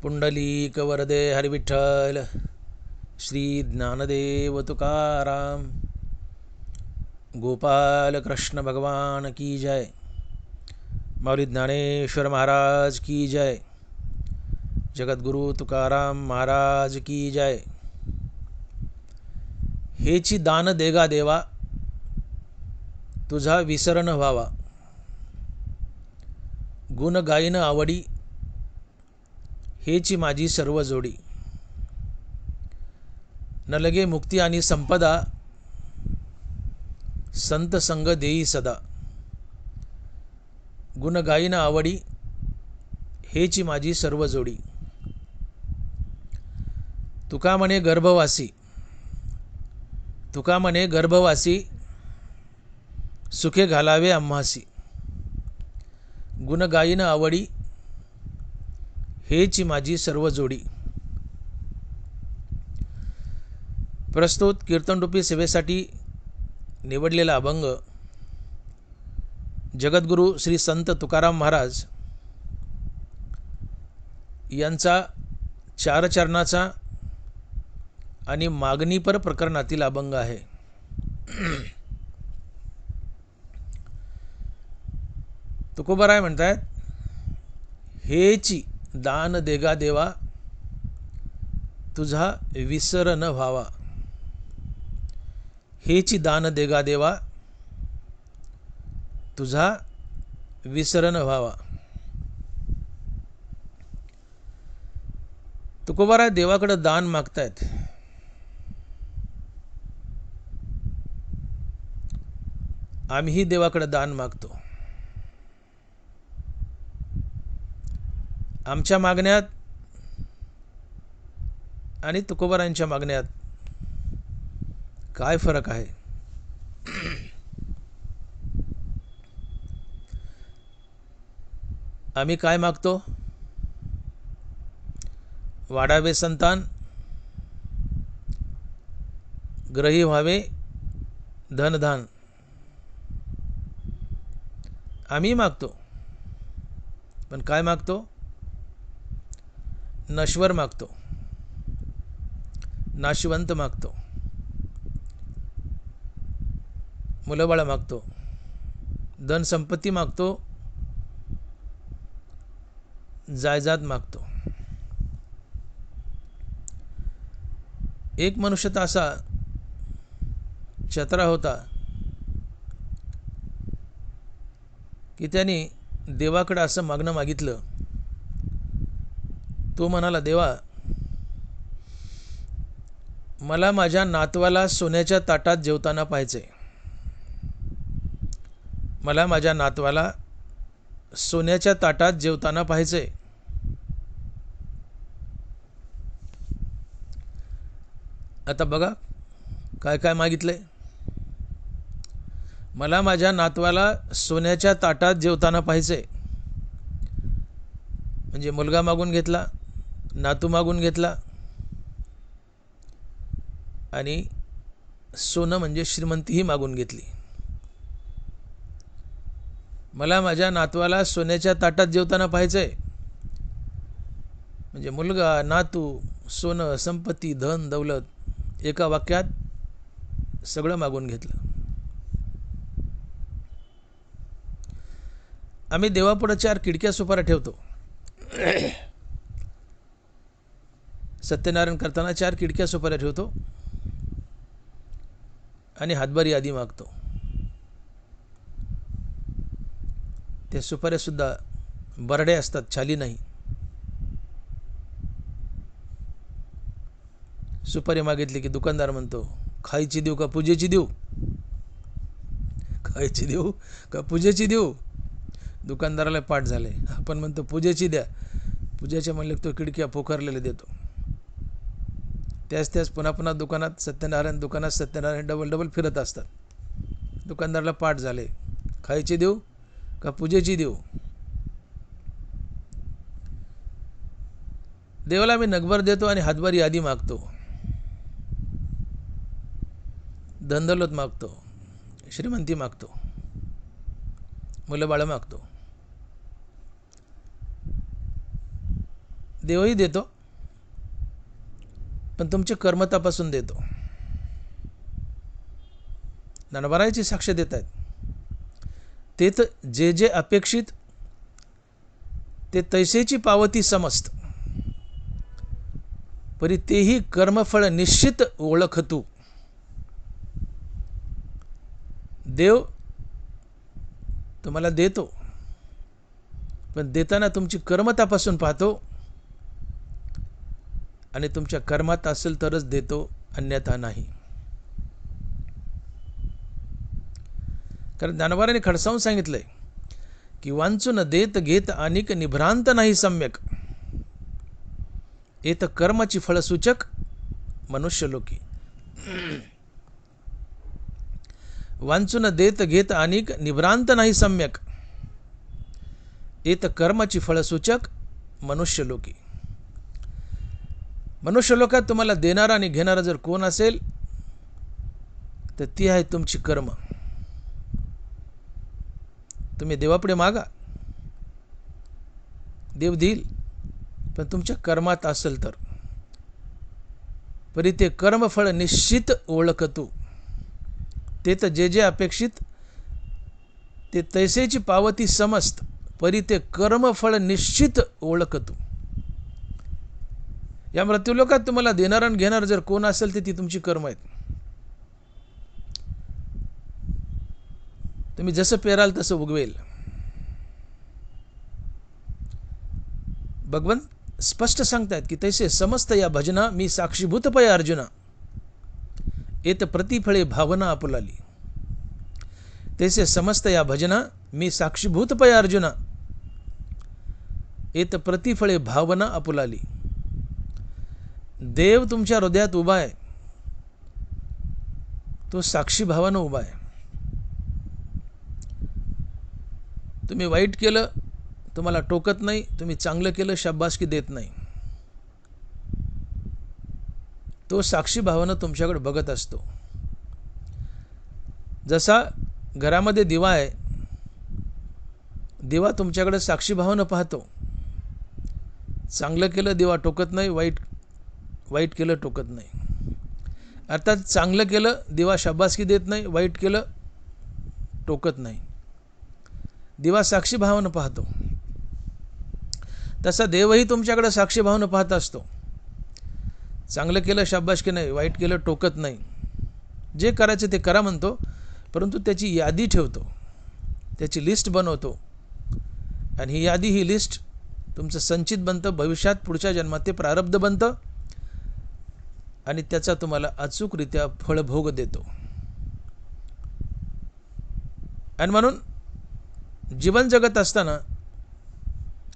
पुंडलीक वरदे हरिविठ्ठल श्री ज्ञानदेव तुकाराम गोपाल कृष्ण भगवान की जय। माऊली ज्ञानेश्वर महाराज की जय। जगद्गुरु तुकाराम महाराज की जय। हेची दान देगा देवा तुझा विसर न व्हावा, गुण गायन आवडी हेची माझी सर्व जोडी। न लगे मुक्ती आणि संपदा संत संग देई सदा, गुण गायन आवडी हेची माझी सर्व जोडी। तुका म्हणे गर्भवासी, तुका म्हणे गर्भवासी सुखे घालावे आम्हासी, गुण गायन आवडी हेची माझी सर्व जोडी। प्रस्तुत कीर्तनरूपी सेवेसाठी निवडलेला अभंग जगद्गुरु श्री संत तुकाराम महाराज यांचा चार चरणाचा आणि मागणीपर प्रकरणातील अभंग आहे। तुकोबाराय म्हणतात, हेची दान देगा देवा तुझा विसर न व्हावा, हेची दान देगा देवा तुझा विसर न व्हावा। तुकोबाराय देवाकडे दान मागतायत। आम्हीही देवाकडे दान मागतो। आमच्या मागण्यात आणि तुकोबारांच्या मागण्यात काय फरक आहे? आम्ही काय मागतो? वाढावे संतान, ग्रही व्हावे धनधान, आम्ही मागतो। पण काय मागतो? नश्वर मागतो, नाशवंत मागतो, मुलबाळ मागतो, धन संपत्ती मागतो, जायदाद मागतो। एक मनुष्य तर असा चतरा होता की त्याने देवाकडे असं मागणं मागितलं। तो म्हणाला, देवा मला माझ्या नातवाला सोन्याच्या ताटात जेवताना पाहायचंय, मला माझ्या नातवाला सोन्याच्या ताटात जेवताना पाहायचंय। आता बघा काय काय मागितलंय। मला माझ्या नातवाला सोन्याच्या ताटात जेवताना पाहायचंय म्हणजे मुलगा मागून घेतला, नातू मागून घेतला आणि सोनं म्हणजे श्रीमंतीही मागून घेतली। मला माझ्या नातवाला सोन्याच्या ताटात जेवताना पाहायचंय म्हणजे मुलगा, नातू, सोनं, संपत्ती, धन दौलत एका वाक्यात सगळं मागून घेतलं। आम्ही देवापुढे 4 खिडक्या सुपाऱ्या ठेवतो। सत्यनारायण करताना 4 खिडक्या सुपाऱ्या ठेवतो आणि हातभारी आधी मागतो। त्या सुपाऱ्या सुद्धा बरड्या असतात, छाली नाही। सुपारी मागितली की दुकानदार म्हणतो, खायची देऊ का पूजेची देऊ? खायची देऊ का पूजेची देऊ? दुकानदाराला पाठ झाले। आपण म्हणतो पूजेची द्या, पूजेच्या म्हणले तो खिडक्या पोखरलेले देतो। त्याच पुन्हा पुन्हा दुकानात सत्यनारायण डबल डबल फिरत असतात। दुकानदाराला पाठ झाले, खायची देऊ का पूजेची देऊ? देवाला मी नगभर देतो आणि हातभारी आधी मागतो, धनदौलत मागतो, श्रीमंती मागतो, मुलं बाळ मागतो। देवही देतो, पण तुमचे कर्म तपासून देतो. ज्ञानोबारायाची साक्ष देत आहेत. ते तर जे जे अपेक्षित ते तैसेची पावती समस्त, परी तेही कर्मफळ निश्चित ओळखतू. देव तुम्हाला देतो, पण देताना तुमची कर्म तपासून पाहतो आणि तुमच्या कर्मात असेल तरच देतो, अन्यथा नाही. कारण ज्ञानोबारांनी खडसावून सांगितलंय की वांचून देत घेत अनिक निभ्रांत नाही सम्यक, येत कर्माची फळसूचक मनुष्यलोकी. वांचून देत घेत अनिक निभ्रांत नाही सम्यक, येत कर्माची फळसूचक मनुष्यलोकी. मनुष्यलोकात तुम्हाला देणारा आणि घेणारा जर कोण असेल तर ती आहे तुमची कर्म. तुम्ही देवापुढे मागा, देव देईल, पण तुमच्या कर्मात असेल तर. परी ते कर्मफळ निश्चित ओळखतू. ते तर जे जे अपेक्षित ते तैसेची पावती समस्त, परी ते कर्मफळ निश्चित ओळखतू. या मृत्यूलोकात तुम्हाला देणारा आणि घेणार जर कोण असेल तर ती तुमची कर्म आहेत. तुम्ही जसं पेराल तसं उगवेल. भगवंत स्पष्ट सांगतायत की तैसे समस्त या भजना मी साक्षीभूत पय अर्जुना, येत प्रतिफळे भावना आपुलाली. तैसे समस्त या भजना मी साक्षीभूत पय अर्जुना, येत प्रतिफळे भावना आपुलाली. देव तुमच्या हृदयात उभा आहे, तो साक्षी भावानं उभा आहे. तुम्ही वाईट केलं तुम्हाला टोकत नाही, तुम्ही चांगलं केलं शाबासकी देत नाही. तो साक्षी भावानं तुमच्याकडे बघत असतो. जसा घरामध्ये दिवा आहे, दिवा तुमच्याकडे साक्षी भावानं पाहतो. चांगलं केलं दिवा टोकत नाही, वाईट केलं टोकत नाही. अर्थात चांगलं केलं दिवा शाबासकी देत नाही, वाईट केलं टोकत नाही. दिवा साक्षी भावानं पाहतो. तसा देवही तुमच्याकडे साक्षी भावानं पाहत असतो. चांगलं केलं शाबासकी नाही, वाईट केलं टोकत नाही. जे करायचं ते करा म्हणतो, परंतु त्याची यादी ठेवतो, त्याची लिस्ट बनवतो. आणि ही यादी, ही लिस्ट तुमचं संचित बनतं. भविष्यात पुढच्या जन्मात ते प्रारब्ध बनतं आणि त्याचा तुम्हाला अचूकरित्या फळभोग देतो. आणि म्हणून जीवन जगत असताना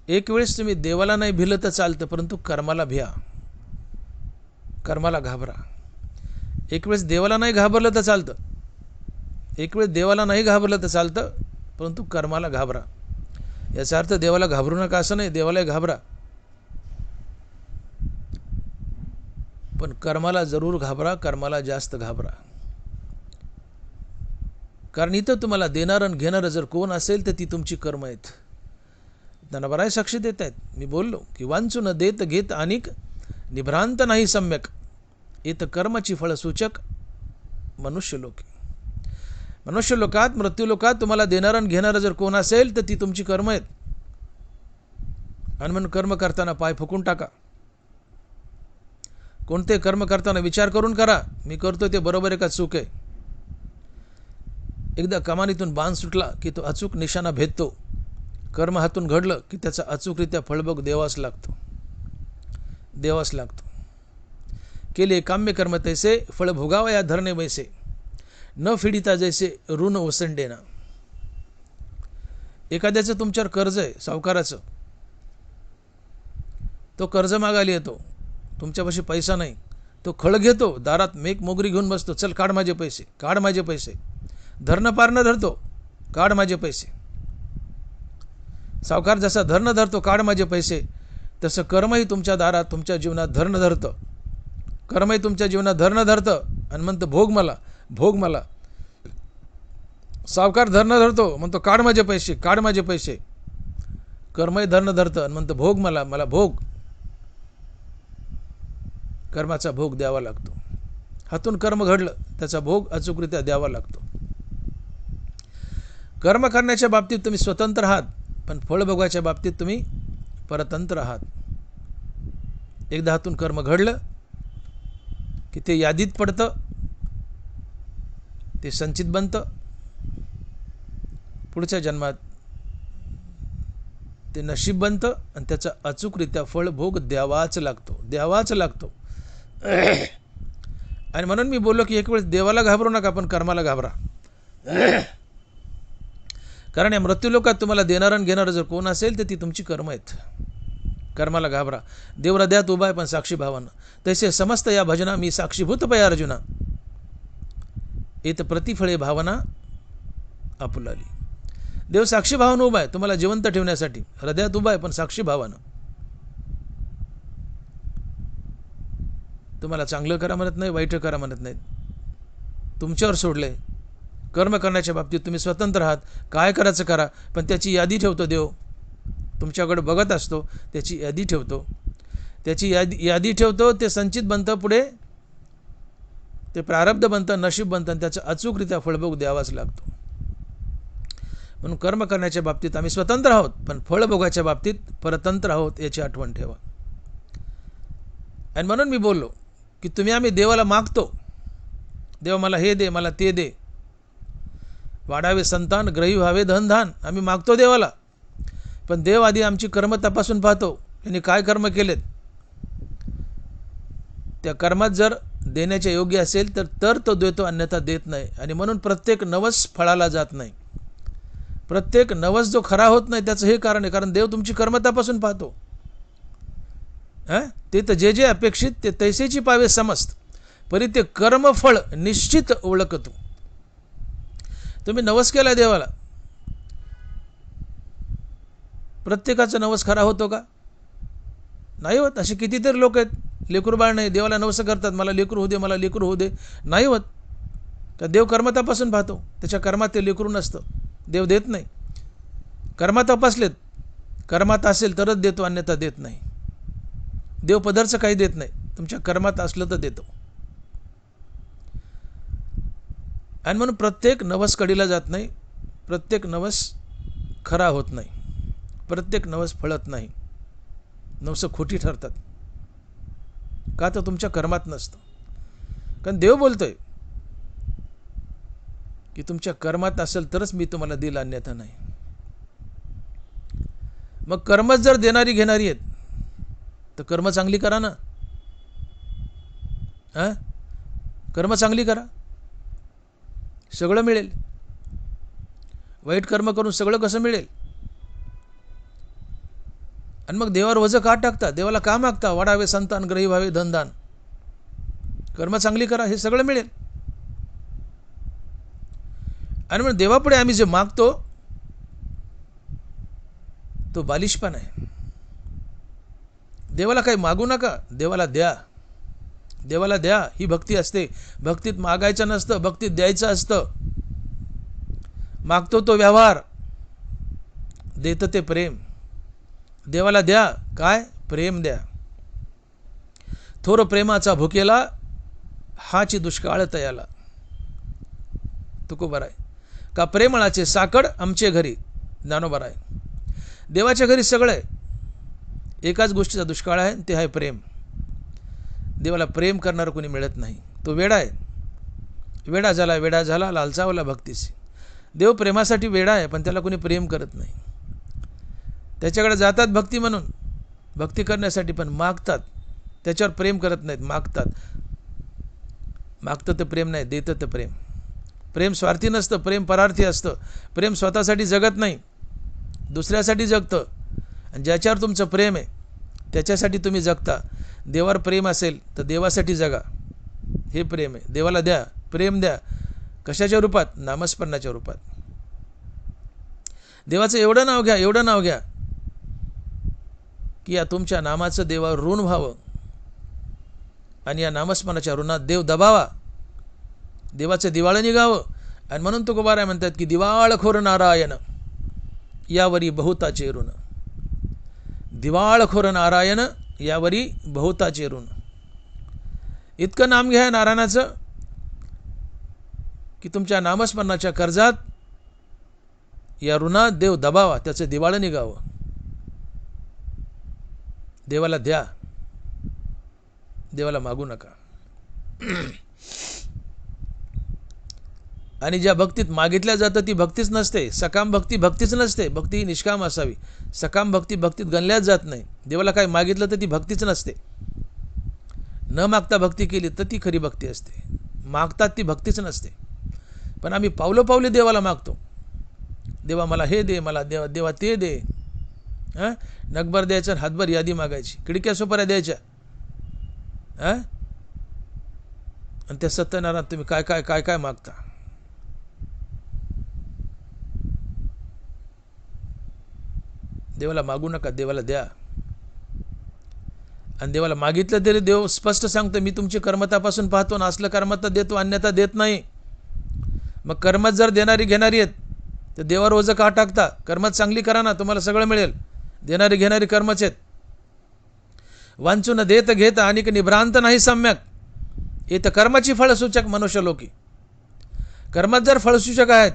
एक वेळेस तुम्ही देवाला नाही भिलं तर चालतं, परंतु कर्माला भिया, कर्माला घाबरा. एक वेळेस देवाला नाही घाबरलं तर चालतं, एक वेळेस देवाला नाही घाबरलं तर चालतं, परंतु कर्माला घाबरा. याचा अर्थ देवाला घाबरू नका असं नाही, देवालाही घाबरा, पण कर्माला जरूर घाबरा, कर्माला जास्त घाबरा. कारण इथं तुम्हाला देणारं आणि घेणारं जर कोण असेल तर ती तुमची कर्म आहेत. ज्ञानोबाराय साक्षी देत आहेत. मी बोललो की वांचून देत घेत अनिक निभ्रांत नाही सम्यक, येत कर्माची फळसूचक मनुष्यलोकी. मनुष्यलोकात मृत्यूलोकात तुम्हाला देणारं आणि घेणारं जर कोण असेल तर ती तुमची कर्म आहेत. आणि म्हणून कर्म करताना पाय फुकून टाका. कोणते कर्म करताना विचार करून करा, मी करतो ते बरोबर आहे का चूक आहे. एकदा कमानीतून बाण सुटला की तो अचूक निशाणा भेदतो. कर्म हातून घडलं की त्याचा अचूकरित्या फळभोग देवास लागतो, देवास लागतो. केले काम्य कर्म तैसे फळ भोगावया धरणे वैसे, न फिडिता जैसे ऋण ओसंडेना. एखाद्याचं तुमच्यावर कर्ज आहे, सावकाराचं, तो कर्ज मागायला येतो, तुमच्यापाशी पैसा नाही, तो खळ घेतो, दारात मेक मोगरी घेऊन बसतो, चल काढ माझे पैसे, काढ माझे पैसे. धरणं पारणं धरतो, काढ माझे पैसे. सावकार जसा धरणं धरतो, काढ माझे पैसे, तसं कर्मही तुमच्या दारात तुमच्या जीवनात धरणं धरतं. कर्मही तुमच्या जीवनात धरणं धरतं आणि म्हणतं भोग मला, भोग मला. सावकार धरणं धरतो, म्हणतो काढ माझे पैसे, काढ माझे पैसे. कर्मही धरणं धरतं आणि म्हणतं भोग मला, मला भोग. कर्माचा भोग द्यावा लागतो. हातून कर्म घडलं त्याचा भोग अचूकरित्या द्यावा लागतो. कर्म करण्याच्या बाबतीत तुम्ही स्वतंत्र आहात, पण फळभोगाच्या बाबतीत तुम्ही परतंत्र आहात. एकदा हातून कर्म घडलं की ते यादीत पडतं, ते संचित बनतं. पुढच्या जन्मात ते नशीब बनतं आणि त्याचा अचूकरित्या फळभोग द्यावाच लागतो. आणि म्हणून मी बोललो की एक वेळेस देवाला घाबरू नका, पण कर्माला घाबरा. कारण या मृत्यूलोकात तुम्हाला देणारं आणि घेणारं जर कोण असेल तर ती तुमची कर्म आहेत. कर्माला घाबरा. देव हृदयात उभा आहे पण साक्षी भावानं. तैसे समस्त या भजना मी साक्षीभूत पय अर्जुना, येत प्रतिफळे भावना आपुलाली. देव साक्षी भावानं उभा आहे तुम्हाला जिवंत ठेवण्यासाठी. हृदयात उभा आहे पण साक्षी भावानं. तुम्हाला चांगलं करा म्हणत नाही, वाईट करा म्हणत नाहीत. तुमच्यावर सोडले. कर्म करण्याच्या बाबतीत तुम्ही स्वतंत्र आहात. काय करायचं करा, पण त्याची यादी ठेवतो देव. तुमच्याकडे बघत असतो, त्याची यादी ठेवतो. त्याची यादी ठेवतो. ते संचित बनतं, पुढे ते प्रारब्ध बनतं, नशीब बनतं आणि त्याचा अचूकरित्या फळभोग द्यावाच लागतो. म्हणून कर्म करण्याच्या बाबतीत आम्ही स्वतंत्र आहोत, पण फळभोगाच्या बाबतीत परतंत्र आहोत याची आठवण ठेवा. आणि म्हणून मी बोललो की आम्ही देवाला मागतो, देव मला हे दे, मला ते दे, वाढावे संतान, ग्रही व्हावे धनधान. आम्ही मागतो देवाला, पण देव आधी आमची कर्म तपासून पाहतो. यांनी काय कर्म केलेत, त्या कर्मात जर देण्याच्या योग्य असेल तर तो देतो, अन्यथा देत नाही. आणि म्हणून प्रत्येक नवस फळाला जात नाही. प्रत्येक नवस जो खरा होत नाही त्याचं हे कारण आहे, कारण देव तुमची कर्म तपासून पाहतो. ते तर जे जे अपेक्षित ते तैसेची पावे समस्त, परी ते कर्मफळ निश्चित ओळखतो. तुम्ही नवस केला देवाला, प्रत्येकाचा नवस खरा होतो का? नाही होत. असे कितीतरी लोक आहेत, लेकरू बाळ नाही, देवाला नवस करतात, मला लेकरू होऊ दे, मला लेकरू होऊ दे. नाही होत. तर देव कर्म तपासून पाहतो, त्याच्या कर्मात ते लेकरू नसतं, देव देत नाही. कर्म तपासलेत, कर्मात असेल तरच देतो, अन्यथा देत नाही. देव पदरचं काही देत नाही, तुमच्या कर्मात असलं तर देतो. आणि म्हणून प्रत्येक नवस कडीला जात नाही, प्रत्येक नवस खरा होत नाही, प्रत्येक नवस फळत नाही. नवस खोटी ठरतात. का? तर तुमच्या कर्मात नसतं. कारण देव बोलतोय की तुमच्या कर्मात असेल तरच मी तुम्हाला दिलं, अन्यथा नाही. मग कर्मच जर देणारी घेणारी आहेत तर कर्म चांगली करा ना. कर्म चांगली करा, सगळं मिळेल. वाईट कर्म करून सगळं कसं मिळेल? आणि मग देवावर वजं का टाकता, देवाला का मागता? वाढावे संतान, ग्रही व्हावे धनदान. कर्म चांगली करा, हे सगळं मिळेल. आणि मग देवापुढे आम्ही जे मागतो तो बालिशपणा आहे. देवाला काही मागू नका, देवाला द्या. देवाला द्या ही भक्ती असते. भक्तीत मागायचं नसतं, भक्तीत द्यायचं असतं. मागतो तो व्यवहार, देतं ते प्रेम. देवाला द्या, काय? प्रेम द्या. थोर प्रेमाचा भुकेला, हाची दुष्काळ तयाला. तुकोबाराय का प्रेमळाचे साकड आमचे घरी, ज्ञानोबाराय. देवाच्या घरी सगळं आहे, एकाच गोष्टीचा दुष्काळ आहे, ते आहे प्रेम. देवाला प्रेम करणारं कोणी मिळत नाही, तो वेडा आहे. वेडा झाला लालचावला भक्तीशी. देव प्रेमासाठी वेडा आहे, पण त्याला कोणी प्रेम करत नाही. त्याच्याकडे जातात भक्ती म्हणून, भक्ती करण्यासाठी, पण मागतात. त्याच्यावर प्रेम करत नाहीत, मागतात. मागतं तर प्रेम नाही, देतं तर प्रेम. प्रेम स्वार्थी नसतं, प्रेम परार्थी असतं. प्रेम स्वतःसाठी जगत नाही, दुसऱ्यासाठी जगतं. आणि ज्याच्यावर तुमचं प्रेम आहे त्याच्यासाठी तुम्ही जगता. देवावर प्रेम असेल तर देवासाठी जगा, हे प्रेम आहे. देवाला द्या, प्रेम द्या. कशाच्या रूपात? नामस्मरणाच्या रूपात. देवाचं एवढं नाव घ्या, एवढं नाव घ्या की या तुमच्या नामाचं देवावर ऋण व्हावं आणि या नामस्मरणाच्या ऋणात देव दबावा, देवाचं दिवाळं निघावं. आणि म्हणून तुकोबाराय म्हणतात की दिवाळखोर नारायण यावरी बहुताचे ऋण. दिवाळखोर नारायण यावरी बहुताचे ऋण. इतकं नाम घ्या नारायणाचं की तुमच्या नामस्मरणाच्या कर्जात या ऋणात देव दबावा, त्याचं दिवाळं निघावं. देवाला द्या, देवाला मागू नका. आणि ज्या भक्तीत मागितल्या जातं ती भक्तीच नसते. सकाम भक्ती भक्तीच नसते. भक्ती ही निष्काम असावी. सकाम भक्ती भक्तीत गणल्याच जात नाही. देवाला काय मागितलं तर ती भक्तीच नसते. न मागता भक्ती केली तर ती खरी भक्ती असते. मागतात ती भक्तीच नसते. पण आम्ही पावलोपावली देवाला मागतो. देवा मला हे दे, मला देवा ते दे. हां, नगभर द्यायचं आणि हातभर यादी मागायची, खिडक्या सुपाऱ्या द्यायच्या. हां, आणि त्या सत्यनारायण तुम्ही काय काय काय काय मागता. देवाला मागू नका, देवाला द्या. आणि देवाला मागितलं तरी देव स्पष्ट सांगतो, मी तुमची कर्मतापासून पाहतो ना, असलं कर्मता देतो, अन्यथा देत नाही. मग कर्मत जर देणारी घेणारी आहेत तर देवावर ओझं का टाकता. कर्मत चांगली करा ना, तुम्हाला सगळं मिळेल. देणारी घेणारी कर्मच आहेत. वांचून देत घेत आणि निभ्रांत नाही सम्यक, हे तर कर्माची फळसूचक मनुष्य लोकी. कर्मात जर फळसूचक आहेत,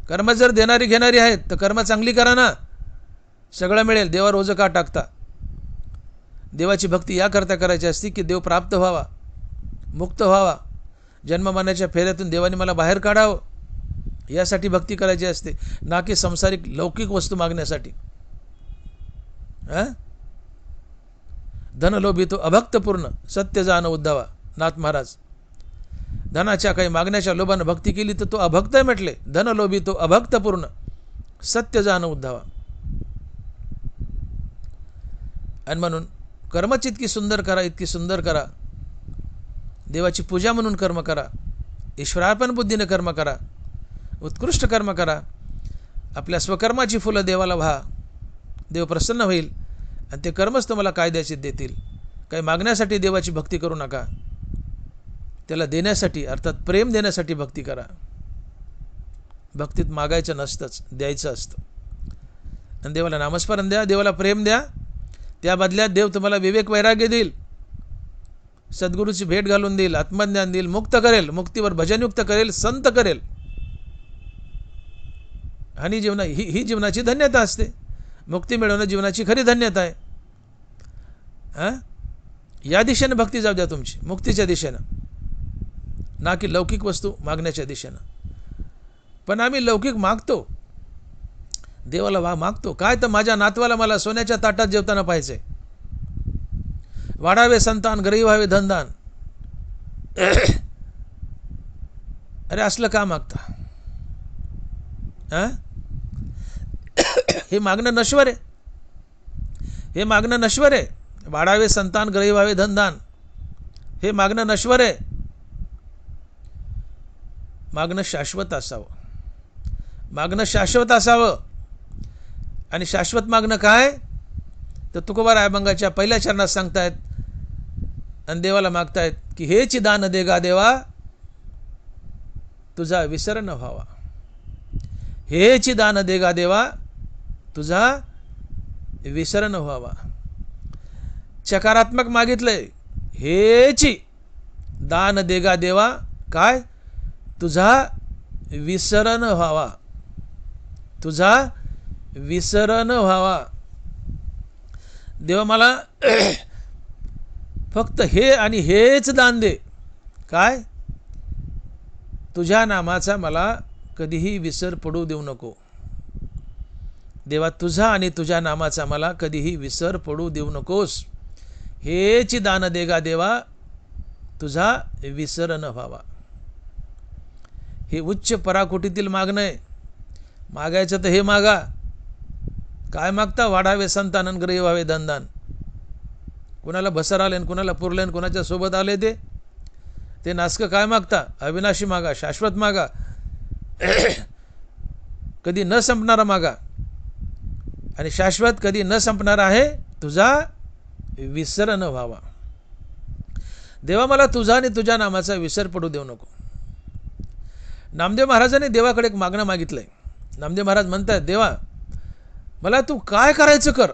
कर्म जर देणारी घेणारी आहेत, तर कर्म चांगली करा ना, सगळं मिळेल. देवावर ओझं का टाकता. देवाची भक्ती याकरता करायची असती की देव प्राप्त व्हावा, मुक्त व्हावा. जन्ममरणाच्या फेऱ्यातून देवाने मला बाहेर काढावं, यासाठी भक्ती करायची असते, ना की संसारिक लौकिक वस्तू मागण्यासाठी. धनलोभी तो अभक्तपूर्ण, सत्य जाण उद्धवा. नाथ महाराज, धनाच्या काही मागण्याच्या लोभानं भक्ती केली तर तो अभक्त आहे म्हटले. धनलोभी तो अभक्तपूर्ण, सत्य जाण उद्धवा. आणि म्हणून कर्मच इतकी सुंदर करा, इतकी सुंदर करा. देवाची पूजा म्हणून कर्म करा, ईश्वरार्पण बुद्धीने कर्म करा, उत्कृष्ट कर्म करा. आपल्या स्वकर्माची फुलं देवाला व्हा, देव प्रसन्न होईल आणि ते कर्मच तुम्हाला कायद्याचे देतील. काही मागण्यासाठी देवाची भक्ती करू नका, त्याला देण्यासाठी अर्थात प्रेम देण्यासाठी भक्ती करा. भक्तीत मागायचं नसतंच, द्यायचं असतं. आणि देवाला नामस्मरण द्या, देवाला प्रेम द्या. त्या बदल्यात देव तुम्हाला विवेक वैराग्य देईल, सद्गुरूची भेट घालून देईल, आत्मज्ञान देईल, मुक्त करेल, मुक्तीवर भजनयुक्त करेल, संत करेल. आणि ही जीवनाची धन्यता असते. मुक्ती मिळवणं जीवनाची खरी धन्यता आहे. या दिशेनं भक्ती जाऊ द्या तुमची, मुक्तीच्या दिशेनं, ना की लौकिक वस्तू मागण्याच्या दिशेनं. पण आम्ही लौकिक मागतो, देवाला मागतो काय तर माझ्या नातवाला मला सोन्याच्या ताटात जेवताना पाहिजे, वाढावे संतान, गरीब व्हावे धनदान. अरे असलं का मागता. हे मागणं नश्वर आहे, हे मागणं नश्वर आहे. वाढावे संतान, गरीब व्हावे धनदान, हे मागणं नश्वर आहे. मागणं शाश्वत असावं, मागणं शाश्वत असावं. आणि शाश्वत मागणं काय तर तुकोबा रायभंगाच्या पहिल्या चरणात सांगतायत आणि देवाला मागतायत की हेची दान देगा देवा, तुझा विसर न व्हावा. हेची दान देगा देवा, तुझा विसर न व्हावा. चकारात्मक मागितलंय, हेची दान देगा देवा, काय तुझा विसर न व्हावा, तुझा विसर न व्हावा. देवा मला फक्त हे आणि हेच दान दे, काय तुझ्या नामाचा मला कधीही विसर पडू देऊ नको. देवा तुझा आणि तुझ्या नामाचा मला कधीही विसर पडू देऊ नकोस. हेची दान देगा देवा, तुझा विसर न व्हावा. हे उच्च पराकोटीतील मागणं आहे. मागायचं तर हे मागा. काय मागता. वाढावे संतान, गरीब व्हावे धनदान. कुणाला बसर आले, कुणाला पुरले, कुणाच्या सोबत आले ते नासकं काय मागता. अविनाशी मागा, शाश्वत मागा, कधी न संपणारा मागा. आणि शाश्वत कधी न संपणारा आहे, तुझा विसर न व्हावा. देवा मला तुझा आणि तुझ्या नामाचा विसर पडू देऊ नको. नामदेव महाराजांनी देवाकडे एक मागणं मागितलंय. नामदेव महाराज म्हणतात, देवा मला तू काय करायचं कर.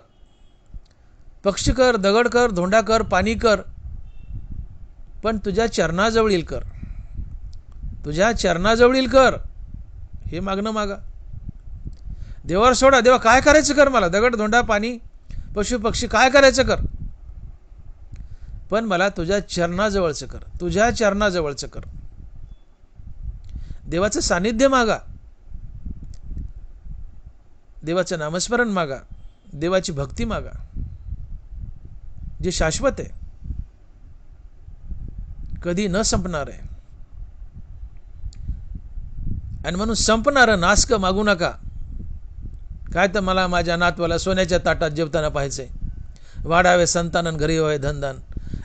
पक्षी कर, दगड कर, धोंडा कर, पाणी कर, पण तुझ्या चरणाजवळील कर, तुझ्या चरणाजवळील कर, हे मागणं मागा. देवावर सोडा, देवा काय करायचं कर, मला दगड धोंडा पाणी पशु पक्षी काय करायचं कर, पण मला तुझ्या चरणाजवळचं कर, तुझ्या चरणाजवळचं कर. देवाचं सानिध्य मागा, देवाचं नामस्मरण मागा, देवाची भक्ती मागा, जे शाश्वत आहे, कधी न संपणार आहे. आणि म्हणून संपणारं नासक मागू नका. काय तर मला माझ्या नातवाला सोन्याच्या ताटात जेवताना पाहायचंय, वाढावे संतानन घरी व्हावे धनदान.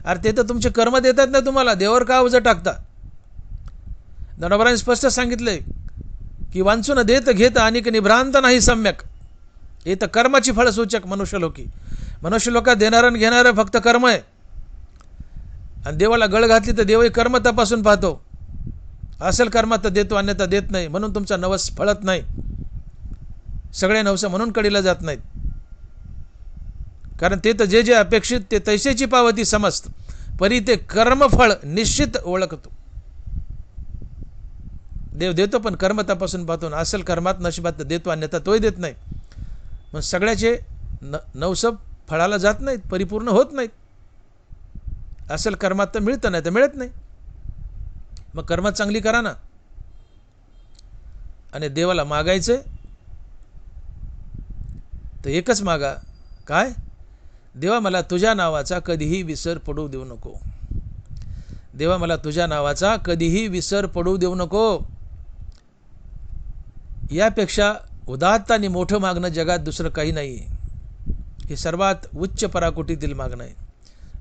अरे ते तर तुमचे कर्म देतात ना तुम्हाला, देवावर का ओझं टाकता? ज्ञानोबांनी स्पष्ट सांगितलंय की वांचून देत घेत अनिक निभ्रांत नाही सम्यक. हे तर कर्माची फळसूचक मनुष्यलोकी. मनुष्यलोकात देणारं आणि घेणारं फक्त कर्म आहे. आणि देवाला गळ घातली तर देवही कर्म तपासून पाहतो. असेल कर्मात तर देतो, अन्यथा देत नाही. म्हणून तुमचा नवस फळत नाही. सगळे नवस म्हणून कडीला जात नाहीत, कारण ते तर जे जे अपेक्षित ते तैसेची पावती समजत, परी ते कर्मफळ निश्चित ओळखतो. देव देतो पण कर्म तपासून पाहतो. असेल कर्मात नशिबात तर देतो, अन्यथा तोही देत नाही. मग सगळ्याचे नवस फळाला जात नाहीत, परिपूर्ण होत नाहीत. असेल कर्मात तर मिळतं, नाही तर मिळत नाही. मग कर्मात चांगली करा ना. आणि देवाला मागायचं तर एकच मागा, काय? देवा मला तुझ्या नावाचा कधीही विसर पडू देऊ नको. देवा मला तुझ्या नावाचा कधीही विसर पडू देऊ नको. यापेक्षा उदात्त आणि मोठं मागणं जगात दुसरं काही नाही. हे सर्वात उच्च पराकोटीतील मागणं आहे.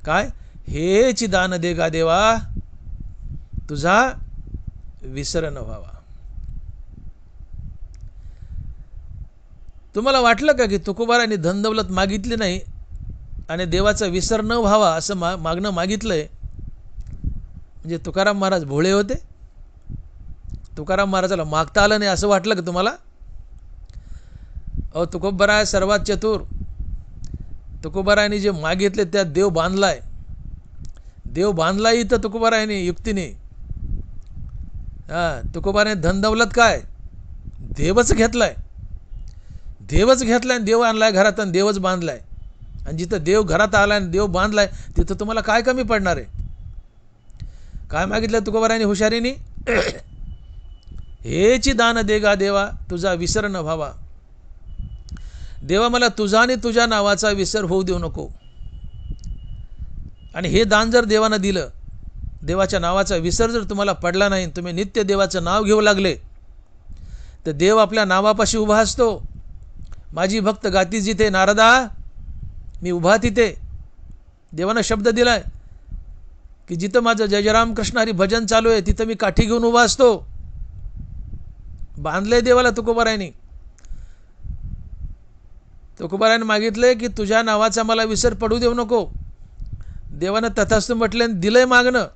काय? हेच दान दे गा देवा, तुझा विसर न व्हावा. तुम्हाला वाटलं का की तुकोबारांनी धनदौलत मागितली नाही आणि देवाचा विसर न व्हावा असं मागणं मागितलंय? म्हणजे तुकाराम महाराज भोळे होते? तुकाराम महाराजाला मागता आलं नाही असं वाटलं का तुम्हाला? अहो, तुकोबाराय सर्वात चतुर. तुकोबारायांनी जे मागितले त्यात देव बांधलाय. देव बांधलाय इथं तुकोबारायांनी युक्तीने. तुकोबाराने धनदौलत काय? देवच घेतलाय. देवच घेतलाय आणि देव आणलाय घरात आणि देवच बांधलाय. आणि जिथं देव घरात आलाय आणि देव बांधलाय तिथं तुम्हाला काय कमी पडणार आहे? काय मागितलं तुकोबारायांनी हुशारीने? हेची दान दे गा देवा, तुझा विसर न व्हावा. देवा मला तुझा आणि तुझ्या नावाचा विसर होऊ देऊ नको. आणि हे दान जर देवानं दिलं, देवाच्या नावाचा विसर जर तुम्हाला पडला नाही, तुम्ही नित्य देवाचं नाव घेऊ लागले, तर देव आपल्या नावापाशी उभा असतो. माझी भक्त गाती जिथे नारदा, मी उभा तिथे. देवानं शब्द दिलाय की जिथं माझं जय जय रामकृष्ण हरी भजन चालू आहे तिथं मी काठी घेऊन उभा असतो. बांधले देवाला तुकोबारायांनी. तुकोबारायांनी मागितले की तुझ्या नावाचा मला विसर पडू देऊ नको. देवानं तथास्तु म्हटले, दिलंय मागणं.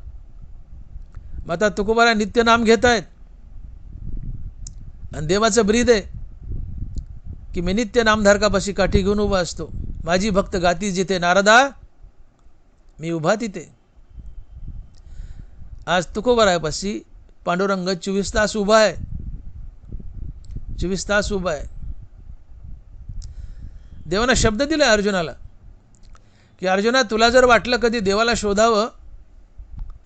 मग आता तुकोबाराय नित्य नाम घेत आहेत आणि देवाचं ब्रीद आहे की मी नित्य नामधारकापाशी काठी घेऊन उभा असतो. माझी भक्त गाती जिथे नारदा, मी उभा तिथे. आज तुकोबारायापाशी पांडुरंग 24 तास उभा आहे. 24 तास उभा आहे. देवानं शब्द दिलाय अर्जुनाला की अर्जुना, तुला जर वाटलं कधी देवाला शोधावं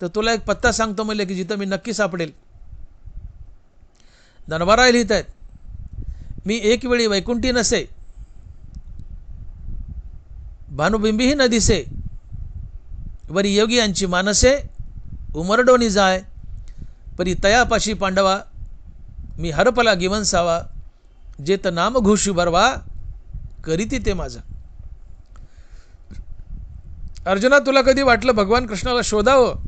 तर तुला एक पत्ता सांगतो म्हणले की जिथं मी नक्की सापडेल. धनवाराय लिहित आहेत, मी एक वेळी वैकुंठी नसे, भानुबिंबीही न दिसे, वरी योगी यांची मानसे उमरडोनी जाय, परी तयापाशी पांडवा मी हरपला गिवंसावा, जेत नाम घोषू बरवा करीती ते माझं. अर्जुना, तुला कधी वाटलं भगवान कृष्णाला शोधावं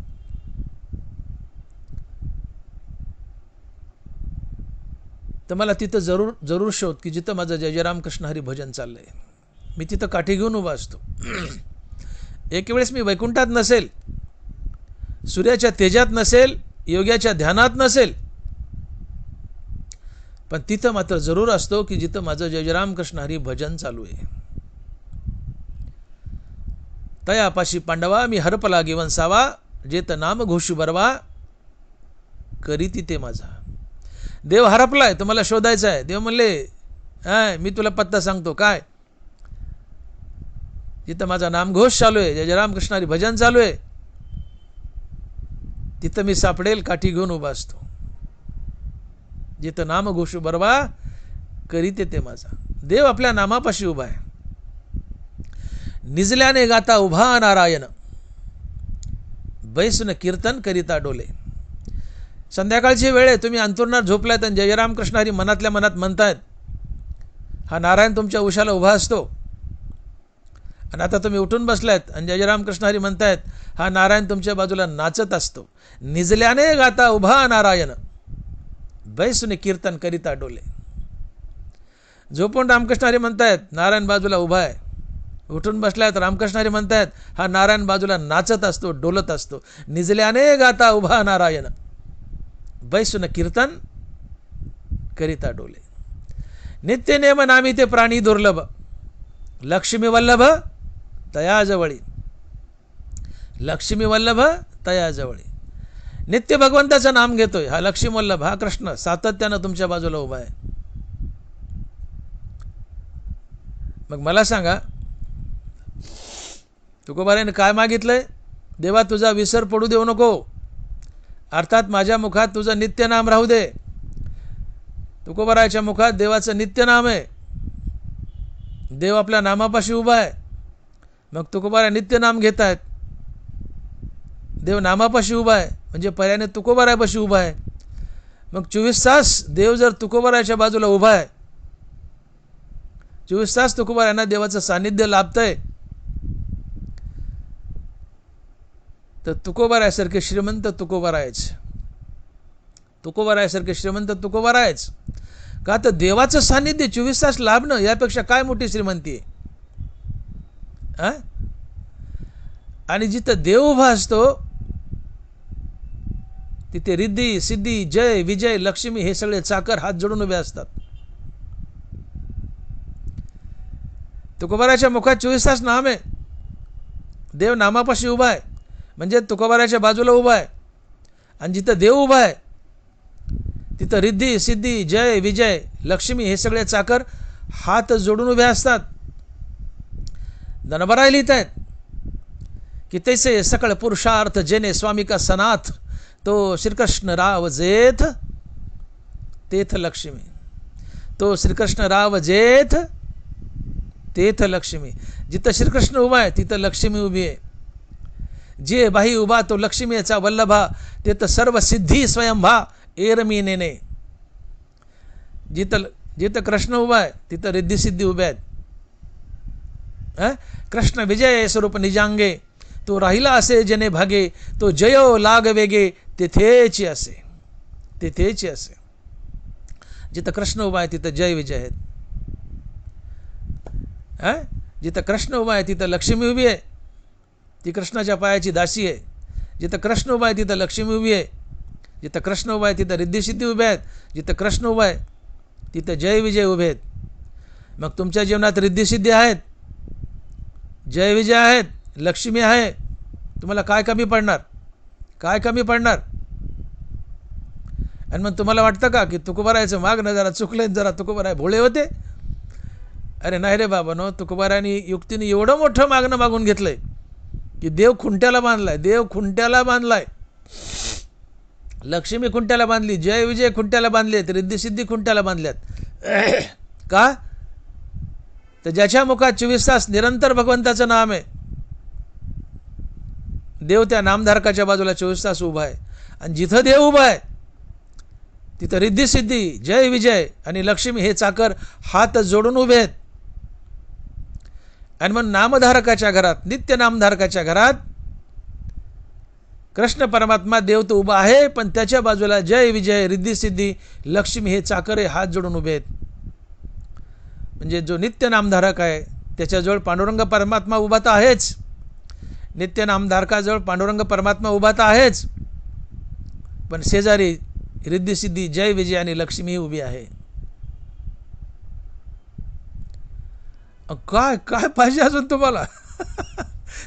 तर मला तिथं जरूर शोध की जिथं माझं जय जय रामकृष्ण हरी भजन चाललंय. मी तिथं काठी घेऊन उभा असतो. एक वेळेस मी वैकुंठात नसेल, सूर्याच्या तेजात नसेल, योग्याच्या ध्यानात नसेल, पण तिथं मात्र जरूर असतो की जिथं माझं जय जय रामकृष्ण हरी भजन चालू आहे. तयापाशी पांडवा मी हरपला गिवंसावा, जेत नाम घोषू बरवा करीती ते माझा. देव हरपलाय, तुम्हाला शोधायचा आहे. देव म्हणले मी तुला पत्ता सांगतो. काय? जिथं माझा नामघोष चालू आहे, जय जय रामकृष्णारी भजन चालू आहे, तिथं मी सापडेल, काठी घेऊन उभा असतो. जिथं नाम घोषू बरवा करीते ते माझा. देव आपल्या नामापाशी उभा आहे. निजल्याने गाता उभा नारायण, बैसून कीर्तन करिता डोले. संध्याकाळची वेळ आहे, तुम्ही अंतुरणात झोपलायत आणि जय रामकृष्ण हरी मनातल्या मनात म्हणतायत. हा नारायण तुमच्या उशाला उभा असतो. आणि आता तुम्ही उठून बसलायत आणि जय रामकृष्ण हरी म्हणतायत. हा नारायण तुमच्या बाजूला नाचत असतो. निजल्याने गाता उभा नारायण, बैसून कीर्तन करिता डोले. झोपून रामकृष्ण हरी म्हणतायत, नारायण बाजूला उभा आहे. उठून बसलायत, रामकृष्ण हरी म्हणतायत, हा नारायण बाजूला नाचत असतो, डोलत असतो. निजल्याने गाता उभा नारायण, बैसून कीर्तन करिता डोले. नित्य नेम नामी ते प्राणी दुर्लभ, लक्ष्मी वल्लभ तयाजवळी. लक्ष्मी वल्लभ तयाजवळी. नित्य भगवंताचं नाम घेतोय हा लक्ष्मी वल्लभ, हा कृष्ण सातत्यानं तुमच्या बाजूला उभा आहे. मग मला सांगा, तुकोबाराने काय मागितलंय? देवा तुझा विसर पडू देऊ नको, अर्थात माझ्या मुखात तुझं नित्य नाम राहू दे. तुकोबाराच्या मुखात देवाचं नित्य नाम आहे. देव आपल्या नामापाशी उभा आहे. मग तुकोबारा नित्य नाम घेत आहेत. देव नामापाशी उभा आहे म्हणजे पर्यायाने तुकोबारापाशी उभा आहे. मग 24 तास देव जर तुकोबाराच्या बाजूला उभा आहे, 24 तास तुकोबारांना देवाचं सानिध्य लाभतंय, तर तुकोबारायासारखे श्रीमंत तुकोबारायच. तुकोबारायासारखे श्रीमंत तुकोबारायच. का तर देवाचं सानिध्य 24 तास लाभणं यापेक्षा काय मोठी श्रीमंती आहे. आणि जिथं देव उभा असतो तिथे रिद्धी सिद्धी जय विजय लक्ष्मी हे सगळे चाकर हात जोडून उभे असतात. तुकोबाराच्या मुखात 24 तास नाम आहे. देव नामापाशी उभा आहे म्हणजे तुकोबाराच्या बाजूला उभा आहे. आणि जिथं देव उभा आहे तिथं रिद्धी सिद्धी जय विजय लक्ष्मी हे सगळे चाकर हात जोडून उभे असतात. दनबराय लिहित आहेत की तैसे सकळ पुरुषार्थ जेने स्वामी का सनाथ, तो श्रीकृष्ण राव जेथ तेथ लक्ष्मी. तो श्रीकृष्ण राव जेथ तेथ लक्ष्मी. जिथं श्रीकृष्ण उभा आहे तिथं लक्ष्मी उभी आहे. जे बाही उभा तो लक्ष्मीचा वल्लभा, तेथ सर्व सिद्धी स्वयंभा एरमी नेने. जिथं कृष्ण उभा आहे तिथं रिद्धी सिद्धी उभ्या आहेत. कृष्ण विजय स्वरूप निजांगे, तो राहिला असे जने भागे, तो जयो लाग वेगे तेथेची असे. तेथेची असे. जिथं कृष्ण उभा आहे तिथं जय विजय आहेत. जिथं कृष्ण उभा आहे तिथं लक्ष्मी उभी आहे, ती कृष्णाच्या पायाची दासी आहे. जिथं कृष्ण उभा आहे तिथं लक्ष्मी उभी आहे. जिथं कृष्ण उभा आहे तिथं रिद्धी सिद्धी उभ्या आहेत. जिथं कृष्ण उभा आहे तिथं जय विजय उभे आहेत. मग तुमच्या जीवनात रिद्धी सिद्धी आहेत, जय विजय आहेत, लक्ष्मी आहे. तुम्हाला काय कमी पडणार? काय कमी पडणार? आणि मग तुम्हाला वाटतं का की तुकोबारायचं मागणं जरा चुकले, जरा तुकोबाराय भोळे होते? अरे नाही रे बाबा नो, तुकोबारायांनी युक्तीने एवढं मोठं मागणं मागून घेतलंय की देव खुंट्याला बांधलाय. देव खुंट्याला बांधलाय. लक्ष्मी खुंट्याला बांधली, जय विजय खुंट्याला बांधलेत, रिद्धी सिद्धी खुंट्याला बांधल्यात. का? तर ज्याच्या मुखात 24 तास निरंतर भगवंताचं नाम आहे, देव त्या नामधारकाच्या बाजूला 24 तास उभा आहे. आणि जिथं देव उभा आहे तिथं रिद्धी सिद्धी जय विजय आणि लक्ष्मी हे चाकर हात जोडून उभे आहेत. आणि मग नामधारकाच्या घरात, नित्य नामधारकाच्या घरात कृष्ण परमात्मा देव तो उभा आहे, पण त्याच्या बाजूला जय विजय रिद्धी सिद्धी लक्ष्मी हे चाकर हे हात जोडून उभे आहेत. म्हणजे जो नित्य नामधारक आहे त्याच्याजवळ पांडुरंग परमात्मा उभा तर आहेच. नित्य नामधारकाजवळ पांडुरंग परमात्मा उभा तर आहेच, पण शेजारी रिद्धी सिद्धी जय विजय आणि लक्ष्मी उभी आहे. काय काय पाहिजे अजून तुम्हाला?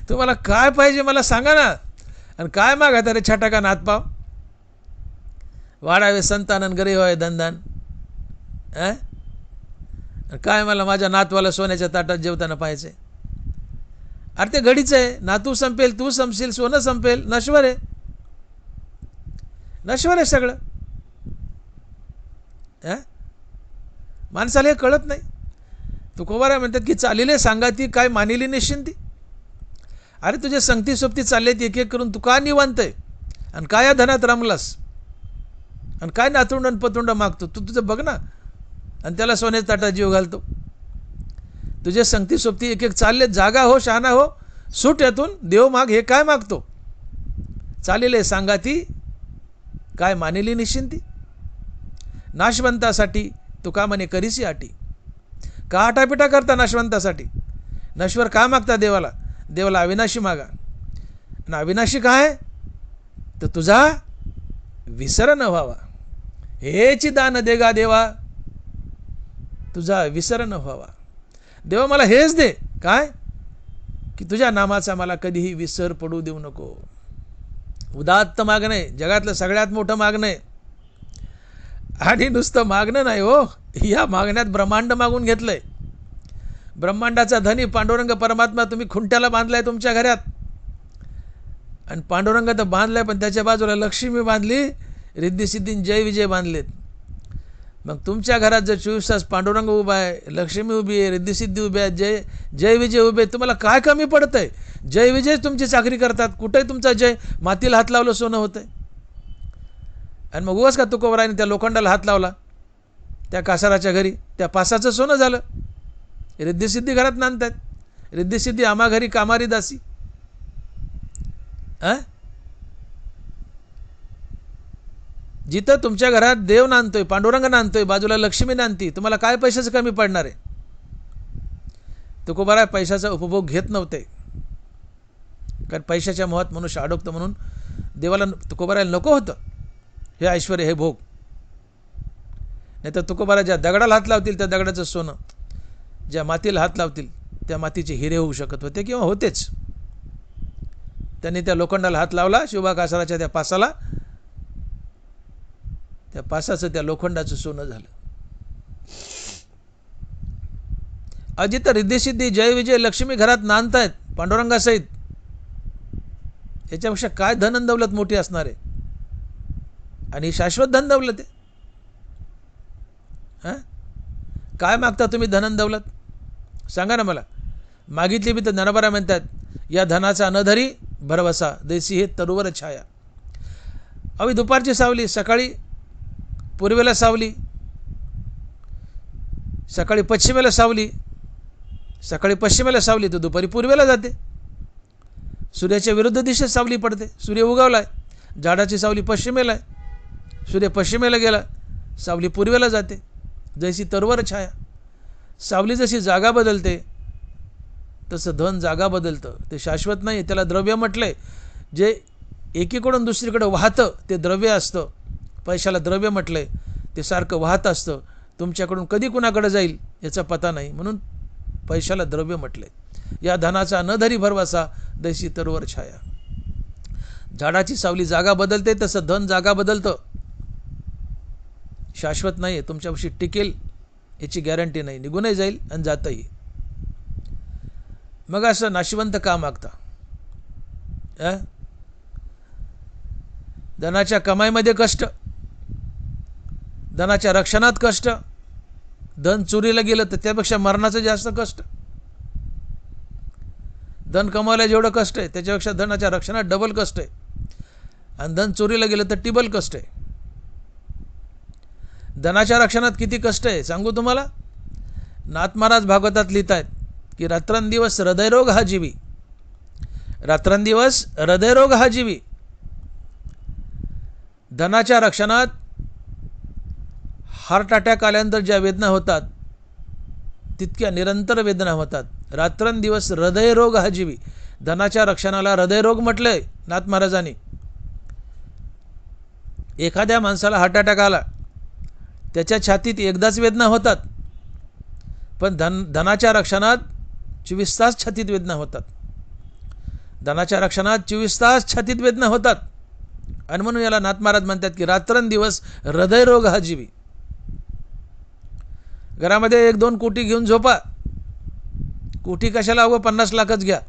तुम्हाला काय पाहिजे मला सांगा ना. आणि काय मागत रे छटाका नातपाव, वाढावे संतानन गरीब व्हावे धनधान. काय मला माझ्या नातवाला सोन्याच्या ताटात जेवताना पाहायचंय. अरे ते घडीचं आहे, नातू संपेल, तू संपशील, सोनं संपेल, नश्वर आहे, नश्वर आहे सगळं. माणसाला हे कळत नाही. तुकोबाराय म्हणतात की चालिले सांगाती काय मानिली निश्चिंती. अरे तुझे संगती सोबती चाललेत एक एक करून, तू का निवांत आहे आणि काय या धनात रमलास आणि काय नातुंड आणि पतुंड मागतो. तू तुझं बघ ना, आणि त्याला सोन्याच्या ताटात जीव घालतो. तुझे संगती सोबती एक एक चाललेत, जागा हो, शहाणा हो, सूट यातून, देव माग, हे काय मागतो. चालिले सांगाती काय मानिली निश्चिंती. नाशवंतासाठी तू का म्हणे करीसी आटी. का आटापिटा करता नाशवंतासाठी. नश्वर का मागता देवाला. देवाला अविनाशी मागा. आणि अविनाशी काय, तर तुझा विसर न व्हावा. हेची दान देगा देवा, तुझा विसर न व्हावा. देवा मला हेच दे, काय की तुझ्या नामाचा मला कधीही विसर पडू देऊ नको. उदात्त मागणं आहे, जगातलं सगळ्यात मोठं मागणं आहे. आणि नुसतं मागणं नाही हो, या मागण्यात ब्रह्मांड मागून घेतलंय. ब्रह्मांडाचा धनी पांडुरंग परमात्मा तुम्ही खुंट्याला बांधलाय तुमच्या घरात. आणि पांडुरंग तर बांधलाय, पण त्याच्या बाजूला लक्ष्मी बांधली, रिद्धिसिद्धीन जय विजय बांधलेत. मग तुमच्या घरात जर 24 तास पांडुरंग उभा आहे, लक्ष्मी उभी आहे, रिद्धिसिद्धी उभी आहे, जय विजय उभे आहेत, तुम्हाला काय कमी पडतंय. जय विजय तुमची चाकरी करतात. कुठेही तुमचा जय, मातीला हात लावलं सोनं होतंय. आणि मग उगाच का तुकोबरायने त्या लोखंडाला हात लावला त्या कासाराच्या घरी, त्या पासाचं सोनं झालं. रिद्धिसिद्धी घरात नांदतात. रिद्धिसिद्धी आम्हा घरी कामारी दासी. जिथं तुमच्या घरात देव नांदतोय, पांडुरंग नांदतोय, बाजूला लक्ष्मी नांदती, तुम्हाला काय पैशाचं कमी पडणार आहे. तुकोबाराय पैशाचा उपभोग घेत नव्हते, कारण पैशाच्या मोहात मनुष्य अडकतो. म्हणून देवाला तुकोबारायला नको होतं हे ऐश्वर, हे भोग. नाही तर तुकोबाराय ज्या दगडाला हात लावतील त्या दगडाचं सोनं, ज्या मातीला हात लावतील त्या मातीचे हिरे होऊ शकत होते किंवा होतेच. त्यांनी त्या लोखंडाला हात लावला, शिवबा कासाराच्या त्या पासाला, त्या पासाचं त्या लोखंडाचं सोनं झालं. अजित रिद्धिसिद्धी जय विजय लक्ष्मी घरात नांदतायत पांडुरंगासहित. याच्यापेक्षा काय धन दौलत मोठी असणार आहे. आणि शाश्वत धन दौलत आहे. काय मागता तुम्ही धन दौलत, सांगा ना मला. मागितली बी तर ज्ञानोबा म्हणतात, या धनाचा अनधरी भरवसा देसी हे तरुवर छाया. अवी दुपारची सावली, सकाळी पूर्वेला सावली, सकाळी पश्चिमेला सावली, सकाळी पश्चिमेला सावली तर दुपारी पूर्वेला जाते. सूर्याच्या विरुद्ध दिशेत सावली पडते. सूर्य उगवलाय, झाडाची सावली पश्चिमेला आहे, सूर्य पश्चिमेला गेला, सावली पूर्वेला जाते. जैसी तरुवर छाया. सावली जशी जागा बदलते तसं धन जागा बदलतं. ते शाश्वत नाही, त्याला द्रव्य म्हटलंय. जे एकीकडून दुसरीकडे वाहतं ते द्रव्य असतं. पैशाला द्रव्य म्हटलंय, ते सारखं वाहत असतं. तुमच्याकडून कधी कुणाकडे जाईल याचा पता नाही, म्हणून पैशाला द्रव्य म्हटलंय. या धनाचा न धरी भरवसा दैसी तरुवर छाया. झाडाची सावली जागा बदलते तसं धन जागा बदलतं. शाश्वत नाही, तुमच्यापाशी टिकेल याची गॅरंटी नाही, निघूनही जाईल आणि जातही. मग असं नाशिवंत का मागता. धनाच्या कमाईमध्ये कष्ट, धनाच्या रक्षणात कष्ट. धन चोरीला गेलं तर त्यापेक्षा मरणाचं जास्त कष्ट. धन कमावल्या जेवढं कष्ट आहे त्याच्यापेक्षा धनाच्या रक्षणात डबल कष्ट आहे. आणि धन चोरीला गेलं तर टिबल कष्ट आहे. धनाच्या रक्षणात किती कष्ट आहे सांगू तुम्हाला. नाथ महाराज भागवतात लिहित आहेत की रात्रंदिवस हृदयरोग हा जीवी, रात्रंदिवस हृदयरोग हा जीवी. धनाच्या रक्षणात हार्ट अटॅक आल्यानंतर ज्या वेदना होतात तितक्या निरंतर वेदना होतात. रात्रंदिवस हृदयरोग हा जीवी. धनाच्या रक्षणाला हृदयरोग म्हटलंय नाथ महाराजांनी. एखाद्या माणसाला हार्ट अटॅक आला, त्याच्या छातीत एकदाच वेदना होतात, पण धनाच्या रक्षणात 24 तास छातीत वेदना होतात. धनाच्या रक्षणात 24 तास छातीत वेदना होतात आणि म्हणून याला नाथ महाराज म्हणतात की रात्रंदिवस हृदयरोग हा जीवी. घरामध्ये 1-2 कोटी घेऊन झोपा. कोटी कशाला, अवघं 50 लाखच घ्या,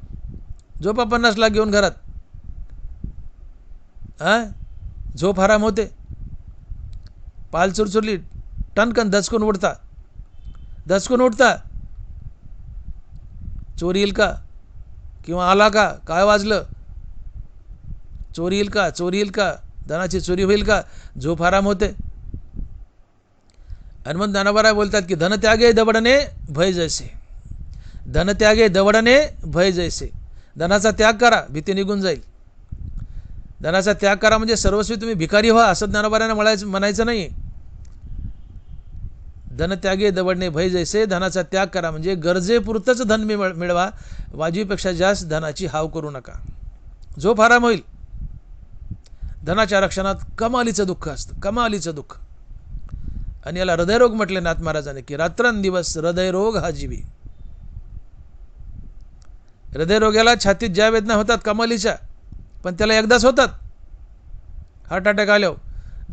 झोपा 50 लाख घेऊन घरात. झोप हराम होते. पाल चुरचुरली, टणकन दचकून उठता. चोरी येईल का, किंवा आला का, काय वाजलं, चोरी येईल का, धनाची चोरी होईल का, झोप हराम होते. आणि मग ज्ञानोबा बोलतात की धन त्यागे दवडणे भय जैसे. धन त्यागे दवडणे भय जैसे. धनाचा त्याग करा, भीती निघून जाईल. धनाचा त्याग करा म्हणजे सर्वस्वी तुम्ही भिकारी व्हा असं ज्ञानोबांना म्हणायचं नाही. धन त्यागे दवडणे भय जैसे. धनाचा त्याग करा म्हणजे गरजेपुरतंच धन मिळवा, वाजवीपेक्षा जास्त धनाची हाव करू नका, झोप हराम होईल. धनाच्या रक्षणात कमालीचं दुःख असतं, कमालीचं दुःख. आणि याला हृदयरोग म्हटले नाथ महाराजांनी की रात्रंदिवस हृदयरोग हा जीवी. हृदयरोग्याला छातीत ज्या वेदना होतात कमालीच्या, पण त्याला एकदाच होतात. हार्ट अटॅक आल्यावर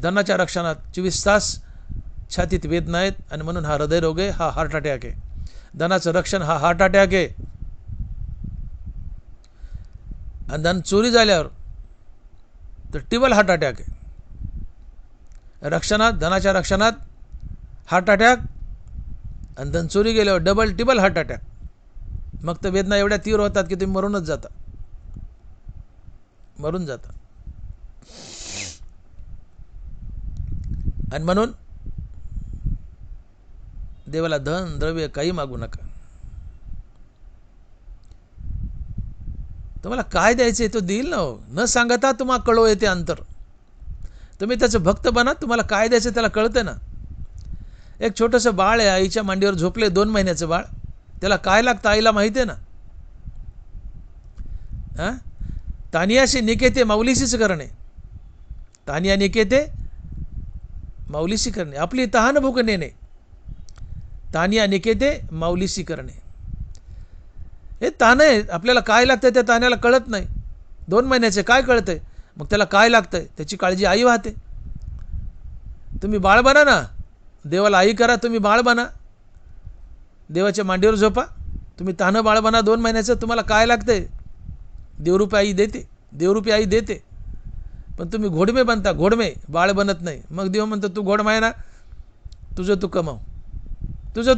धनाच्या रक्षणात 24 तास छातीत वेदना आहेत आणि म्हणून हा हृदयरोग आहे, हा हार्ट अटॅक आहे. धनाचं रक्षण हा हार्ट अटॅक आहे. आणि धन चोरी झाल्यावर तर टिबल हार्ट अटॅक आहे. रक्षणात, धनाच्या रक्षणात हार्ट अटॅक, आणि धन चोरी गेल्यावर डबल टिबल हार्ट अटॅक. मग तर वेदना एवढ्या तीव्र होतात की तुम्ही मरून जाता. आणि म्हणून देवाला धन द्रव्य काही मागू नका. तुम्हाला काय द्यायचं तो देईल ना. न सांगता तुम्हाला कळो येते अंतर. तुम्ही त्याचं भक्त बना, तुम्हाला काय द्यायचं त्याला कळतं ना. एक छोटंसं बाळ आहे, आईच्या मांडीवर झोपले, 2 महिन्याचं बाळ. त्याला काय लागतं आईला माहिती आहे ना. तानियाशी निकेते माऊलीशीच करणे. तानिया निकेते माऊलीशी करणे. आपली तहान भूक नेणे. तानिया निकेते माऊलीशी करणे. हे तान आहे, आपल्याला काय लागतंय त्या तान्याला कळत नाही. 2 महिन्याचे काय कळतंय, मग त्याला काय लागतंय त्याची काळजी आई वाहते. तुम्ही बाळ बना ना, देवाला आई करा, तुम्ही बाळ बना, देवाच्या मांडीवर झोपा, तुम्ही तानं बाळ बना 2 महिन्याचं. तुम्हाला काय लागतंय देवरूपी आई देते, देवरूपी आई देते. पण तुम्ही घोडमे बनता, घोडमे, बाळ बनत नाही. मग देव म्हणतो तू घोडमा आहे ना, तुझं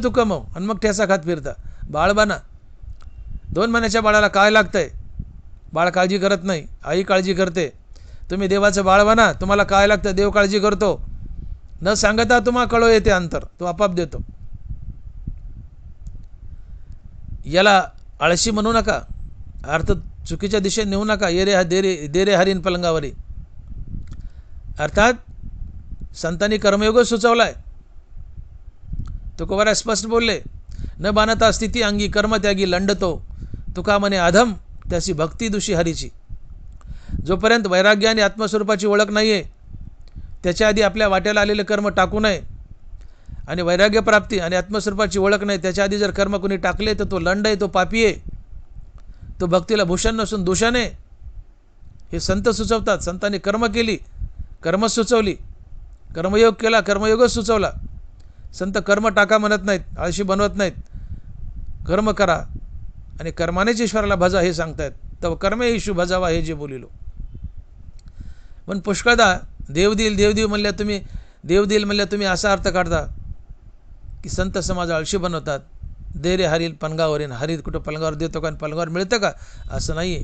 तू कमव, आणि मग ठेसा खात फिरता. बाळ बना. 2 महिन्याच्या बाळाला काय लागतंय, बाळ काळजी करत नाही, आई काळजी करते. तुम्ही देवाचं बाळ बना, तुम्हाला काय लागतं देव काळजी करतो. न सांगता तुम्हाला कळो येते अंतर, तो आपाप देतो. याला आळशी म्हणू नका, अर्थ चुकीच्या दिशेने नेऊ नका. देरे हरीन पलंगावरी. अर्थात संतांनी कर्मयोग सुचवलाय. तुकोबारा स्पष्ट बोलले, न बाणता स्थिती अंगी कर्म त्यागी लंडतो, तुका म्हणे अधम त्याची भक्ती दुषी हरीची. जोपर्यंत वैराग्य आणि आत्मस्वरूपाची ओळख नाही आहे, त्याच्या आधी आपल्या वाट्याला आलेले कर्म टाकू नये. आणि वैराग्य प्राप्ती आणि आत्मस्वरूपाची ओळख नाही त्याच्या आधी जर कर्म कोणी टाकले तर तो लंड आहे, तो पापी आहे, तो भक्तीला भूषण नसून दूषण आहे. हे संत सुचवतात. संतांनी कर्म केली, कर्म सुचवली, कर्मयोग केला, कर्मयोगच सुचवला. संत कर्म टाका म्हणत नाहीत, आळशी बनवत नाहीत. कर्म करा आणि कर्मानेच ईश्वराला भजा हे सांगतायत. तव कर्मे ईशू भजावा हे जे बोलिलो. पण पुष्कळदा देव देईल म्हणल्या तुम्ही असा अर्थ काढता की संत समाज आळशी बनवतात. देरे हरील पलंगावरील. हरी कुठं पलंगावर देतो का, पलंगावर मिळतं का, असं नाही आहे.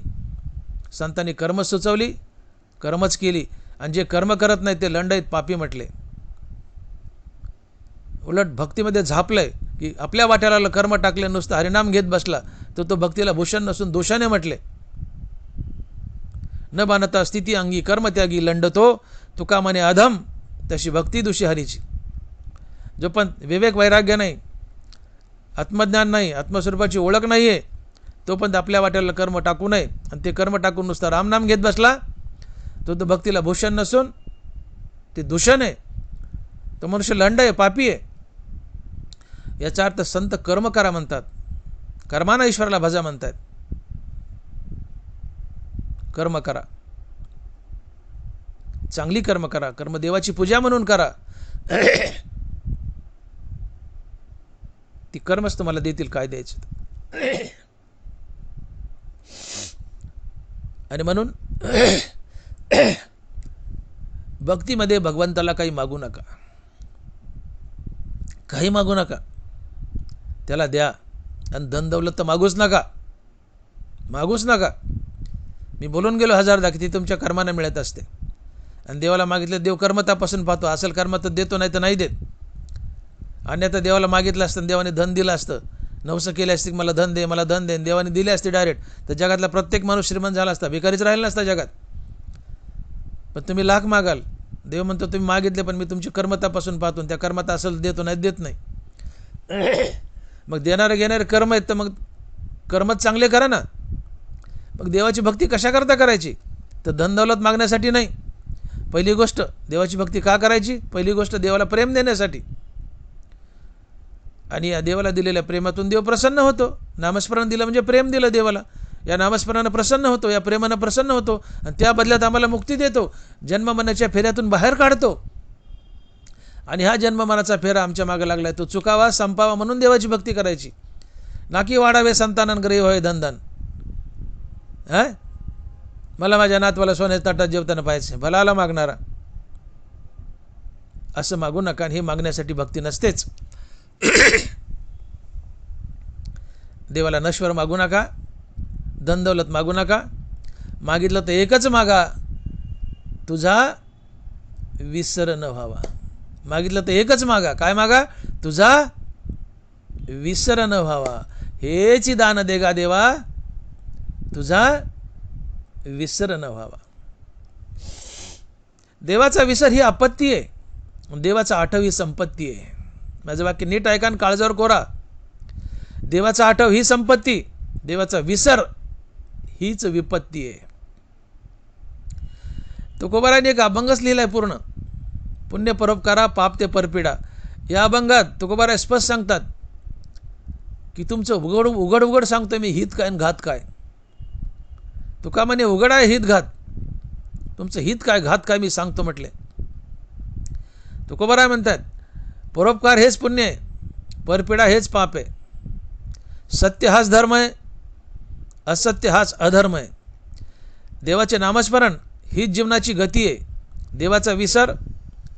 संतांनी कर्म सुचवली, कर्मच केली, आणि जे कर्म करत नाही ते लंड आहेत, पापी म्हटले. उलट भक्तीमध्ये झापलंय की आपल्या वाट्याला कर्म टाकले, नुसतं हरिनाम घेत बसला तर तो भक्तीला भूषण नसून दोषाने म्हटले. न बाणता स्थिती अंगी कर्म त्यागी लंडतो, तुका म्हणे अधम तशी भक्ती दुषी हरीची. जो पण विवेक वैराग्य नाही, आत्मज्ञान नाही, आत्मस्वरूपाची ओळख नाही आहे, तो पण आपल्या वाट्याला कर्म टाकू नये. आणि ते कर्म टाकून नुसतं रामनाम घेत बसला तो भक्तीला भूषण नसून ते दूषण आहे, तो मनुष्य लंड आहे, पापी आहे. याचा अर्थ संत कर्म करा म्हणतात, कर्माना ईश्वराला भजा म्हणतात. कर्म करा, चांगली कर्म करा, कर्म देवाची पूजा म्हणून करा. ती कर्मच तुम्हाला देतील काय द्यायचे. आणि म्हणून भक्तीमध्ये भगवंताला काही मागू नका, काही मागू नका, त्याला द्या. आणि धन दौलत तर मागूच नका, मागूच नका. मी बोलून गेलो 1000दा की ती तुमच्या कर्माने मिळत असते. आणि देवाला मागितलं, देव कर्म तपासून पाहतो, असेल कर्म तर देतो, नाही तर नाही देत. अन्यथा देवाला मागितलं असतं, देवाने धन दिलं असतं, नवसं केले असते की मला धन दे, मला धन दे, देवाने दिले असते डायरेक्ट, तर जगातला प्रत्येक माणूस श्रीमंत झाला असता, भिकारीच राहिला नसता जगात. पण तुम्ही लाख मागाल, देव म्हणतो तुम्ही मागितले पण मी तुमची कर्म तपासून पाहतो, त्या कर्मात असेल देतो, नाही देत नाही. मग देणारे घेणारे कर्म आहेत, तर मग कर्मच चांगले करा ना. मग देवाची भक्ती कशा करता करायची, तर धन दौलत मागण्यासाठी नाही. पहिली गोष्ट देवाची भक्ती का करायची, पहिली गोष्ट देवाला प्रेम देण्यासाठी. आणि या देवाला दिलेल्या प्रेमातून देव प्रसन्न होतो. नामस्मरण दिलं म्हणजे प्रेम दिलं देवाला. या नामस्मरणानं प्रसन्न होतो, या प्रेमानं प्रसन्न होतो, आणि त्या बदल्यात आम्हाला मुक्ती देतो, जन्ममरणाच्या फेऱ्यातून बाहेर काढतो. आणि हा जन्ममरणाचा फेरा आमच्या मागे लागलाय, तो चुकावा संपावा म्हणून देवाची भक्ती करायची, ना की वाढावे संतानांकडे होय धनधन. मला माझ्या नातवाला सोन्याच्या ताटात जेवताना पाहायचं, भलाला मागणारा, असं मागू नका. आणि हे मागण्यासाठी भक्ती नसतेच. देवाला नश्वर मागू नका, धन दौलत मागू नका. मागितलं तर एकच मागा, तुझा विसर न व्हावा. मागितलं तर एकच मागा, काय मागा, तुझा विसर न व्हावा. हेची दान देगा देवा, तुझा विसर न व्हावा. देवाचा विसर ही आपत्ती आहे, देवाचा आठव ही संपत्ती आहे. माझं वाक्य नीट ऐका आणि काळजावर कोरा. देवाचा आठव ही संपत्ती, देवाचा विसर हीच विपत्ती आहे. तुकोबाराने एक अभंगच लिहिलाय पूर्ण, पुण्य परोपकारा पाप ते परपिडा. या अभंगात तुकोबारा स्पष्ट सांगतात की तुमचं उघड उघड सांगतो मी, हित काय आणि घात काय. तुका म्हणे उघड आहे हित घात, तुमचं हित काय घात काय मी सांगतो म्हटले. तुकोबारा म्हणतात परोपकार हेच पुण्य आहे, परपिडा हेच पाप आहे. सत्य हाच धर्म आहे, असत्य हाच अधर्म आहे. देवाचे नामस्मरण हीच जीवनाची गती आहे, देवाचा विसर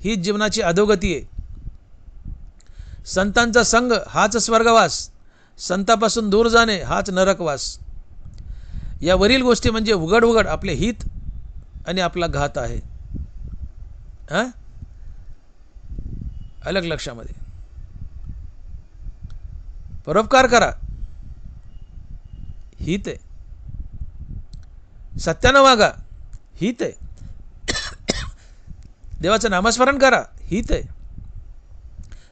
हीच जीवनाची अधोगती आहे. संतांचा संग हाच स्वर्गवास, संतापासून दूर जाणे हाच नरकवास. या वरील गोष्टी म्हणजे उघड उघड आपले हित आणि आपला घात आहे. अलग लक्षामध्ये. परोपकार करा, हित आहे. सत्यानं वागा, हित आहे. देवाचं नामस्मरण करा, हित आहे.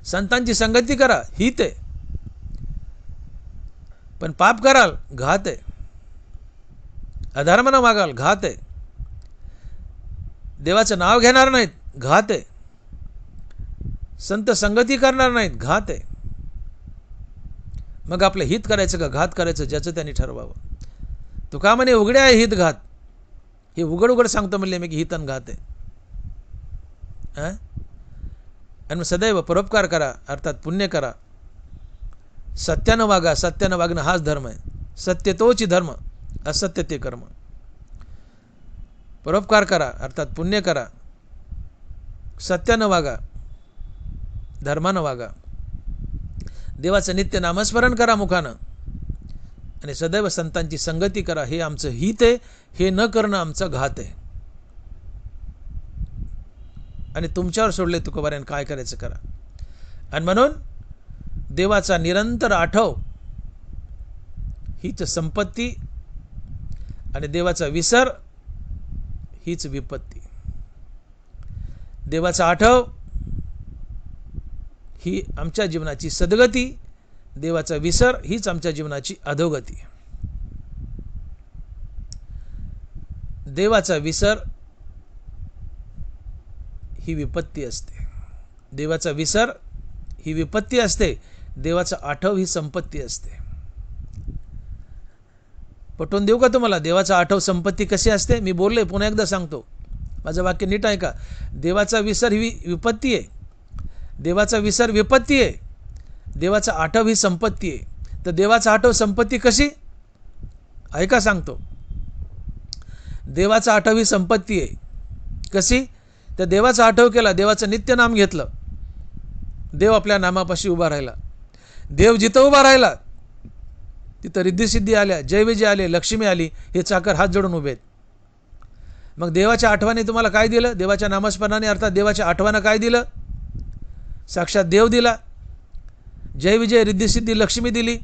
संतांची संगती करा, हित आहे. पण पाप कराल, घात आहे. अधर्मानं वागाल, घात आहे. देवाचं नाव घेणार नाहीत, घात आहे. संत संगती करणार नाहीत, घात आहे. मग आपलं हित करायचं का घात करायचं, ज्याचं त्यांनी ठरवावं. तुका म्हणे उघडे आहे हित घात, हे उघड उघड सांगतो म्हणले मी की हित आणि घात आहे. आणि मग सदैव परोपकार करा, अर्थात पुण्य करा. सत्यानं वागा, सत्यानं वागणं हाच धर्म आहे. सत्य तोच धर्म, असत्य ते कर्म. परोपकार करा, अर्थात पुण्य करा. सत्यानं वागा, धर्मानं वागा. देवाचं नित्य नामस्मरण करा मुखानं. आणि सदैव संतांची संगती करा. हे आमचं हित आहे, हे न करणं आमचा घात आहे. आणि तुमच्यावर सोडले तुकोबाऱ्यानं काय करायचं करा. आणि म्हणून देवाचा निरंतर आठव हीच संपत्ती, आणि देवाचा विसर हीच विपत्ती. देवाचा आठव ही आमच्या जीवनाची सद्गती, देवाचा विसर हीच आमच्या जीवनाची अधोगती. देवाचा विसर ही विपत्ती असते, देवाचा विसर ही विपत्ती असते, देवाचा आठव ही संपत्ती असते. पटवून देऊ का तुम्हाला? देवाचा आठव संपत्ती कशी असते? मी बोललोय, पुन्हा एकदा सांगतो, माझं वाक्य नीट ऐका. देवाचा विसर ही विपत्ती आहे. देवाचा विसर विपत्ती आहे. देवाचा आठव ही संपत्ती आहे. तर देवाचा आठव संपत्ती कशी? ऐका सांगतो. देवाचा आठव ही संपत्ती आहे. कशी? तर देवाचा आठव केला, देवाचं नित्य नाम घेतलं, देव आपल्या नामापाशी उभा राहिला. देव जिथं उभा राहिला तिथं रिद्धिसिद्धी आल्या, जयविजय आले, लक्ष्मी आली. हे चाकर हात जोडून उभे आहेत. मग देवाच्या आठवणी तुम्हाला काय दिलं? देवाच्या नामस्मरणाने अर्थात देवाच्या आठवणं काय दिलं? साक्षात देव दिला, जयविजय रिद्धिसिद्धी लक्ष्मी दिली.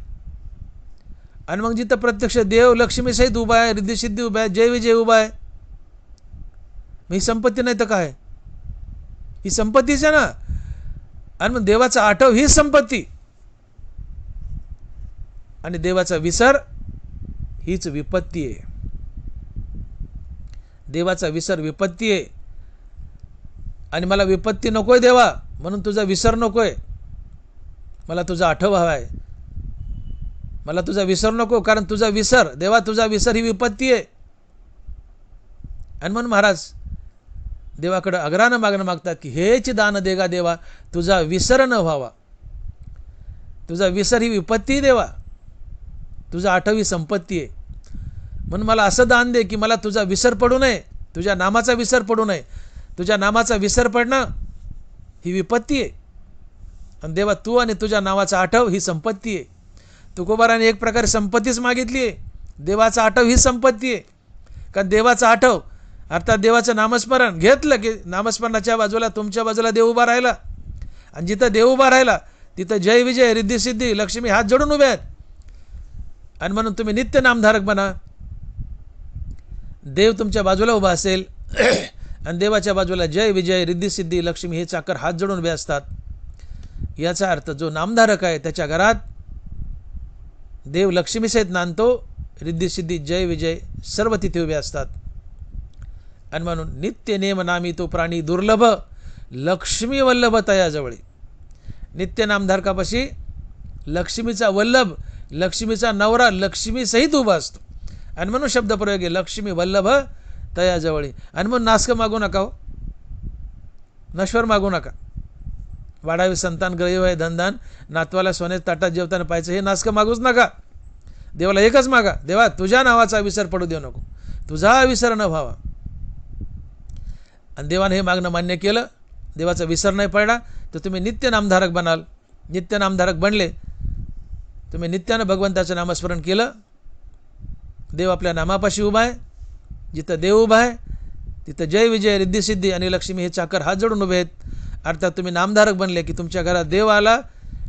आणि मग जिथं प्रत्यक्ष देव लक्ष्मी सहित उभा आहे, रिद्धिसिद्धी उभा आहे, जयविजय उभा आहे, मग ही संपत्ती नाही तर काय? ही संपत्तीच आहे ना. आणि मग देवाचा आठव ही संपत्ती आणि देवाचा विसर हीच विपत्ती आहे. देवाचा विसर विपत्ती आहे. आणि मला विपत्ती नकोय देवा, म्हणून तुझा विसर नकोय. मला तुझा आठव हवा आहे. मला तुझा विसर नको, कारण तुझा विसर, देवा तुझा विसर ही विपत्ती आहे. आणि म्हणून महाराज देवाकडे अग्रानं मागणं मागतात की हेच दान देगा देवा, तुझा विसर न व्हावा. तुझा विसर ही विपत्ती देवा, तुझा आठव ही संपत्ती आहे. म्हणून मला असं दान दे की मला तुझा विसर पडू नये, तुझ्या नामाचा विसर पडू नये. तुझ्या नामाचा विसर पडणं ही विपत्ती आहे. आणि देवा तू आणि तुझ्या नावाचा आठव ही संपत्ती आहे. तुकोबाराने एक प्रकारे संपत्तीच मागितली आहे. देवाचा आठव ही संपत्ती आहे. कारण देवाचा आठव अर्थात देवाचं नामस्मरण घेतलं की नामस्मरणाच्या बाजूला तुमच्या बाजूला देव उभा राहिला. आणि जिथं देव उभा राहिला तिथं जय विजय रिद्धिसिद्धी लक्ष्मी हात जोडून उभे आहेत. आणि म्हणून तुम्ही नित्य नामधारक बना. देव तुमच्या बाजूला उभा असेल आणि देवाच्या बाजूला जय विजय रिद्धिसिद्धी लक्ष्मी हे चाकर हात जोडून उभे असतात. याचा अर्थ जो नामधारक आहे त्याच्या घरात देव लक्ष्मी सहित नांदतो, रिद्धिसिद्धी जय विजय सर्व तिथे उभे असतात. आणि म्हणून नित्य नेम नामी तो प्राणी दुर्लभ, लक्ष्मी वल्लभ तयाजवळी. नित्य नामधारकापाशी लक्ष्मीचा वल्लभ, लक्ष्मीचा नवरा लक्ष्मी सहित उभा असतो. आणि म्हणून शब्दप्रयोग आहे लक्ष्मी वल्लभ तयाजवळी. आणि म्हणून नासकं मागू नका हो, नश्वर मागू नका. वाढावे संतान ग्रही आहे धनधान, नातवाला सोन्याच्या ताटात जेवताना पाहायचं, हे नासकं मागूच नका. देवाला एकच मागा, देवा तुझ्या नावाचा विसर पडू देऊ नको, तुझा विसर न व्हावा. आणि देवाने हे मागणं मान्य केलं, देवाचा विसर नाही पडला तर तुम्ही नित्य नामधारक बनाल. नित्य नामधारक बनले, तुम्ही नित्यानं भगवंताचं नामस्मरण केलं, देव आपल्या नामापाशी उभा आहे. जिथं देव उभा आहे तिथं जय विजय रिद्धिसिद्धी आणि लक्ष्मी हे चाकर हात जोडून उभे आहेत. अर्थात तुम्ही नामधारक बनले की तुमच्या घरात देव आला,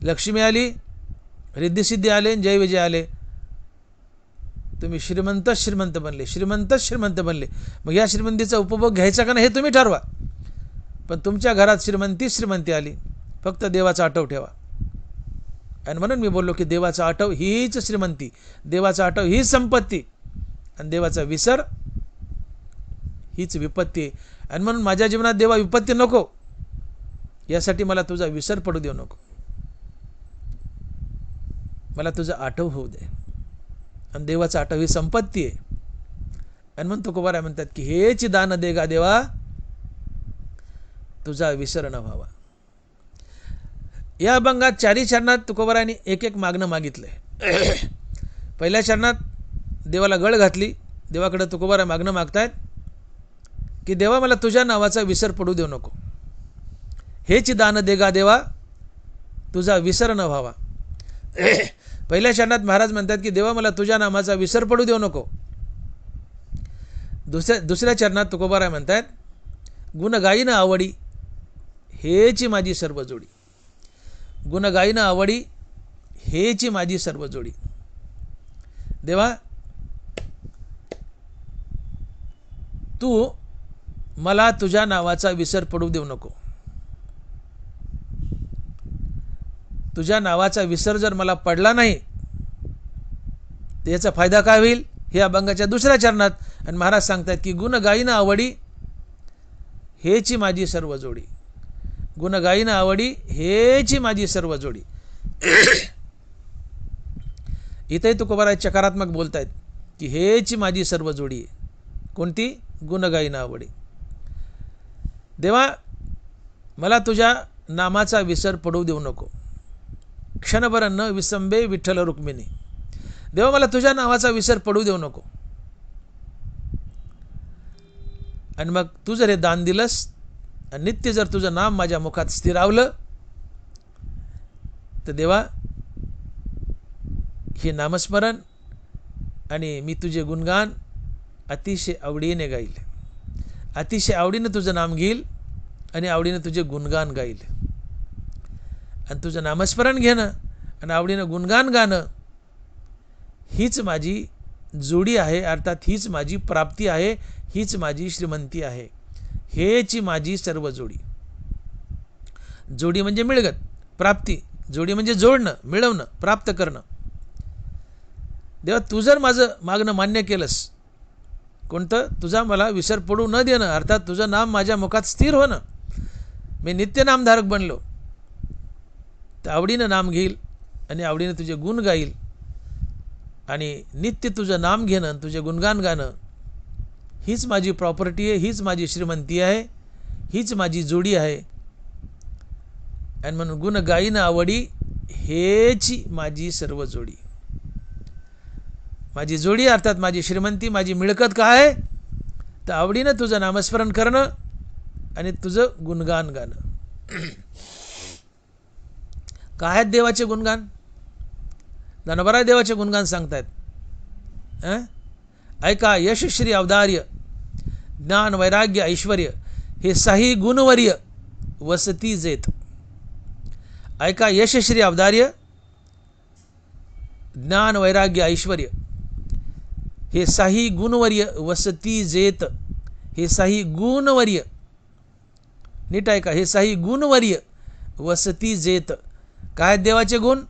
लक्ष्मी आली, रिद्धिसिद्धी आले, जय विजय आले. तुम्ही श्रीमंत बनले, श्रीमंत बनले. मग या श्रीमंतीचा उपभोग घ्यायचा का नाही हे तुम्ही ठरवा. पण तुमच्या घरात श्रीमंती आली, फक्त देवाचा आठव ठेवा. आणि म्हणून मी बोललो की देवाचा आठव हीच श्रीमंती, देवाचा आठव हीच संपत्ती आणि देवाचा विसर हीच विपत्ती. आणि म्हणून माझ्या जीवनात देवा विपत्ती नको, यासाठी मला तुझा विसर पडू देऊ नको, मला तुझा आठव होऊ दे. आणि देवाचा आठव ही संपत्ती आहे. आणि म्हणून तुकोबाराय म्हणतात की हेच दान देगा देवा, तुझा विसर न व्हावा. या अभंगात चारी चरणात तुकोबारायांनी एक एक मागणं मागितलंय. पहिल्या चरणात देवाला गळ घातली, देवाकडे तुकोबाराय मागणं मागतायत की देवा मला तुझ्या नावाचा विसर पडू देऊ नको, हेच दान देगा देवा, तुझा विसर न व्हावा. पहिल्या चरणात महाराज म्हणतात की देवा मला तुझ्या नामाचा विसर पडू देऊ नको. दुसऱ्या चरणात तुकोबाराय म्हणतात गुण गाईन आवडी, हेची माझी सर्व जोडी. गुण गाईन आवडी, हेची माझी सर्व जोडी. देवा तू मला तुझ्या नावाचा विसर पडू देऊ नको. तुझ्या नावाचा विसर जर मला पडला नाही तर याचा फायदा काय होईल, हे अभंगाच्या दुसऱ्या चरणात. आणि महाराज सांगतात की गुण गाईन आवडी, हेची माझी सर्व जोडी. गुण गाईन आवडी, हेची माझी सर्व जोडी. इथेही तुकोबाराय चकारात्मक बोलतायत की हेची माझी सर्व जोडी आहे. कोणती? गुणगायी आवडी. देवा मला तुझ्या नामाचा विसर पडू देऊ नको. क्षणभर न विसंबे विठ्ठल रुक्मिणी. देवा मला तुझ्या नावाचा विसर पडू देऊ नको. आणि मग तू जर हे दान दिलंस आणि नित्य जर तुझं नाम माझ्या मुखात स्थिरावलं तर देवा हे नामस्मरण आणि मी तुझे गुणगान अतिशय आवडीने गाईल. अतिशय आवडीने तुझं नाम घेईल आणि आवडीने तुझे गुणगान गाईल. आणि तुझं नामस्मरण घेणं आणि आवडीनं गुणगान गाणं हीच माझी जोडी आहे. अर्थात हीच माझी प्राप्ती आहे. हीच माझी श्रीमंती आहे. हेची माझी सर्व जोडी. जोडी म्हणजे मिळगत, प्राप्ती. जोडी म्हणजे जोडणं, मिळवणं, प्राप्त करणं. देवा तू जर माझं मागणं मान्य केलंस, कोणतं? तुझा मला विसर पडू न देणं, अर्थात तुझं नाम माझ्या मुखात स्थिर होणं, मी नित्य नामधारक बनलो तर आवडीनं नाम घेईल आणि आवडीनं तुझे गुण गाईल. आणि नित्य तुझं नाम घेणं, तुझे गुणगान गाणं हीच माझी प्रॉपर्टी आहे. हीच माझी श्रीमंती आहे. हीच माझी जोडी आहे. आणि म्हणून गुण गाईनं आवडी हेची माझी सर्व जोडी. माझी जोडी अर्थात माझी श्रीमंती, माझी मिळकत काय आहे? तर आवडीनं तुझं नामस्मरण करणं आणि तुझं गुणगान गाणं. काय आहेत देवाचे गुणगान? ज्ञानोबा देवाचे गुणगान सांगतायत. ऐका, यशश्री अवदार्य, ज्ञान वैराग्य ऐश्वर हे साही गुणवर्य वसती जेत. ऐका, यशश्री अवदार्य, ज्ञान वैराग्य ऐश्वर हे साही गुणवर्य वसती जेत. हे साही गुणवर्य, नीट ऐका, हे साही गुणवर्य वसती जेत. काय देवाचे गुण?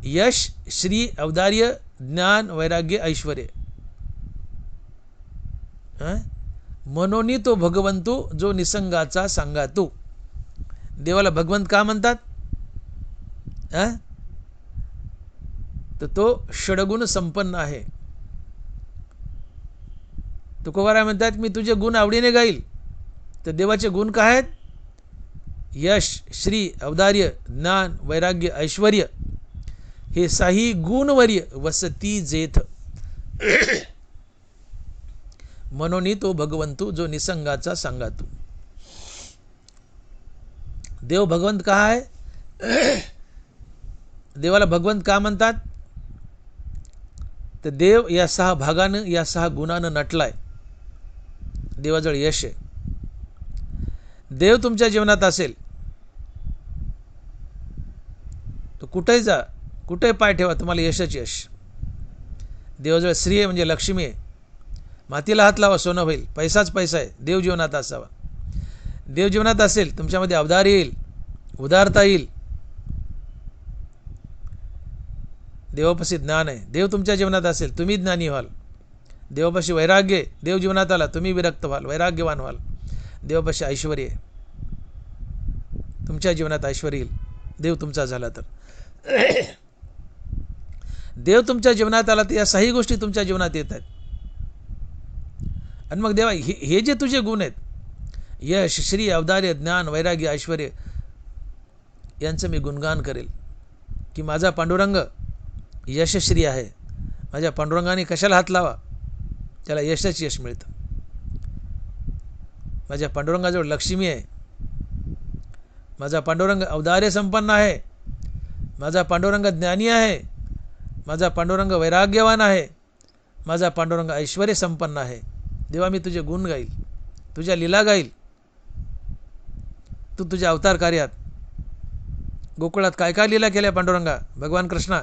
यश, श्री, अवदार्य, ज्ञान, वैराग्य, ऐश्वर. मनोनी तो भगवंतू जो निसंगाचा सांगा तू. देवाला भगवंत का म्हणतात? तर तो षडगुण संपन्न आहे. तुकोबाराय म्हणतात मी तुझे गुण आवडीने गाईल. तर देवाचे गुण काय आहेत? यश, श्री, अवदार्य, ज्ञान, वैराग्य, ऐश्वर हे साही गुणवर्य वसती जेथ. मनोनी तो भगवंतू जो निसंगाचा सांगा तू. देव भगवंत का आहे? देवाला भगवंत का म्हणतात? तर देव या 6 भागानं, या 6 गुणानं नटलाय. देवाजवळ यश आहे. देव तुमच्या जीवनात असेल तर कुठेही जा, कुठेही पाय ठेवा, तुम्हाला यशच यश. देवाजवळ श्री आहे म्हणजे लक्ष्मी आहे. मातीला हात लावा, सोनं होईल. पैसाच पैसा आहे. देव जीवनात असावा. देव जीवनात असेल तुमच्यामध्ये अवधार येईल, उदारता येईल. देवापाशी ज्ञान आहे. देव तुमच्या जीवनात असेल तुम्ही ज्ञानी व्हाल. देवापाशी वैराग्य, देव जीवनात आला तुम्ही विरक्त व्हाल, वैराग्यवान व्हाल. देवापाशी ऐश्वर आहे, तुमच्या जीवनात ऐश्वर येईल देव तुमचा झाला तर. देव तुमच्या जीवनात आला तर या 6 गोष्टी तुमच्या जीवनात येत आहेत. आणि मग देवा हे जे तुझे गुण आहेत, यश, श्री, अवदार्य, ज्ञान, वैराग्य, ऐश्वर, यांचं मी गुणगान करेल की माझा पांडुरंग यशश्री आहे. माझ्या पांडुरंगाने कशाला हात लावा, त्याला यशच यश मिळतं. माझ्या पांडुरंगाजवळ लक्ष्मी आहे. माझा पांडुरंग अवदार्य संपन्न आहे. माझा पांडुरंग ज्ञानी आहे. माझा पांडुरंग वैराग्यवान आहे. माझा पांडुरंग ऐश्वर्य संपन्न आहे. देवा मी तुझे गुण गाईल, तुझ्या लीला गाईल. तू तुझ्या अवतार कार्यात गोकुळात काय काय लीला केल्या पांडुरंगा, भगवान कृष्णा.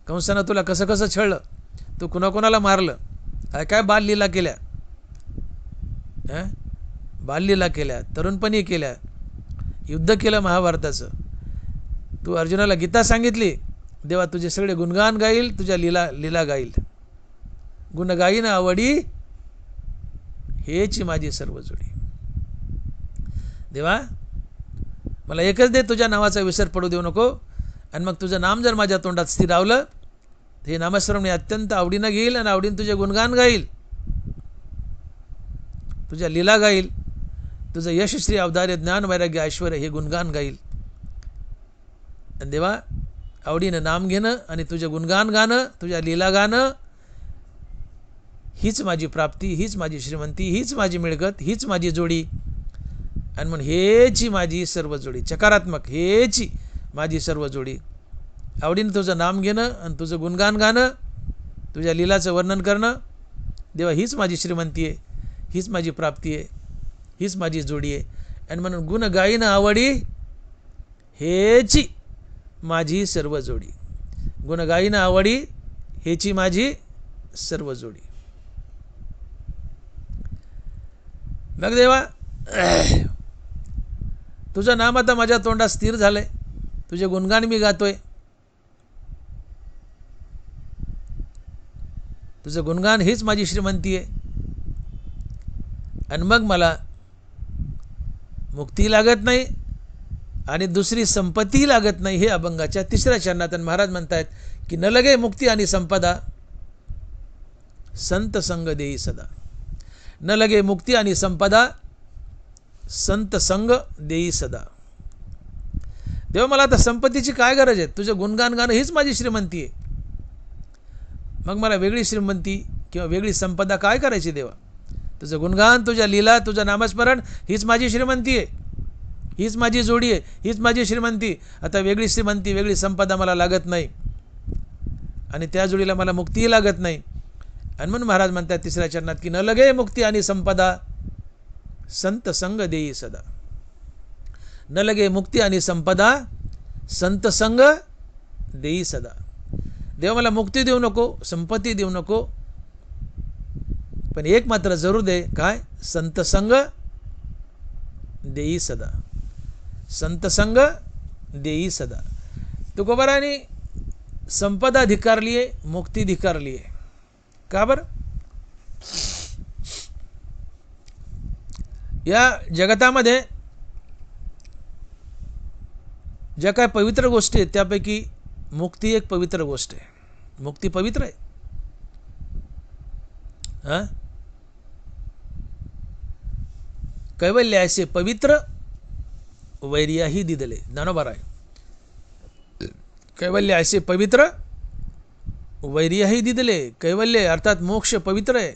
कंसानं तुला कसं कसं छळलं, तू कुणाकोणाला मारलं, काय काय बाललीला केल्या. बाललीला केल्या, तरुणपणी केल्या, युद्ध केलं महाभारताचं. तू अर्जुनाला गीता सांगितली. देवा तुझे सगळे गुणगान गाईल, तुझ्या लीला गाईल. गुण गाईन आवडी हेची माझी सर्व जोडी. देवा मला एकच दे, तुझ्या नावाचा विसर पडू देऊ नको. आणि मग तुझं नाम जर माझ्या तोंडात स्थिरावलं हे नामस्मरण मी अत्यंत आवडीनं घेईल आणि आवडीनं तुझे गुणगान गाईल, तुझ्या लीला गाईल, तुझं यशश्री अवधार्य ज्ञान वैराग्य ऐश्वर हे गुणगान गाईल. आणि देवा आवडीनं नाम घेणं आणि तुझे गुणगान गाणं, तुझ्या लीला गाणं, हीच माझी प्राप्ती, हीच माझी श्रीमंती, हीच माझी मिळकत, हीच माझी जोडी. आणि म्हणून हेची माझी सर्व जोडी, चकारात्मक हेची माझी सर्व जोडी. आवडीनं तुझं नाम घेणं आणि तुझं गुणगान गाणं, तुझ्या लीलाचं वर्णन करणं. देवा हीच माझी श्रीमंती आहे, हीच माझी प्राप्ती आहे, हीच माझी जोडी आहे. आणि म्हणून गुण गाईनं आवडी हेची माझी सर्व जोडी. गुण गाईनं आवडी हेची माझी सर्व जोडी. मग देवा तुझं नाम आता माझ्या तोंडात स्थिर झालंय, तुझे गुणगान मी गातोय, तुझं गुणगान हीच माझी श्रीमंती आहे. आणि मग मला मुक्ती लागत नाही आणि दुसरी संपत्ती लागत नाही. हे अभंगाच्या 3ऱ्या चरणात महाराज म्हणतायत की न लगे मुक्ती आणि संपदा संत संग देई सदा. न लगे मुक्ती आणि संपदा संत संग देई सदा. देवा मला आता संपत्तीची काय गरज आहे, तुझं गुणगान गाणं हीच माझी श्रीमंती आहे. मग मला वेगळी श्रीमंती किंवा वेगळी संपदा काय करायची देवा. तुझं गुणगान, तुझ्या लीला, तुझं नामस्मरण हीच माझी श्रीमंती आहे, हीच माझी जोडी आहे, हीच माझी श्रीमंती. आता वेगळी श्रीमंती वेगळी संपदा मला लागत नाही आणि त्या जोडीला मला मुक्तीही लागत नाही. आणि म्हणून महाराज म्हणतात 3ऱ्या चरणात की न लगे मुक्ती आणि संपदा संत संग देई सदा. न लगे मुक्ती आणि संपदा संत संग देई सदा. देवा मला मुक्ती देऊ नको, संपत्ती देऊ नको, पण एक मात्र जरूर दे, काय, संत संग देई सदा. संत संग देई सदा. तुकोबाराने संपदा धिकारली आहे, मुक्ती धिकारली आहे. का बरं. या जगतामध्ये ज्या काय पवित्र गोष्टी आहेत त्यापैकी मुक्ती एक पवित्र गोष्ट आहे. मुक्ती पवित्र आहे. हां, कैवल्य ऐसे पवित्र वैर्याही दिदले. ज्ञानोबा आहे कैवल्य ऐसे पवित्र वैर्याही दिदले. कैवल्य अर्थात मोक्ष पवित्र आहे.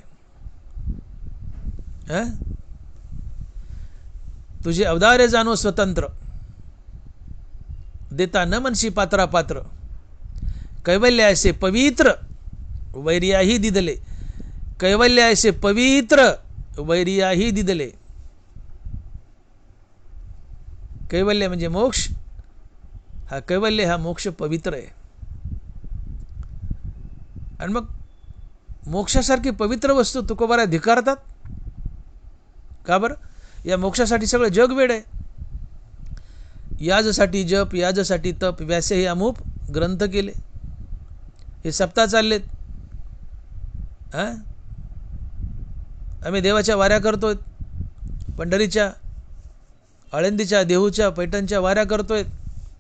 हां, तुझे अवदार्य जाणो स्वतंत्र, देता न मनशी पात्रा पात्र. कैवल्य ऐसे पवित्र वैर्याही दिदले. कैवल्य ऐसे पवित्र वैर्याही दिदले. कैवल्य म्हणजे मोक्ष. हा कैवल्य हा मोक्ष पवित्र आहे. आणि मग मोक्षासारखी पवित्र वस्तू तुकोबारा धिकारतात. का बरं. या मोक्षासाठी सगळं जग वेड आहे. याजसाठी जप, याजसाठी तप, व्यासे हे अमूप ग्रंथ केले, हे सप्ताह चाललेत. हां, आम्ही देवाच्या वाऱ्या करतोय, पंढरीच्या, आळंदीच्या, देहूच्या, पैठणच्या वाऱ्या करतोय,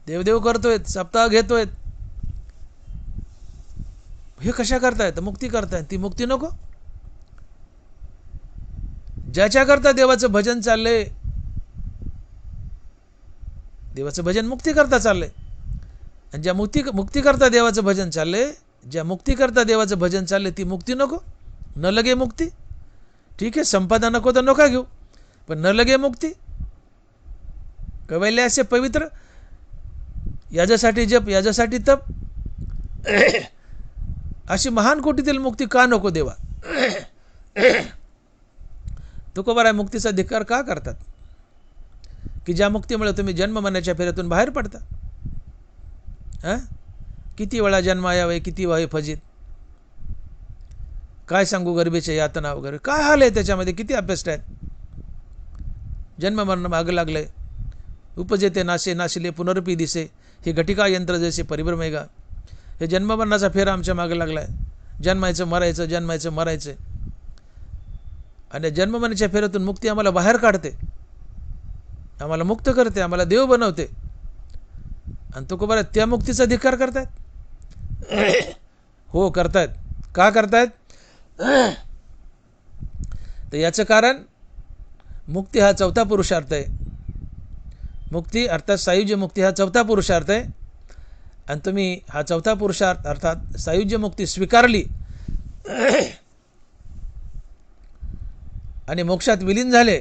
देवदेव करतोय, सप्ताह घेतोय. हे कशा करतायत. मुक्ती करतायत. ती मुक्ती नको. ज्याच्याकरता देवाचं भजन चाललंय, देवाचं भजन मुक्ती करता चाललंय, आणि ज्या मुक्ती करता देवाचं भजन चाललंय, ज्या मुक्ती करता देवाचं भजन चाललंय ती मुक्ती नको. न लगे मुक्ती. ठीक आहे, संपदा नको तर नका घेऊ, पण न लगे मुक्ती. कैवल्य असे पवित्र, याच्यासाठी जप, याच्यासाठी तप, अशी महान कोटीतील मुक्ती का नको देवा. तुकोबारा मुक्तीचा धिक्कार का करतात की ज्या मुक्तीमुळे तुम्ही जन्म मरणाच्या फेऱ्यातून बाहेर पडता. हां, किती वेळा जन्म यावे, किती व्हावे फजित, काय सांगू गरिबीच्या यातना वगैरे, काय हाल आहे त्याच्यामध्ये, किती अभ्यास आहेत. जन्म मरण मागं लागलंय. उपजेते नाशे नाशिले पुनरपी दिसे, हे घटिका यंत्र जैसे परिभ्रमेगा. हे जन्ममरणाचा फेरा आमच्या मागं लागलाय. जन्मायचं मरायचं, जन्मायचं मरायचं. आणि जन्ममरणाच्या फेऱ्यातून मुक्ती आम्हाला बाहेर काढते, आम्हाला मुक्त करते, आम्हाला देव बनवते. आणि तुकोबारा त्या मुक्तीचा धिक्कार करतात. हो करतायत. का करतायत? तर याचं कारण मुक्ती हा चौथा पुरुषार्थ आहे. मुक्ती अर्थात सायुज्य मुक्ती हा चौथा पुरुषार्थ आहे. आणि तुम्ही हा चौथा पुरुषार्थ अर्थात सायुज्य मुक्ती स्वीकारली आणि मोक्षात विलीन झाले,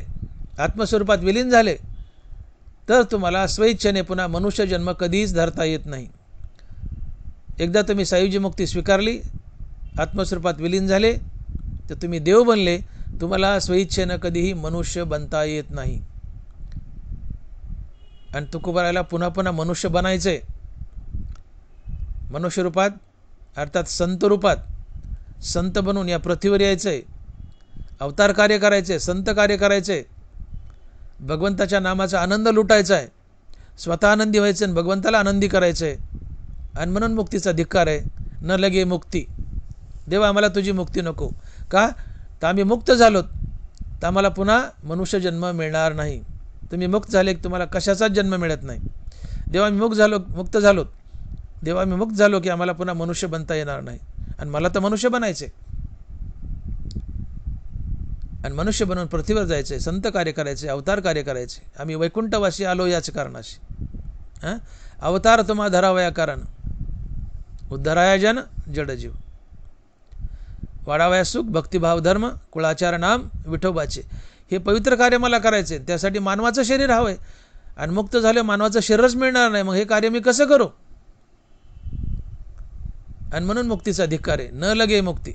आत्मस्वरूपात विलीन झाले, तर तुम्हाला स्वइच्छेने पुन्हा मनुष्य जन्म कधीच धरता येत नाही. एकदा तुम्ही सायुज्य मुक्ती स्वीकारली, आत्मस्वरूपात विलीन झाले, तर तुम्ही देव बनले. तुम्हाला स्वइच्छेनं कधीही मनुष्य बनता येत नाही. आणि तुकोबारायला पुन्हा पुन्हा मनुष्य बनायचं आहे. मनुष्य रूपात अर्थात संत रूपात संत बनून या पृथ्वीवर यायचं आहे. अवतार कार्य करायचे, संत कार्य करायचे, भगवंताच्या नामाचा आनंद लुटायचा आहे, स्वतः आनंदी व्हायचं आणि भगवंताला आनंदी करायचं आहे. आणि म्हणून मुक्तीचा धिक्कार आहे. न लगे मुक्ती. देवा आम्हाला तुझी मुक्ती नको. का? तर आम्ही मुक्त झालोत, तर आम्हाला पुन्हा मनुष्य जन्म मिळणार नाही. तुम्ही मुक्त झाले की तुम्हाला कशाचाच जन्म मिळत नाही. देवा आम्ही मुक्त झालोत, देवा आम्ही मुक्त झालो की आम्हाला पुन्हा मनुष्य बनता येणार नाही. आणि मला तर मनुष्य बनायचे आणि मनुष्य बनवून पृथ्वीवर जायचे, संत कार्य करायचे, अवतार कार्य करायचे. आम्ही वैकुंठवासी आलो याच कारणाशी. अवतार तुम्हा धरावया कारण, उद्धराया जन जडजीव. वाढावया सुख भक्तिभाव धर्म, कुळाचार नाम विठोबाचे. हे पवित्र कार्य मला करायचे, त्यासाठी मानवाचं शरीर हवं आहे. आणि मुक्त झालं मानवाचं शरीरच मिळणार नाही, मग हे कार्य मी कसं करू? आणि म्हणून मुक्तीचा धिक्कार आहे. न लगे मुक्ती.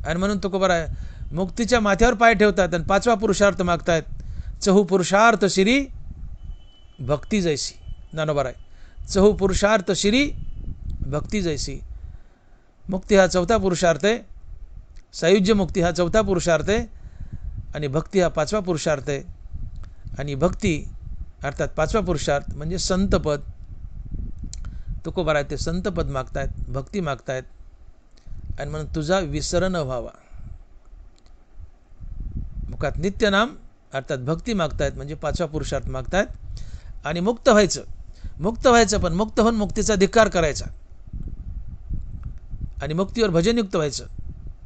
आणि म्हणून तुकोबाराय मुक्तीच्या माथ्यावर पाय ठेवतात आणि पाचवा पुरुषार्थ मागतायत. चहू पुरुषार्थ शिरी भक्ती जैसी. ज्ञानोबाराय चहू पुरुषार्थ शिरी भक्ती जैसी. मुक्ती हा चौथा पुरुषार्थ आहे. सायुज्य मुक्ती हा चौथा पुरुषार्थ आहे आणि भक्ती हा पाचवा पुरुषार्थ आहे. आणि भक्ती अर्थात पाचवा पुरुषार्थ म्हणजे संतपद. तुकोबाराय ते संतपद मागतायत, भक्ती मागतायत. आणि म्हणून तुझा विसर न व्हावा. मुखात नित्यनाम अर्थात भक्ती मागतायत म्हणजे पाचवा पुरुषार्थ मागतायत. आणि मुक्त व्हायचं, मुक्त व्हायचं, पण मुक्त होऊन मुक्तीचा धिक्कार करायचा आणि मुक्तीवर भजनयुक्त व्हायचं.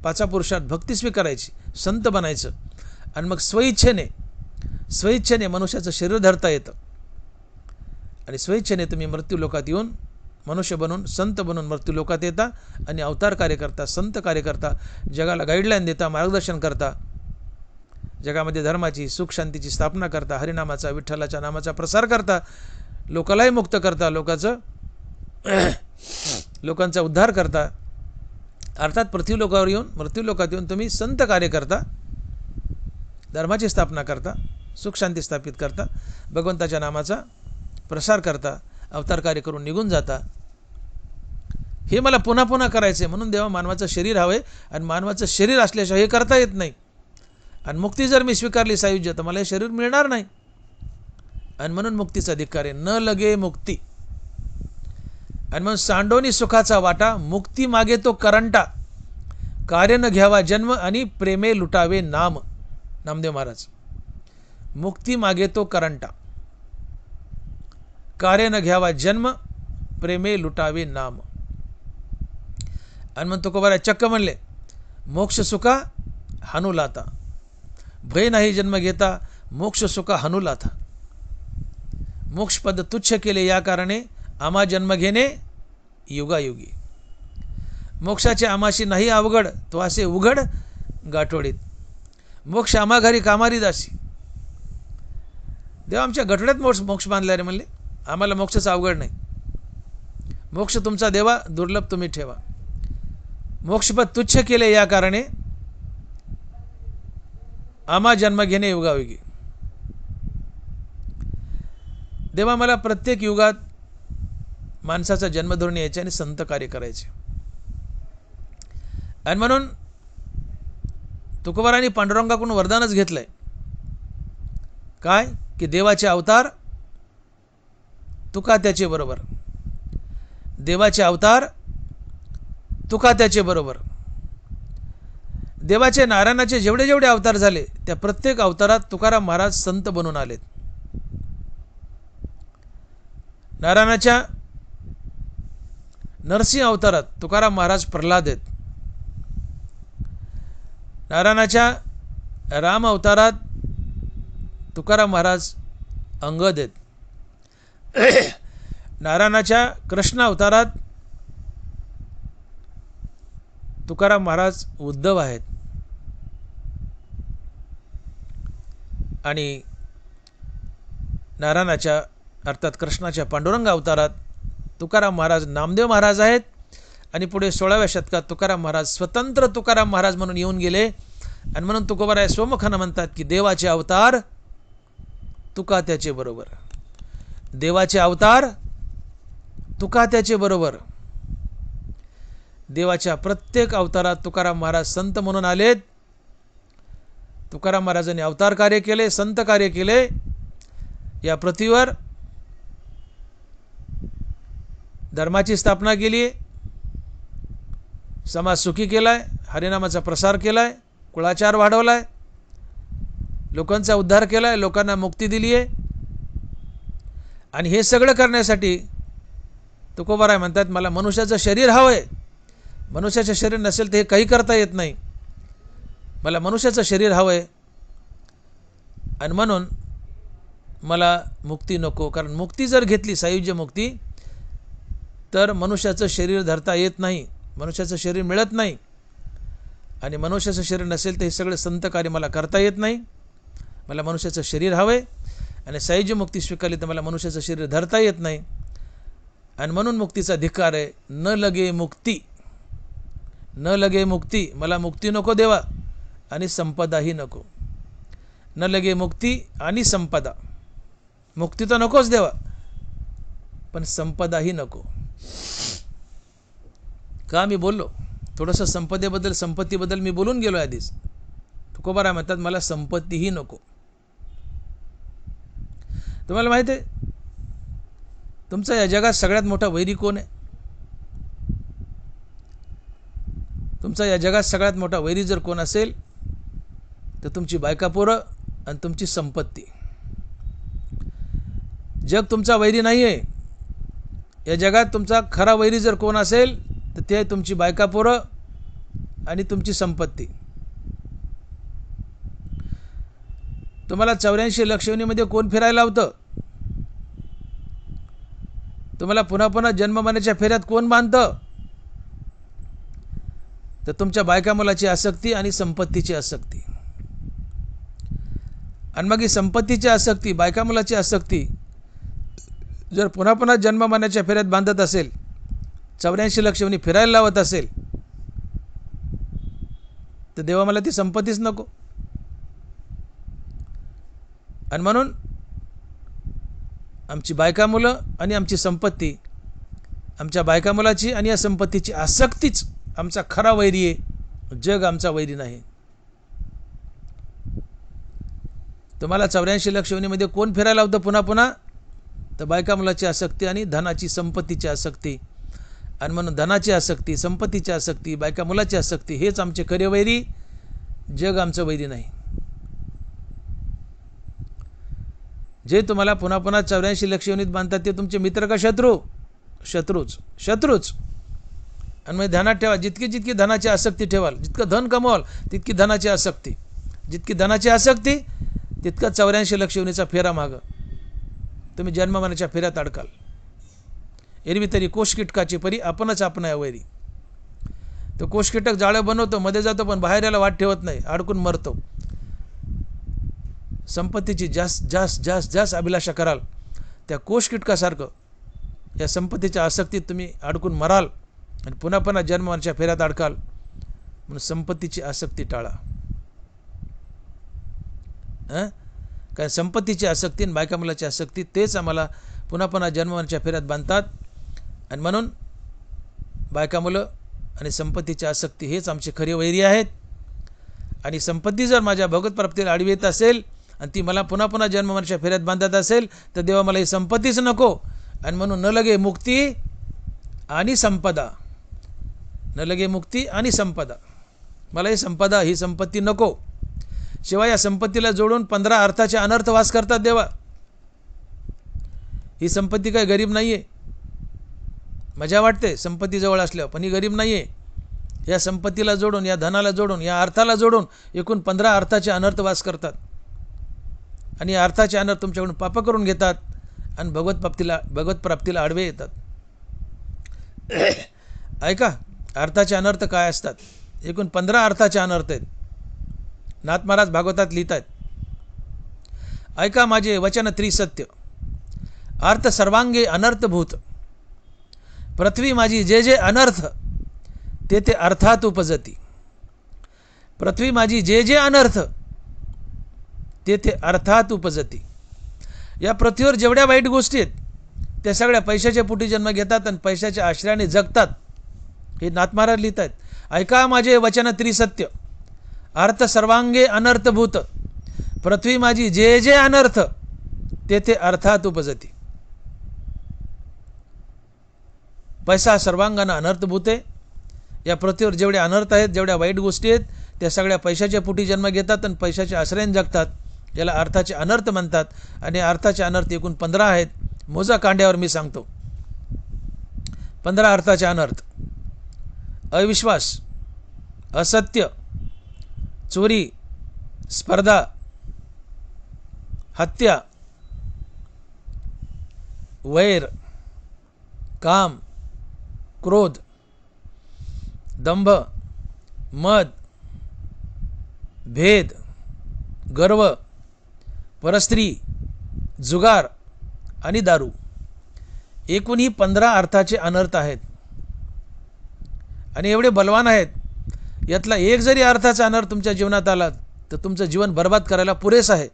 पाचवा पुरुषार्थ भक्ती स्वीकारायची, संत बनायचं. आणि मग स्वइच्छेने मनुष्याचं शरीर धरता येतं. आणि स्वइच्छेने तुम्ही मृत्यू लोकात येऊन मनुष्य बनून संत बनून मृत्यू लोकात येता आणि अवतार कार्य करता, संत कार्य करता, जगाला गाईडलाईन देता, मार्गदर्शन करता, जगामध्ये धर्माची सुख शांतीची स्थापना करता, हरिनामाचा विठ्ठलाच्या नामाचा प्रसार करता, लोकालाही मुक्त करता, लोकांचा उद्धार करता. अर्थात पृथ्वी लोकावर येऊन मृत्यू लोकात येऊन तुम्ही संत कार्य करता, धर्माची स्थापना करता, सुख शांती स्थापित करता, भगवंताच्या नामाचा प्रसार करता, अवतार कार्य करून निघून जाता. हे मला पुन्हा पुन्हा करायचं आहे. म्हणून देवा मानवाचं शरीर हवं आहे आणि मानवाचं शरीर असल्याशिवाय हे करता येत नाही. आणि मुक्ती जर मी स्वीकारली सायुज्य तर मला हे शरीर मिळणार नाही. आणि म्हणून मुक्तीचा धिक्कार आहे. न लगे मुक्ती. आणि म्हणून सांडोनी सुखाचा वाटा, मुक्ती मागे तो करंटा, कार्य न घ्यावा जन्म आणि प्रेमे लुटावे नाम. नामदेव महाराज. मुक्ती मागे तो करंटा, कार्य न घ्यावा जन्म, प्रेमे लुटावे नाम. आणि मग तुकोबाराय चक्क म्हणले, मोक्ष सुखा हानू लाथा, भय नाही जन्म घेता, मोक्ष सुखा हानू लाथा. मोक्षपद तुच्छ केले या कारणे, आम्हा जन्म घेणे युगायुगी. मोक्षाचे आमाशी नाही अवघड, तो असे उघड गाठोडीत. मोक्ष आम्हा घरी कामारी दासी. देवा आमच्या गठोड्यात मोक्ष बांधला रे म्हणले, आम्हाला मोक्षाचा अवघड नाही. मोक्ष तुमचा देवा दुर्लभ तुम्ही ठेवा. मोक्षपद तुच्छ केले या कारणे, आम्हा जन्म घेणे युगायुगी. देवा मला प्रत्येक युगात माणसाचा जन्मधोरण यायचे आणि संत कार्य करायचे. आणि म्हणून तुकोबारांनी पांडुरंगाकडून वरदानच घेतलंय. काय? की देवाचे अवतार तुका त्याचे बरोबर. देवाचे अवतार तुका त्याचे बरोबर. देवाचे नारायणाचे जेवढे जेवढे अवतार झाले त्या प्रत्येक अवतारात तुकाराम महाराज संत बनून आलेत. नारायणाच्या नरसिंह अवतारात तुकाराम महाराज प्रल्हाद आहेत. नारायणाच्या राम अवतारात तुकाराम महाराज अंगद आहेत. नारायणाच्या कृष्ण अवतारात तुकाराम महाराज उद्धव आहेत. आणि नारायणाच्या अर्थात कृष्णाच्या पांडुरंग अवतारात तुकाराम महाराज नामदेव महाराज आहेत. आणि पुढे 16व्या शतकात तुकाराम महाराज स्वतंत्र तुकाराम महाराज म्हणून येऊन गेले. आणि म्हणून तुकोबाराय स्वमुखानं म्हणतात की देवाचे अवतार तुका त्याचे बरोबर. देवाचे अवतार तुका त्याचे बरोबर. देवाच्या प्रत्येक अवतारात तुकाराम महाराज संत म्हणून आलेत. तुकाराम महाराजांनी अवतार कार्य केले, संत कार्य केले. या पृथ्वीवर धर्माची स्थापना केली, समाज सुखी केलाय, हरिनामाचा प्रसार केलाय, कुळाचार वाढवलाय, लोकांचा उद्धार केलाय, लोकांना मुक्ती दिली आहे. आणि हे सगळं करण्यासाठी तुकोबाराय म्हणतात मला मनुष्याचं शरीर हवंय. मनुष्याचं शरीर नसेल तर हे काही करता येत नाही. मला मनुष्याचं शरीर हवंय आणि म्हणून मला मुक्ती नको. कारण मुक्ती जर घेतली, सायुज्य मुक्ती, तर मनुष्याचं शरीर धरता येत नाही, मनुष्याचं शरीर मिळत नाही. आणि मनुष्याचं शरीर नसेल तर हे सगळे संत कार्य मला करता येत नाही. मला मनुष्याचं शरीर हवंय आणि सायुज्य मुक्ती स्वीकारली तर मला मनुष्याचं शरीर धरता येत नाही. आणि म्हणून मुक्तीचा अधिकार आहे. न लगे मुक्ती, न लगे मुक्ती. मला मुक्ती नको देवा आणि संपदाही नको. न लगे मुक्ती आणि संपदा. मुक्ती तर नकोच देवा, पण संपदाही नको. का मी बोललो थोडंसं संपदेबद्दल, संपत्तीबद्दल मी बोलून गेलो आधीच. तुकोबाराय म्हणतात मला संपत्तीही नको. तुम्हाला माहिती आहे तुमचा या जगात सगळ्यात मोठा वैरी कोण आहे? तुमचा या जगात सगळ्यात मोठा वैरी जर कोण असेल तर तुमची बायका पोरं आणि तुमची संपत्ती. जग तुमचा वैरी नाही आहे. या जगात तुमचा खरा वैरी जर कोण असेल तर ते तुमची बायका पोरं आणि तुमची संपत्ती. तुम्हाला 84 लक्षणीमध्ये कोण फिरायला लावतं? तुम्हाला पुन्हा पुन्हा जन्ममानाच्या फेऱ्यात कोण बांधतं? तर तुमच्या बायका मुलाची आसक्ती आणि संपत्तीची आसक्ती. आणि मग ही संपत्तीची आसक्ती, बायका मुलाची आसक्ती जर पुन्हा पुन्हा जन्ममानाच्या फेऱ्यात बांधत असेल, 84 लक्षणी फिरायला लावत असेल, तर देवा मला ती संपत्तीच नको. आणि म्हणून आमची बायका मुलं आणि आमची संपत्ती, आमच्या बायका मुलाची आणि या संपत्तीची आसक्तीच आमचा खरा वैरी आहे. जग आमचा वैरी नाही. तुम्हाला 84 लक्षणीमध्ये कोण फिरायला लावतं पुन्हा पुन्हा? तर बायका मुलाची आसक्ती आणि धनाची, संपत्तीची आसक्ती. आणि म्हणून धनाची आसक्ती, संपत्तीची आसक्ती, बायका मुलाची आसक्ती हेच आमचे खरे वैरी. जग आमचं वैरी नाही. जे तुम्हाला पुन्हा पुन्हा 84 लक्षणीत बांधतात ते तुमचे मित्र का शत्रू? शत्रूच, शत्रूच. आणि मग ध्यानात ठेवा, जितकी जितकी धनाची आसक्ती ठेवाल, जितकं धन कमवाल तितकी धनाची आसक्ती, जितकी धनाची आसक्ती तितका 84 लक्षणीचा फेरा मागं तुम्ही जन्ममानाच्या फेऱ्यात अडकाल. एरवी तरी कोष कीटकाची परी आपणच आपणा वैरी. तो कोष कीटक जाळं बनवतो, मध्ये जातो, पण बाहेर याला वाट ठेवत नाही, अडकून मरतो. संपत्तीची जास्त जास्त जास्त जास्त अभिलाषा कराल त्या कोष कीटकासारखं या संपत्तीच्या आसक्तीत तुम्ही अडकून मराल आणि पुन्हा पुन्हा जन्माच्या फेऱ्यात अडकाल. म्हणून संपत्तीची आसक्ती टाळा. कारण संपत्तीची आसक्ती आणि बायका मुलाची आसक्ती तेच आम्हाला पुन्हा पुन्हा जन्माच्या फेऱ्यात बांधतात. आणि म्हणून बायका मुलं आणि संपत्तीची आसक्ती हेच आमचे खरे वैरी आहेत. आणि संपत्ती जर माझ्या भगवत प्राप्तीला आडवी येत असेल आणि ती मला पुन्हा पुन्हा जन्ममानाच्या फेऱ्यात बांधत असेल तर देवा मला ही संपत्तीच नको. आणि म्हणून न लगे मुक्ती आणि संपदा, न लगे मुक्ती आणि संपदा. मला ही संपदा, ही संपत्ती नको. शिवाय या संपत्तीला जोडून 15 अर्थाचे अनर्थ वास करतात देवा. ही संपत्ती काय गरीब नाही आहे. मजा वाटते संपत्ती जवळ असल्यावर, पण ही गरीब नाही आहे. या संपत्तीला जोडून, या धनाला जोडून, या अर्थाला जोडून एकूण 15 अर्थाचे अनर्थ वास करतात. आणि या अर्थाचे अनर्थ तुमच्याकडून पाप करून घेतात आणि भगवत प्राप्तीला आडवे येतात. ऐका, अर्थाचे अनर्थ काय असतात. एकूण 15 अर्थाचे अनर्थ आहेत. नाथ महाराज भागवतात लिहित आहेत. ऐका माझे वचन त्रिसत्य, अर्थ सर्वांगे अनर्थभूत. पृथ्वी माझी जे जे अनर्थ ते ते अर्थात उपजती. पृथ्वी माझी जे जे अनर्थ ते ते अर्थात उपजती. या पृथ्वीवर जेवढ्या वाईट गोष्टी आहेत त्या सगळ्या पैशाच्या पोटी जन्म घेतात आणि पैशाच्या आश्रयाने जगतात. हे नाथ महाराज लिहित आहेत. ऐका माझे वचन त्रिसत्य, अर्थ सर्वांगे अनर्थभूत. पृथ्वी माझी जे जे अनर्थ ते ते अर्थात उपजती. पैसा सर्वांगानं अनर्थभूत आहे. या पृथ्वीवर जेवढे अनर्थ आहेत, जेवढ्या वाईट गोष्टी आहेत त्या सगळ्या पैशाच्या पोटी जन्म घेतात आणि पैशाच्या आश्रयाने जगतात. याला अर्थाचे अनर्थ म्हणतात. आणि अर्थाचे अनर्थ एकूण 15 आहेत. मोजा कांड्यावर मी सांगतो. 15 अर्थाचे अनर्थ: अविश्वास, असत्य, चोरी, स्पर्धा, हत्या, वैर, काम, क्रोध, दंभ, मद, भेद, गर्व, परस्त्री, जुगार आणि दारू. एकूणही 15 अर्थाचे अनर्थ आहेत. आणि एवढे बलवान आहेत. यातला एक जरी अर्थाचा अनर्थ तुमच्या जीवनात आला तर तुमचं जीवन बर्बाद करायला पुरेसं आहे.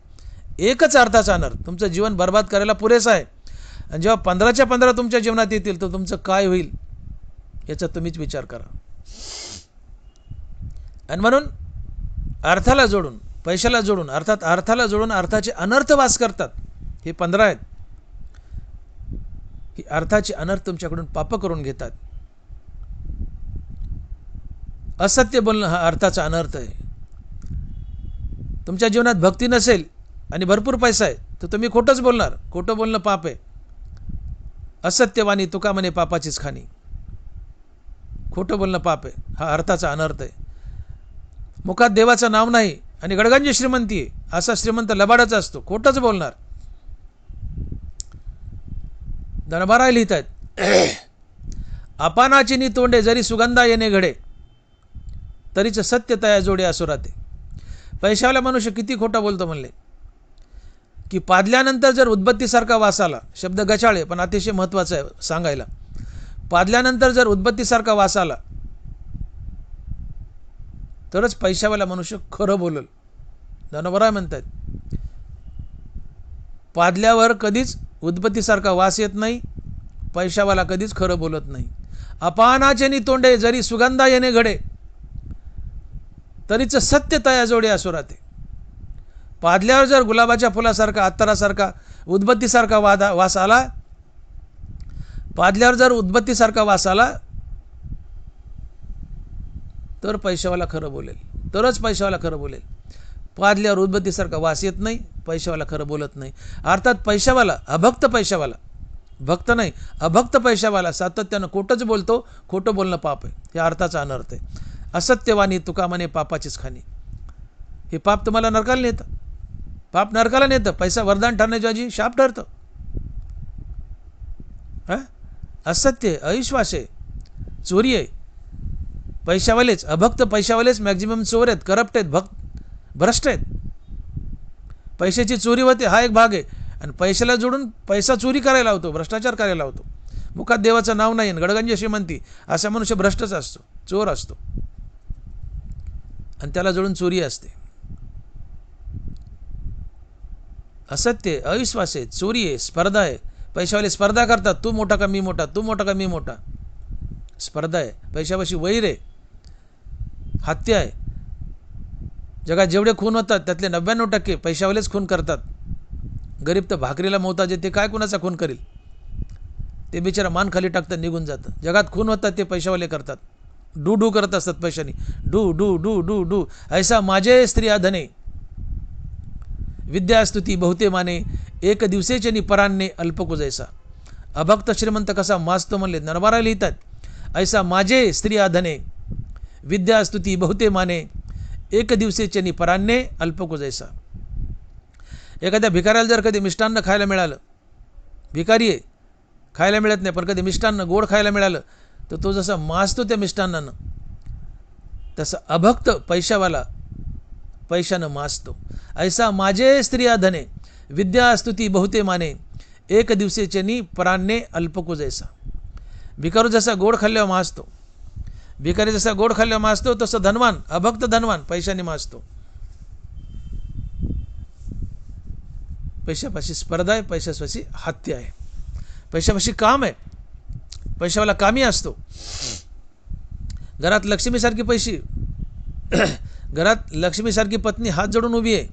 एकच अर्थाचा अनर्थ तुमचं जीवन बर्बाद करायला पुरेसं आहे. आणि जेव्हा 15च्या 15 तुमच्या जीवनात येतील तर तुमचं काय होईल याचा तुम्हीच विचार करा. आणि म्हणून अर्थाला जोडून, पैशाला जोडून, अर्थात अर्थाला जोडून अर्थाचे अनर्थ वास करतात. हे 15 आहेत. ही अर्थाचे अनर्थ तुमच्याकडून पाप करून घेतात. असत्य बोलणं हा अर्थाचा अनर्थ आहे. तुमच्या जीवनात भक्ती नसेल आणि भरपूर पैसा आहे तर तुम्ही खोटंच बोलणार. खोटं बोलणं पाप आहे. असत्यवाणी तुका म्हणे पापाचीच खाणी. खोटं बोलणं पाप आहे. हा अर्थाचा अनर्थ आहे. मुखात देवाचं नाव नाही आणि गडगंज श्रीमंती आहे असा श्रीमंत लबाडाच असतो. खोटंच बोलणार. धनभाराय लिहित आहेत. अपानाची नी तोंडे जरी सुगंधा येणे घडे तरीच सत्य तया जोडे असुराते. पैशावाला मनुष्य किती खोटा बोलतो म्हणले की पादल्यानंतर जर उदबत्तीसारखा वास आला, शब्द गचाळे पण अतिशय महत्त्वाचा आहे सांगायला. पादल्यानंतर जर उदबत्तीसारखा वास आला तरच पैशावाला मनुष्य खरं बोलल. धनवराय म्हणतात पादल्यावर कधीच उदबत्तीसारखा वास येत नाही. पैशावाला कधीच खरं बोलत नाही. अपानाचे नी तोंडे जरी सुगंधा येणे घडे तरीच सत्य तया जोडे असुराते. पादल्यावर जर गुलाबाच्या फुलासारखा, अत्तरासारखा, उदबत्तीसारखा वास आला, पादल्यावर जर उदबत्तीसारखा वास आला तर पैशावाला खरं बोलेल. तरच पैशावाला खरं बोलेल. पादल्यावर उदबत्तीसारखा वास येत नाही, पैशावाला खरं बोलत नाही. अर्थात पैशावाला, अभक्त पैशावाला, भक्त नाही अभक्त पैशावाला सातत्यानं खोटंच बोलतो. खोटं बोलणं पाप आहे. हे अर्थाचा अनर्थ आहे. असत्यवाणी तुका म्हणे पापाचीच खाणी. हे पाप तुम्हाला नरकाला नेतं. पाप नरकाला नेतं. पैसा वरदान ठरण्याच्या ऐवजी शाप ठरतं. असत्य आहे, अविश्वास आहे, चोरी आहे. पैशावालेच, अभक्त पैशावालेच मॅक्झिमम चोर आहेत, करप्ट आहेत, भ्रष्ट आहेत. पैशाची चोरी होते हा एक भाग आहे. आणि पैशाला जोडून पैसा चोरी करायला होतो, भ्रष्टाचार करायला होतो. मुखात देवाचं नाव नाही, गडगंज श्रीमंती, असा मनुष्य भ्रष्टच असतो, चोर असतो. आणि त्याला जोडून चोरी असते. असत्य, अविश्वास आहे, चोरी आहे, स्पर्धा आहे. पैशावाले स्पर्धा करतात. तू मोठा का मी मोठा, तू मोठा का मी मोठा. स्पर्धा आहे. पैशापाशी वैर आहे, हत्या आहे. जगात जेवढे खून होतात त्यातले 99% पैशावालेच खून करतात. गरीब तर भाकरीला मोहताज आहे, ते काय कुणाचा खून करील. ते बिचारा मान खाली टाकतात, निघून जातं. जगात खून होतात ते पैशावाले करतात. डू डू करत असतात पैशाने. Do do do do do ऐसा माझे स्त्रिया धने विद्यास्तुती बहुते माने एक दिवसेचे निपरांने अल्पको जैसा. अभक्त श्रीमंत कसा माजतो म्हणले नरबारा लिहितात. ऐसा माझे स्त्री आधने विद्या स्तुती बहुते माने एक दिवसेचनी परान्ने अल्पको जैसा. एखाद्या भिकाऱ्याला जर कधी मिष्टान्न खायला मिळालं, भिकारी आहे, खायला मिळत नाही, पण कधी मिष्टान्न गोड खायला मिळालं तर तो जसा माजतो त्या मिष्टान्नानं, तसा अभक्त पैशावाला पैशानं माजतो. ऐसा माझे स्त्री आधने विद्या स्तुती बहुते माने एक दिवसेचनी परान्ने अल्पको जैसा. भिकारू जसा गोड खाल्ल्यावर माजतो, भिकारी जसा गोड खाल्ल्यावर माजतो, तसं धनवान अभक्त धनवान पैशाने माजतो. पैशापाशी स्पर्धा आहे, पैशापाशी हत्या आहे, पैशापाशी काम आहे, पैशावाला कामी असतो. घरात लक्ष्मीसारखी पैशी घरात लक्ष्मीसारखी पत्नी हात जोडून उभी आहे,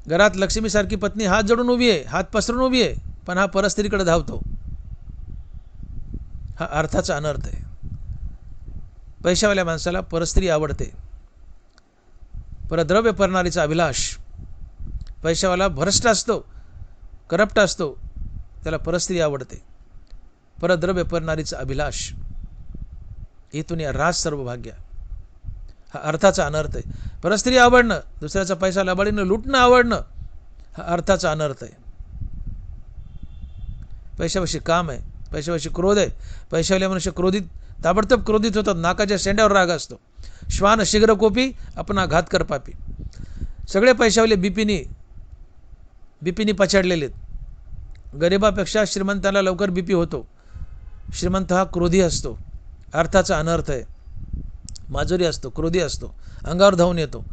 घरात लक्ष्मीसारखी पत्नी हात जोडून उभी आहे, हात पसरून उभी आहे, पण हा परस्त्रीकडे धावतो. हा अर्थाचा अनर्थ आहे. पैशावाल्या माणसाला परस्त्री आवडते, परद्रव्य परणारीचा अभिलाष. पैशावाला भ्रष्ट असतो, करप्ट असतो, त्याला परस्त्री आवडते, परद्रव्य परणारीचा अभिलाष. इथून या राज सर्व भाग्य. हा अर्थाचा अनर्थ आहे. परस्त्री आवडणं, दुसऱ्याचा पैसा लबाडीनं लुटणं आवडणं, हा अर्थाचा अनर्थ आहे. पैशापाशी काम आहे, पैशापाशी क्रोध आहे. पैशावाले मनुष्य क्रोधित ताबडतोब क्रोधित होतात, नाकाच्या शेंड्यावर राग असतो. श्वान शीघ्र कोपी अपना घात कर पापी. सगळे पैशावाले बीपीनी पछाडलेले आहेत. गरिबापेक्षा श्रीमंताला लवकर बीपी होतो. श्रीमंत हा क्रोधी असतो, अर्थाचा अनर्थ आहे. माजुरी असतो, क्रोधी असतो, अंगावर धावून येतो.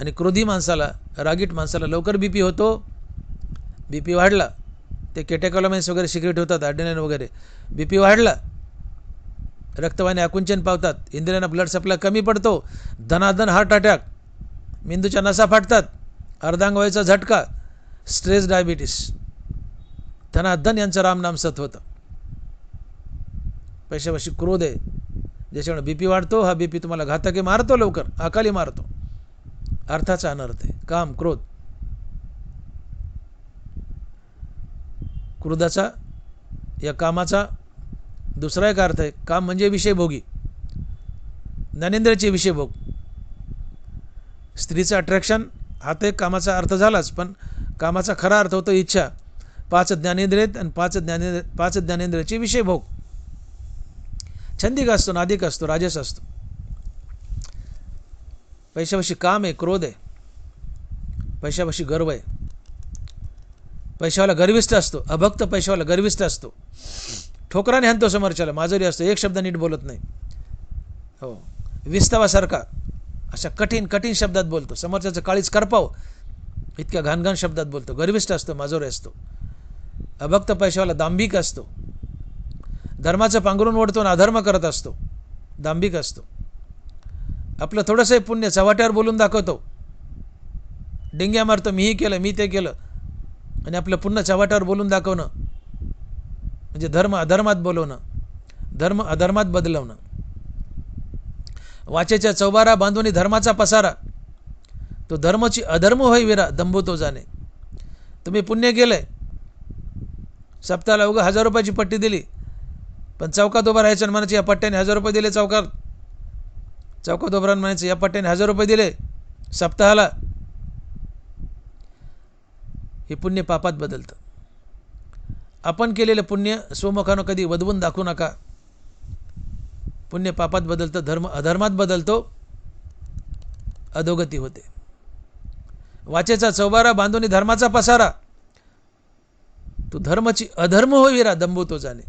आणि क्रोधी माणसाला, रागीट माणसाला लवकर बीपी होतो. बीपी वाढला, ते केटेकॉलमेन्स वगैरे सिगरेट होतात, ॲड्रेनालिन वगैरे. बीपी वाढला, रक्तवाहिन्या आकुंचन पावतात, इंद्रियांना ब्लड सप्लाय कमी पडतो, धनाधन हार्ट अटॅक, मेंदूच्या नसा फाटतात, अर्धांगवायूचा झटका, स्ट्रेस, डायबिटीस, धनाधन यांचं रामनाम सत होतं. पैशापाशी क्रोध आहे, ज्याच्यामुळे बीपी वाढतो. हा बीपी तुम्हाला घातके मारतो, लवकर अकाली मारतो. अर्थाचा अनर्थ आहे. काम क्रोध. क्रोधाचा या कामाचा दुसरा एक अर्थ आहे. काम म्हणजे विषयभोगी, ज्ञानेंद्रियाचे विषयभोग. स्त्रीचं अट्रॅक्शन हा तर एक कामाचा अर्थ झालाच, पण कामाचा खरा अर्थ होतो इच्छा. 5 ज्ञानेंद्रिय आणि 5 ज्ञानेंद्रियाचे विषयभोग. छंदिक असतो, नादिक असतो, राजस असतो. पैशापाशी काम आहे, क्रोध आहे. पैशापाशी गर्व आहे. पैशावाला गर्विष्ठ असतो, अभक्त पैशावाला गर्विष्ठ असतो. ठोकराने हाणतो समोरच्याला, माजुरी असतो, एक शब्द नीट बोलत नाही. हो, विस्तवासारखा अशा कठीण कठीण शब्दात बोलतो. समोरच्याचं काळीच करपाव इतक्या घाणघाण शब्दात बोलतो. गर्विष्ठ असतो, माजुरी असतो. अभक्त पैशावाला दांभिक असतो, धर्माचं पांघरून ओढतो आणि अधर्म करत असतो, दांभिक असतो. आपलं थोडंसं पुण्य चव्हाट्यावर बोलून दाखवतो, डिंग्या मारतो, मीही केलं, मी ते केलं, आणि आपलं पुण्य चव्हाट्यावर बोलून दाखवणं म्हणजे धर्म अधर्मात बोलवणं, धर्म अधर्मात बदलवणं. वाचेच्या चौबारा बांधून धर्माचा पसारा, तो धर्माची अधर्म होई विरा दंभो तो जाणे. तुम्ही पुण्य केलंय, सप्ताहाला उगा 1000 रुपयाची पट्टी दिली, पण चौकात उभं राहायचं म्हणायचं या पट्ट्याने 1000 रुपये दिले, चौकात उभं राहून म्हणायचं या पट्ट्याने 1000 रुपये दिले सप्ताहाला. हे पुण्य पापात बदलतं. आपण केलेलं पुण्य स्वमुखानं कधी वदवून दाखवू नका. पुण्य पापात बदलतं, धर्म अधर्मात बदलतो, अधोगती होते. वाचेचा चौबारा बांधून धर्माचा पसारा, तो धर्माची अधर्म होईरा दंभो तो जाणे.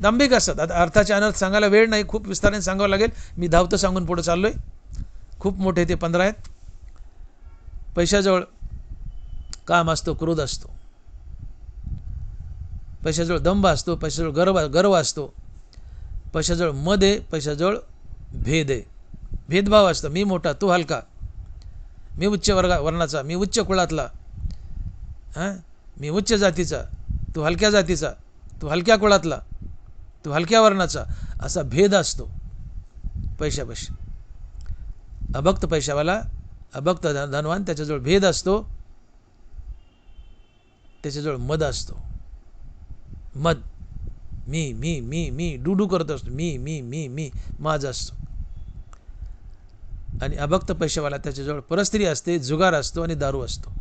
दांभिक असतात. आता अर्थाचे अनर्थ सांगायला वेळ नाही, खूप विस्ताराने सांगावं लागेल. मी धावतं सांगून पुढे चाललोय. खूप मोठे ते 15 आहेत. पैशाजवळ काम असतो, क्रोध असतो. पैशाजवळ दंभ असतो, पैशाजवळ गर्व असतो. पैशाजवळ मद आहे, पैशाजवळ भेद आहे, भेदभाव असतो. मी मोठा, तू हलका, मी उच्च वर्णाचा, मी उच्च कुळातला, मी उच्च जातीचा, तू हलक्या जातीचा, तू हलक्या कुळातला, तू हलक्या वर्णाचा, असा भेद असतो पैशापाशी. अभक्त पैशावाला, अभक्त धनवान, त्याच्याजवळ भेद असतो. त्याच्याजवळ मद असतो. मद, मी मी मी मी डूडू करत असतो, मी मी मी मी माझं असतो. आणि अभक्त पैशावाला त्याच्याजवळ परस्त्री असते, जुगार असतो आणि दारू असतो.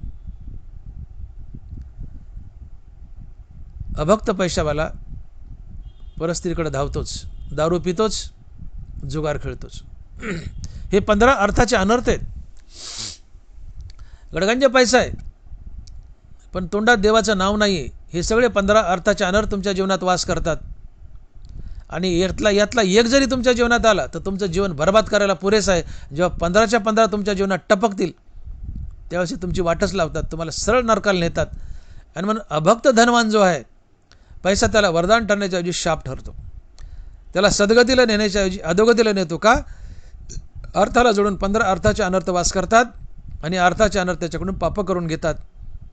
अभक्त पैशावाला परस्त्रीकडे धावतोच, दारू पितोच, जुगार खेळतोच. हे 15 अर्थाचे अनर्थ आहेत. गडगंज पैसा आहे पण तोंडात देवाचं नाव नाही आहे. हे सगळे 15 अर्थाचे अनर्थ तुमच्या जीवनात वास करतात. आणि यातला एक जरी तुमच्या जीवनात आला तर तुमचं जीवन बर्बाद करायला पुरेसं आहे. जेव्हा 15च्या 15 तुमच्या जीवनात टपकतील त्यावेळेस तुमची वाटच लावतात, तुम्हाला सरळ नरकाला नेतात. आणि म्हणून अभक्त धनवान जो आहे, पैसा त्याला वरदान ठरण्याच्या ऐवजी शाप ठरतो. त्याला सद्गतीला नेण्याच्या ऐवजी अधोगतीला नेतो. का? अर्थाला जोडून 15 अर्थाचे अनर्थ वास करतात आणि अर्थाचे अनर्थ त्याच्याकडून पाप करून घेतात.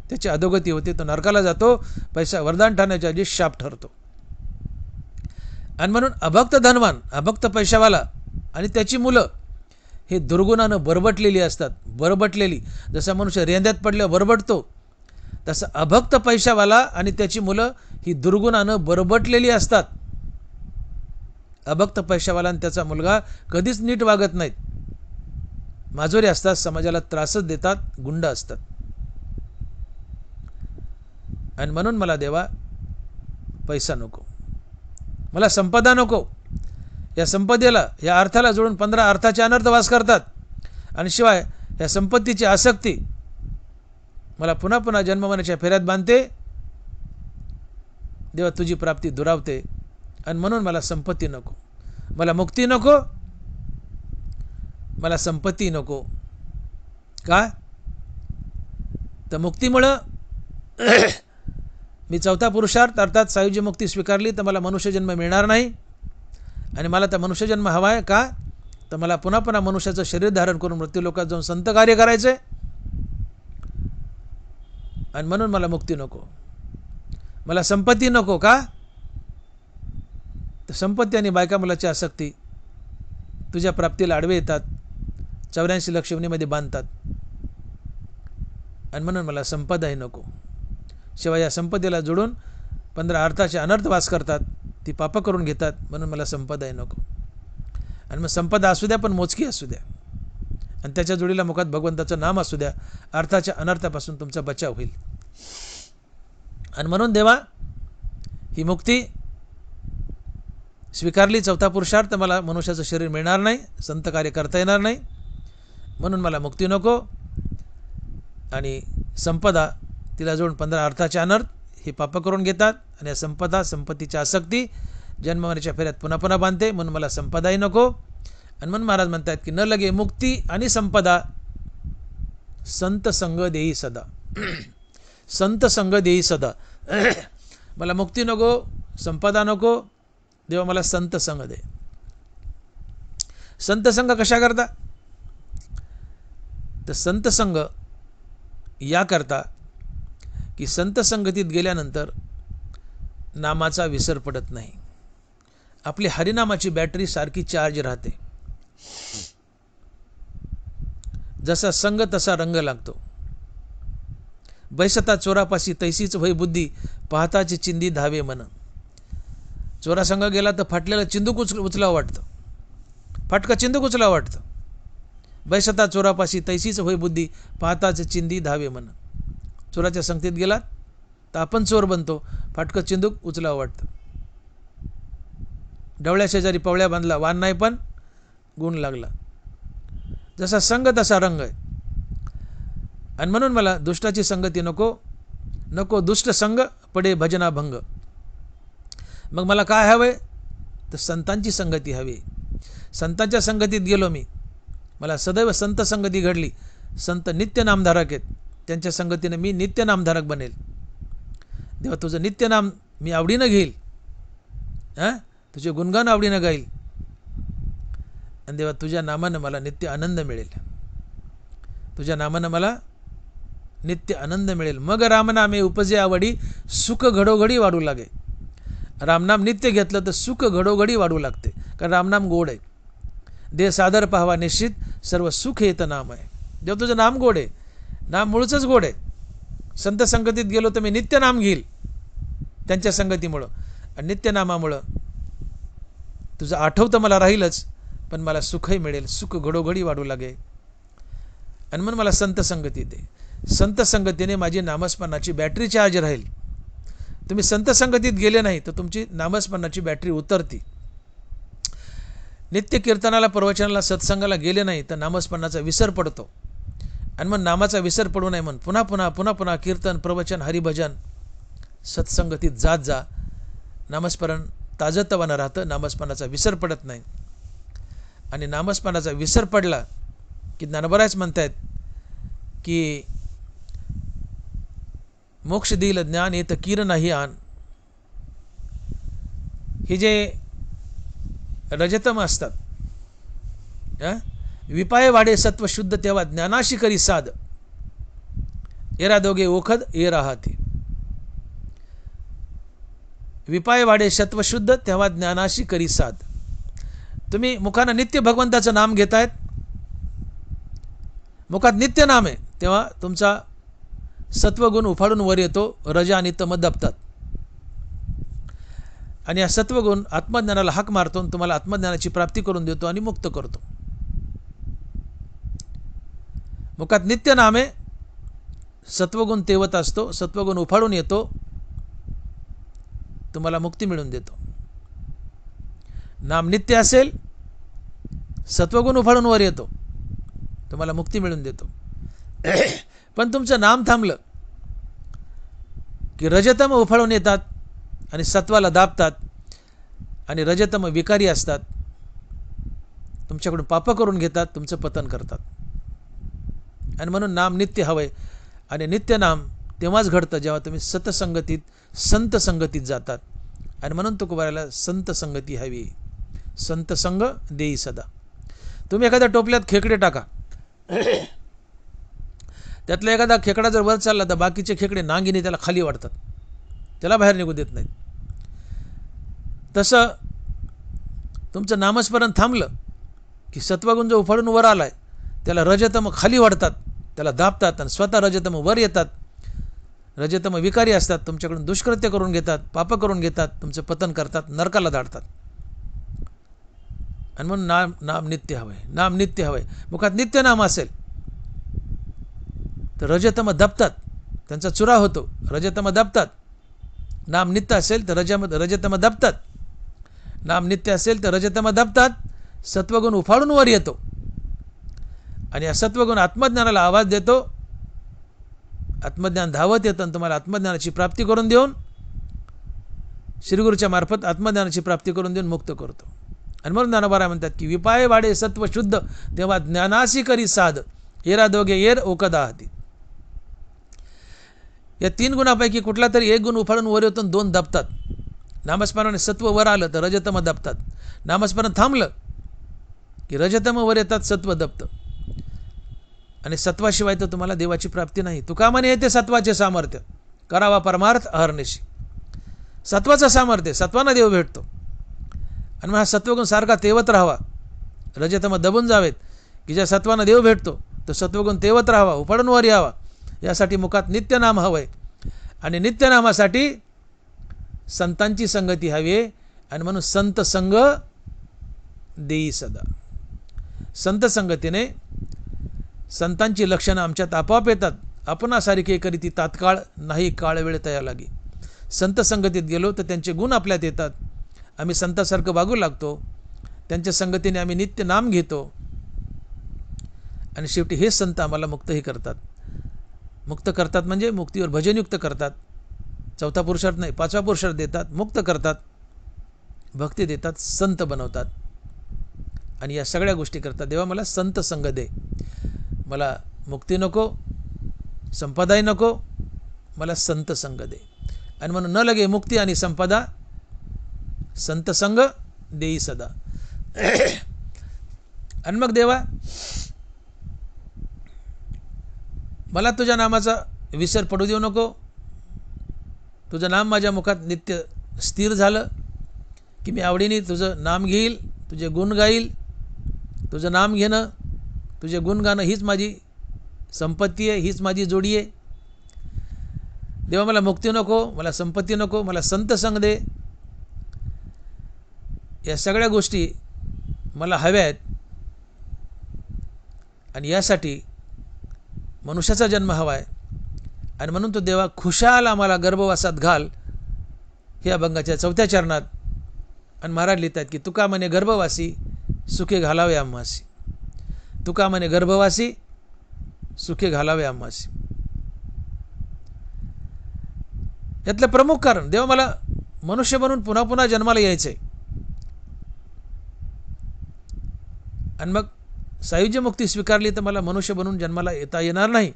त्याची अधोगती होते, तो नरकाला जातो. पैसा वरदान ठरण्याच्या ऐवजी शाप ठरतो. आणि म्हणून अभक्त धनवान, अभक्त पैशावाला आणि त्याची मुलं हे दुर्गुणानं बरबटलेली असतात. बरबटलेली, जसा मनुष्य रेंद्यात पडल्यावर बरबटतो तसं अभक्त पैशावाला आणि त्याची मुलं ही दुर्गुणानं बरबटलेली असतात. अभक्त पैशावाला आणि त्याचा मुलगा कधीच नीट वागत नाहीत, माजोरी असतात, समाजाला त्रासच देतात, गुंड असतात. आणि म्हणून मला देवा पैसा नको, मला संपदा नको. या संपदेला, या अर्थाला जोडून 15 अर्थाचे अनर्थ वास करतात. आणि शिवाय या संपत्तीची आसक्ती मला पुन्हा पुन्हा जन्ममरणाच्या फेऱ्यात बांधते. देवा तुझी प्राप्ती दुरावते. आणि म्हणून मला संपत्ती नको, मला मुक्ती नको, मला संपत्ती नको. का? तर मुक्तीमुळं मी चौथा पुरुषार्थ अर्थात सायुज्य मुक्ती स्वीकारली तर मला मनुष्यजन्म मिळणार नाही. आणि मला तर मनुष्यजन्म हवा आहे. का? तर मला पुन्हा पुन्हा मनुष्याचं शरीर धारण करून मृत्यूलोकात जाऊन संत कार्य करायचं आहे. आणि म्हणून मला मुक्ती नको, मला संपत्ती नको. का? तर संपत्ती आणि बायका मुलाची आसक्ती तुझ्या प्राप्तीला आडवे येतात, 84 लक्ष योनीमध्ये बांधतात. आणि म्हणून मला संपदाही नको. शिवाय या संपदेला जोडून 15 अर्थाचे अनर्थ वास करतात, ती पाप करून घेतात. म्हणून मला संपदाही नको. आणि मग संपदा असू द्या पण मोजकी असू द्या, आणि त्याच्या जोडीला मुखात भगवंताचं नाम असू द्या. अर्थाच्या अनर्थापासून तुमचा बचाव होईल. आणि म्हणून देवा ही मुक्ती स्वीकारली, चौथा पुरुषार्थ, मला मनुष्याचं शरीर मिळणार नाही, संत कार्य करता येणार नाही. म्हणून मला मुक्ती नको. आणि संपदा तिला जोडून 15 अर्थाचे अनर्थ हे पाप करून घेतात. आणि या संपदा, संपत्तीची आसक्ती जन्ममरणाच्या फेऱ्यात पुन्हा पुन्हा बांधते. म्हणून मला संपदाही नको. आणि म्हणून महाराज म्हणतात की न लगे मुक्ती आणि संपदा, संत संग देई सदा. संत संग देई सदा. मला मुक्ती नको, संपदा नको, देवा मला संत संग दे. संत संग कशा करता? तर संत संग या करता की संत संगतीत गेल्यानंतर नामाचा विसर पडत नाही. आपली हरिनामाची बॅटरी सारखी चार्ज राहते. जसा संग तसा रंग लागतो. बैसता चोरापाशी तैसीच होई बुद्धी, पाहताची चिंदी धावे मन. चोरासंग गेला तर फाटलेला चिंदूक उचलावं वाटतं, फाटका चिंदूक उचलावं वाटतं. बैसता चोरापाशी तैसीच होई बुद्धी, पाहताच चिंदी धावे मन. चोराच्या संगतीत गेलात तर आपण चोर बनतो, फाटकं चिंदूक उचलावं वाटतं. डवळ्या शेजारी पवळ्या बांधला, वान नाही पण गुण लागला. जसा संग तसा रंग आहे. आणि म्हणून मला दुष्टाची संगती नको, नको दुष्ट संग, पडे भजना भंग. मग मला काय हवंय? तर संतांची संगती हवी. संतांच्या संगतीत गेलो मी, मला सदैव संत संगती घडली. संत नित्य नामधारक आहेत, त्यांच्या संगतीने मी नित्य नामधारक बनेल. देवा तुझं नित्य नाम मी आवडीनं घेईल, तुझे गुणगान आवडीनं गाईल. आणि देवा तुझ्या नामानं मला नित्य आनंद मिळेल, तुझ्या नामानं मला नित्य आनंद मिळेल. मग रामनामे उपजे आवडी, सुख घडोघडी वाढू लागे. रामनाम नित्य घेतलं तर सुख घडोघडी वाढू लागते, कारण रामनाम गोड आहे. देह सादर पाहावा निश्चित, सर्व सुख येतं नाम आहे. जेव्हा तुझं नाम गोड आहे, नाम मूळचंच गोड आहे, संत संगतीत गेलो तर मी नित्यनाम घेईल त्यांच्या संगतीमुळं, आणि नित्यनामामुळं तुझं आठवतं मला राहीलच, पण मला सुखही मिळेल, सुख घडोघडी वाढू लागे. आणि म्हणून मला संत संगती दे. संत संगतीने माझी नामस्मरणाची बॅटरी चार्ज राहील. तुम्ही संत संगतीत गेले नाही तर तुमची नामस्मरणाची बॅटरी उतरती. नित्य कीर्तनाला, प्रवचनाला, सत्संगाला गेले नाही तर नामस्मरणाचा विसर पडतो. आणि मग नामाचा विसर पडू नये म्हणून पुन्हा पुन्हा पुन्हा पुन्हा कीर्तन, प्रवचन, हरिभजन, सत्संगतीत जात जा. नामस्मरण ताजतवानं राहतं, नामस्मरणाचा विसर पडत नाही. आणि नामस्मरणाचा विसर पडला की ज्ञानोबारायच म्हणतायत की मोक्ष देईल ज्ञान येत कीर नाही आण. हे जे रजतम असतात, विपाय वाडे सत्व शुद्ध तेव्हा ज्ञानाशी करी साध. एरा दोघे ओखद ए राहते. विपाय वाडे सत्वशुद्ध तेव्हा ज्ञानाशी करी साध. तुम्ही मुखानं नित्य भगवंताचं नाम घेतायत, मुखात नित्य नाम आहे, तेव्हा तुमचा सत्वगुण उफाळून वर येतो, रज आणि तम दबतात. आणि या सत्वगुण आत्मज्ञानाला हाक मारतो, तुम्हाला आत्मज्ञानाची प्राप्ती करून देतो आणि मुक्त करतो. मुखात नित्य नाम आहे, सत्वगुण तेवत असतो, सत्वगुण उफाळून येतो, तुम्हाला मुक्ती मिळून देतो. नाम नित्य असेल, सत्वगुण उफाळून वर येतो, तुम्हाला मुक्ती मिळून देतो. पण तुमचं नाम थांबलं की रजतम उफाळून येतात आणि सत्वाला दाबतात, आणि रजतम विकारी असतात, तुमच्याकडून पाप करून घेतात, तुमचं पतन करतात. आणि म्हणून नाम नित्य हवंय. आणि नित्य नाम तेव्हाच घडतं जेव्हा तुम्ही सतसंगतीत, संत संगतीत जातात. आणि म्हणून तुकोबाराला संत संगती हवी. संत संग देई सदा. तुम्ही एखाद्या टोपल्यात खेकडे टाका, त्यातला एखादा खेकडा जर वर चालला तर बाकीचे खेकडे नांगीने त्याला खाली वाढतात, त्याला बाहेर निघू देत नाहीत. तसं तुमचं नामस्मरण थांबलं की सत्वगुण जो उफाळून वर आलाय त्याला रजतम खाली वाढतात, त्याला दाबतात, आणि स्वतः रजतम वर येतात. रजतम विकारी असतात, तुमच्याकडून दुष्कृत्य करून घेतात, पाप करून घेतात, तुमचं पतन करतात, नरकाला धाडतात. आणि म्हणून नाम नित्य हवंय. नाम नित्य हवंय. मुखात नित्य नाम असेल तर रजतम दबतात, त्यांचा चुरा होतो, रजतम दबतात. नाम नित्य असेल तर रजतम दबतात. नाम नित्य असेल तर रजतम दबतात. सत्वगुण उफाळून वर येतो, आणि या सत्वगुण आत्मज्ञानाला आवाज देतो. आत्मज्ञान धावत येतं आणि तुम्हाला आत्मज्ञानाची प्राप्ती करून देऊन, श्रीगुरूच्या मार्फत आत्मज्ञानाची प्राप्ती करून देऊन मुक्त करतो. आणि म्हणून ज्ञानोबा म्हणतात की विपाय वाडे सत्व शुद्ध तेव्हा ज्ञानाशी करी साध. एरा दोघे येर ओकदाहती. या तीन गुणापैकी कुठला तरी एक गुण उफाळून वर येतो, दोन दबतात. नामस्मरणाने सत्व वर आलं तर रजतम दबतात. नामस्मरण थांबलं की रजतम वर येतात, सत्व दबतं. आणि सत्वाशिवाय तर तुम्हाला देवाची प्राप्ती नाही. तुका म्हणे येते सत्वाचे सामर्थ्य, करावा परमार्थ अहर्निशी. सत्वाचं सामर्थ्य, सत्वानं देव भेटतो. आणि मग हा सत्वगुण सारखा तेवत राहावा, रजतम दबून जावेत, की ज्या सत्वानं देव भेटतो तो सत्वगुण तेवत राहावा, उफाळून वर यावा. यासाठी मुखात नित्यनाम हवंय. आणि नित्यनामासाठी संतांची संगती हवी आहे. आणि म्हणून संत संग देई सदा. संत संगतीने संतांची लक्षणं आमच्यात आपोआप येतात. आपणासारखे करीती तात्काळ नाही, काळ वेळ तया लागी. संत संगतीत गेलो तर त्यांचे गुण आपल्यात येतात, आम्ही संतासारखं वागू लागतो, त्यांच्या संगतीने आम्ही नित्य नाम घेतो, आणि शेवटी हे संत आम्हाला मुक्तही करतात. मुक्त करतात म्हणजे मुक्तीवर भजनयुक्त करतात. चौथा पुरुषार्थ नाही, पाचवा पुरुषार्थ देतात, मुक्त करतात, भक्ती देतात, संत बनवतात. आणि या सगळ्या गोष्टी करतात. देवा मला संत संग दे. मला मुक्ती नको, संपदाही नको, मला संत संग दे. आणि म्हणून न लगे मुक्ती आणि संपदा, संत संग देई सदा. आणि मग देवा मला तुझ्या नामाचा विसर पडू देऊ नको. तुझं नाम माझ्या मुखात नित्य स्थिर झालं की मी आवडीने तुझं नाम घेईल, तुझे गुण गाईल. तुझं नाम घेणं, तुझे गुण गाणं हीच माझी संपत्ती आहे, हीच माझी जोडी आहे. देवा मला मुक्ती नको, मला संपत्ती नको, मला संत संग दे, या सगळ्या गोष्टी मला हव्या आहेत आणि यासाठी मनुष्याचा जन्म हवा आहे आणि म्हणून तो देवा खुशाल आम्हाला गर्भवासात घाल, हे अभंगाच्या 4थ्या चरणात. आणि महाराज लिहितात की तुका म्हणे गर्भवासी सुखे घालावे आम्हासी, तुका म्हणे गर्भवासी सुखे घालावे आम्हासी. यातलं प्रमुख कारण, देवा मला मनुष्य बनून पुन्हा पुन्हा जन्माला यायचं आहे आणि मग सायुज्य मुक्ती स्वीकारली तर मला मनुष्य बनून जन्माला येता येणार नाही,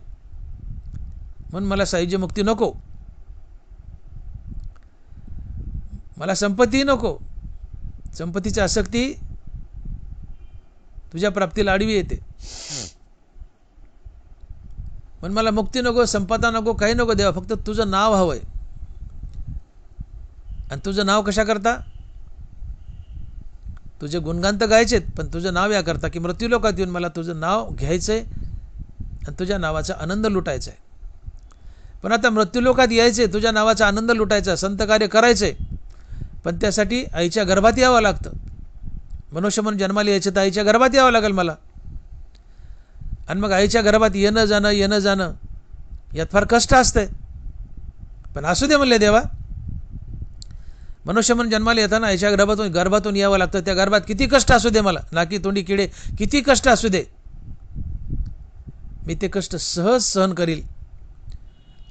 म्हणून मला सायुज्य मुक्ती नको, मला संपत्ती नको, संपत्तीची आसक्ती तुझ्या प्राप्तीला आडवी येते, पण मला मुक्ती नको, संपदा नको, काही नको देवा, फक्त तुझं नाव हवंय. आणि तुझं नाव कशा करता? तुझे गुणगान तर गायचेत, पण तुझं नाव या करता की मृत्यूलोकात येऊन मला तुझं नाव घ्यायचंय आणि तुझ्या नावाचा आनंद लुटायचा आहे. पण आता मृत्यूलोकात यायचे, तुझ्या नावाचा आनंद लुटायचा, संत कार्य करायचे, पण त्यासाठी आईच्या गर्भात यावं लागतं. मनुष्य म्हणून जन्माला यायचं तर आईच्या गर्भात यावं लागेल मला. आणि मग आईच्या गर्भात येणं जाणं यात फार कष्ट असतंय. पण असू दे म्हणले देवा, मनुष्य म्हणून जन्माला येताना आईच्या गर्भातून यावं लागतं. त्या गर्भात किती कष्ट असू दे मला, नाकी तोंडी किडे किती कष्ट असू दे, मी ते कष्ट सहज सहन करील.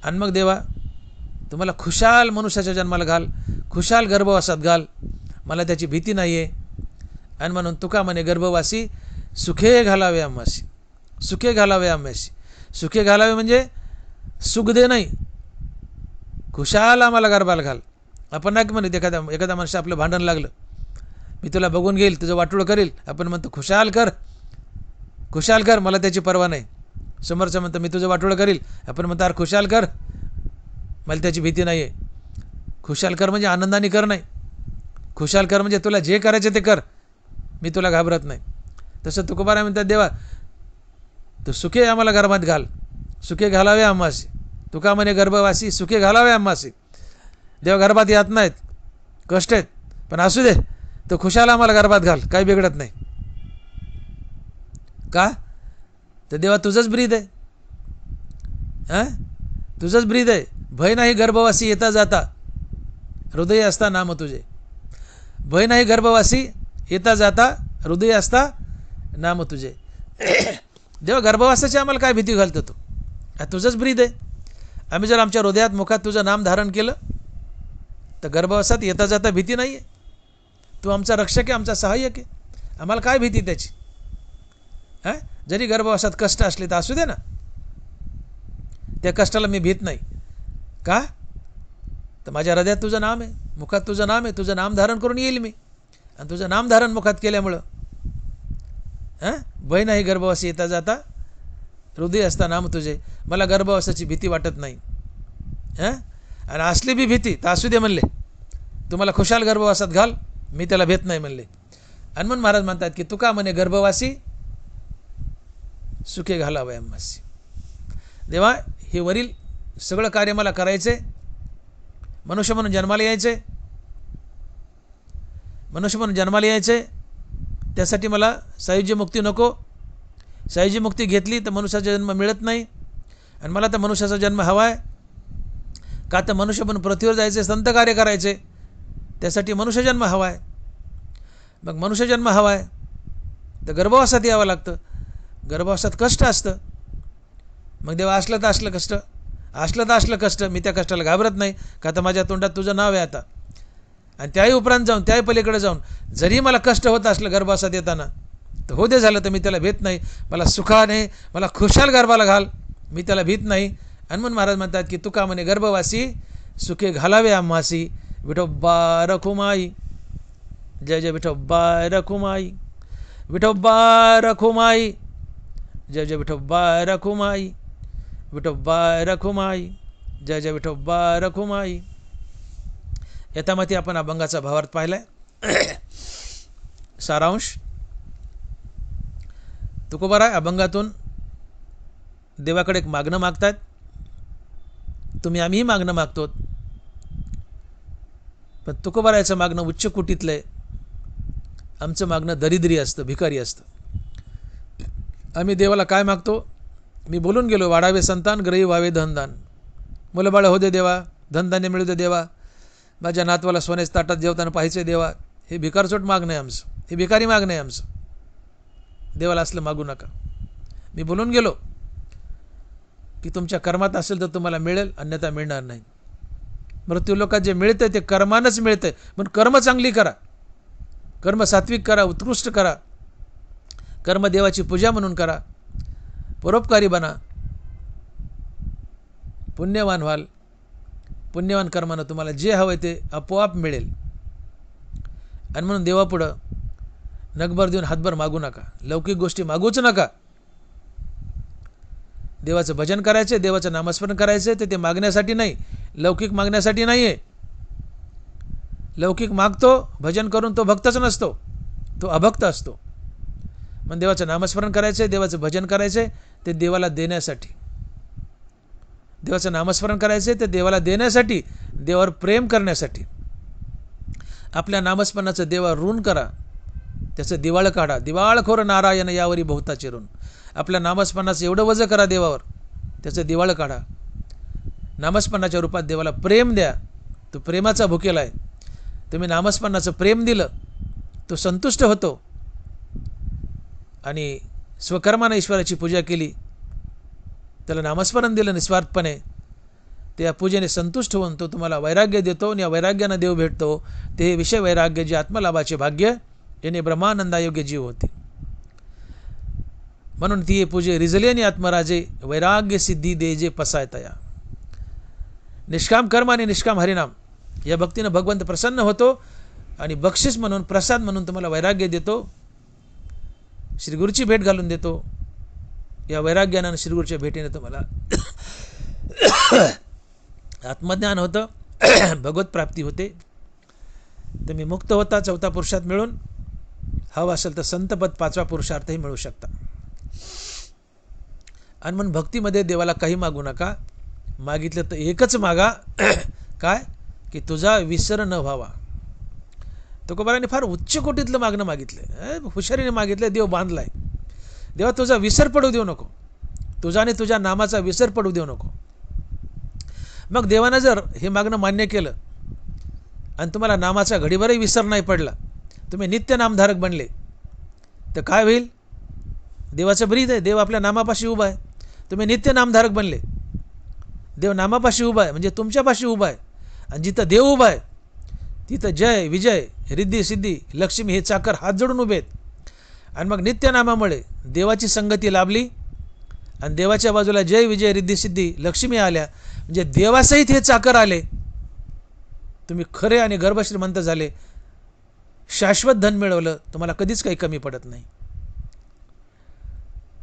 आणि मग देवा तुम्हाला खुशाल मनुष्याच्या जन्माला घाल, खुशाल गर्भवासात घाल, मला त्याची भीती नाही आहे. आणि म्हणून तुका म्हणे गर्भवासी सुखे घालावे आम्हासी, सुखे घालावे आम्हासी. सुखे घालावे म्हणजे सुख दे नाही, खुशाल आम्हाला गर्भाला घाल. आपण नाही म्हणत एखाद्या माणसं आपलं भांडण लागलं, मी तुला बघून घेईल, तुझं वाटोळं करील, आपण म्हणतो खुशाल कर, खुशाल कर, मला त्याची पर्वा नाही. समोरचं म्हणतं मी तुझं वाटोळं करील, आपण म्हणतो अरे खुशाल कर, मला त्याची भीती नाही आहे. खुशाल कर म्हणजे आनंदाने कर नाही, खुशाल कर म्हणजे तुला जे करायचं ते कर, मी तुला घाबरत नाही. तसं तुकोबाराय म्हणतात देवा तू सुखे आम्हाला गर्भात घाल, सुखे घालावे आम्हासी, तुका म्हणे गर्भवासी सुखे घालावे आम्हासी. देव गर्भात येत नाहीत, कष्ट आहेत, पण असू दे, तो खुशाल आम्हाला गर्भात घाल, काही बिघडत नाही. का तर देवा तुझंच ब्रीद आहे, हां तुझंच ब्रीद आहे. भय नाही गर्भवासी येता जाता, हृदय असता नाम तुझे. भय नाही गर्भवासी येता जाता, हृदय असता नाम तुझे. देवा गर्भवासाची आम्हाला काय भीती घालतो तू, तुझंच ब्रीद आहे. आम्ही जर आमच्या हृदयात मुखात तुझं नाम धारण केलं तर गर्भवासात येता जाता भीती नाही आहे. तू आमचा रक्षक आहे, आमचा सहाय्यक आहे, आम्हाला काय भीती त्याची. हां जरी गर्भवासात कष्ट असले तर असू दे ना, त्या कष्टाला मी भीत नाही. का तर माझ्या हृदयात तुझं नाम आहे, मुखात तुझं नाम आहे, तुझं नाम धारण करून येईल मी. आणि तुझं नाम धारण मुखात केल्यामुळं हां भय नाही गर्भवासी येता जाता, हृदय असता नाम तुझे, मला गर्भवासाची भीती वाटत नाही. हां आणि असली बी भीती तर असू दे म्हणले, तुम्हाला खुशाल गर्भवासात घाल, मी त्याला भेट नाही म्हणले. आणि म्हणून महाराज म्हणतात की तुका म्हणे गर्भवासी सुखे घालावे आम्हासी. देवा हे वरील सगळं कार्य मला करायचे, मनुष्य म्हणून जन्माला यायचे, मनुष्य म्हणून जन्माला यायचे, त्यासाठी मला सायुज्य मुक्ती नको. सायुज्य मुक्ती घेतली तर मनुष्याचा जन्म मिळत नाही, आणि मला तर मनुष्याचा जन्म हवा आहे. का तर मनुष्य म्हणून पृथ्वीवर जायचे, संत कार्य करायचे, त्यासाठी मनुष्य जन्म हवा आहे. मग मनुष्य जन्म हवा आहे तर गर्भवासात यावं लागतं, गर्भवासात कष्ट असतं. मग देवा असलं तर असलं कष्ट, असलं तर असलं कष्ट, मी त्या कष्टाला घाबरत नाही. का तर माझ्या तोंडात तुझं नाव आहे आता. आणि त्याही उपरांत जाऊन, त्याही पलीकडे जाऊन जरी मला कष्ट होत असलं गर्भासात येताना तर हो दे झालं, तर मी त्याला भीत नाही. मला सुखाने, मला खुशाल गर्भाला घाल, मी त्याला भीत नाही. आणि म्हणून महाराज म्हणतात की तुका म्हणे गर्भवासी सुखे घालावे आम्हासी. विठोबा रखुमाई, जय जय विठोबा रखुमाई, विठोबा रखुमाई, जय जय विठोबा रखुमाई, विठोबा रखुमाई, जय जय विठोबा रखुमाई. यथामती आपण अभंगाचा भावार्थ पाहिलाय. सारांश तुकोबाराय अभंगातून देवाकडे एक मागणं मागतात तुम्ही आम्हीही मागणं मागतो, पण तुकोबारायचं मागणं उच्च कोटीतलं आहे, आमचं मागणं दरिद्री असतं, भिकारी असतं. आम्ही देवाला काय मागतो? मी बोलून गेलो, वाढावे संतान, ग्रही व्हावे धनदान. मुलंबाळ हो दे देवा, धनधान्य मिळू दे देवा, माझ्या नातवाला सोन्याच्या ताटात जेवताना पाहिजे देवा. हे भिकारचोट मागणं आहे आमचं, हे भिकारी मागणं आहे आमचं. देवाला असलं मागू नका. मी बोलून गेलो की तुमच्या कर्मात असेल तर तुम्हाला मिळेल, अन्यथा मिळणार नाही. मृत्यू लोकात जे मिळतंय ते कर्मानंच मिळतंय, म्हणून कर्म चांगली करा, कर्म सात्विक करा, उत्कृष्ट करा, कर्म देवाची पूजा म्हणून करा, परोपकारी बना, पुण्यवान व्हाल. पुण्यवान कर्मानं तुम्हाला जे हवंय ते आपोआप मिळेल. आणि म्हणून देवापुढं नगभर देऊन हातभर मागू नका, लौकिक गोष्टी मागूच नका. देवाचं भजन करायचं, देवाचं नामस्मरण करायचं, तर ते मागण्यासाठी नाही, लौकिक मागण्यासाठी नाही आहे. लौकिक मागतो भजन करून तो भक्तच नसतो, तो अभक्त असतो. मग देवाचं नामस्मरण करायचं, देवाचं भजन करायचं, ते देवाला देण्यासाठी. देवाचं नामस्मरण करायचं ते देवाला देण्यासाठी, देवावर प्रेम करण्यासाठी. आपल्या नामस्मरणाचं देवावर ऋण करा, त्याचं दिवाळं काढा. दिवाळखोर नारायण यावरी बहुता चिरून. आपल्या नामस्मरणाचं एवढं वजं करा देवावर, त्याचं दिवाळं काढा. नामस्मरणाच्या रूपात देवाला प्रेम द्या, तो प्रेमाचा भुकेला आहे. तुम्ही नामस्मरणाचं प्रेम दिलं, तो संतुष्ट होतो. आणि स्वकर्माने ईश्वराची पूजा केली, त्याला नामस्मरण दिलं निस्वार्थपणे, त्या पूजेने संतुष्ट होऊन तो तुम्हाला वैराग्य देतो. आणि या वैराग्यानं देव भेटतो. ते विषय वैराग्य जे आत्मलाभाचे भाग्य, याने ब्रह्मानंदायोग्य जीव होते. म्हणून ती पूजे रिजले आणि आत्मराजे, वैराग्य सिद्धी दे जे पसायतया. निष्काम कर्म आणि निष्काम हरिनाम या भक्तीनं भगवंत प्रसन्न होतो आणि बक्षीस म्हणून, प्रसाद म्हणून तुम्हाला वैराग्य देतो, श्रीगुरूची भेट घालून देतो. या वैराग्यानं श्रीगुरूच्या भेटीने तुम्हाला आत्मज्ञान होतं, भगवत प्राप्ती होते. तुम्ही मुक्त होता. चौथा पुरुषार्थ मिळून हवा असेल तर संतपद, पाचवा पुरुषार्थही मिळू शकता. आणि म्हणून भक्तीमध्ये देवाला काही मागू नका. मागितलं तर एकच मागा, काय की तुझा विसर न व्हावा. तुकोबाराने फार उच्च कोटीतलं मागणं मागितलंय, हुशारीने मागितलंय, देव बांधलाय. देवा तुझा विसर पडू देऊ नको, तुझा आणि तुझ्या नामाचा विसर पडू देऊ नको. मग देवानं जर हे मागणं मान्य केलं आणि तुम्हाला नामाचा घडीभरही विसर नाही पडला, तुम्ही नित्य नामधारक बनले, तर काय होईल? देवाचं ब्रीद आहे, देव आपल्या नामापाशी उभा आहे. तुम्ही नित्य नामधारक बनले, देव नामापाशी उभा आहे, म्हणजे तुमच्यापाशी उभा आहे. आणि जिथं देव उभा आहे तिथं जय, विजय, रिद्धी, सिद्धी, लक्ष्मी हे चाकर हात जोडून उभे आहेत. आणि मग नित्यनामामुळे देवाची संगती लाभली आणि देवाच्या बाजूला जय, विजय, रिद्धी, सिद्धी, लक्ष्मी आल्या, म्हणजे देवासहित हे चाकर आले. तुम्ही खरे आणि गर्भश्रीमंत झाले, शाश्वत धन मिळवलं, तुम्हाला कधीच काही कमी पडत नाही.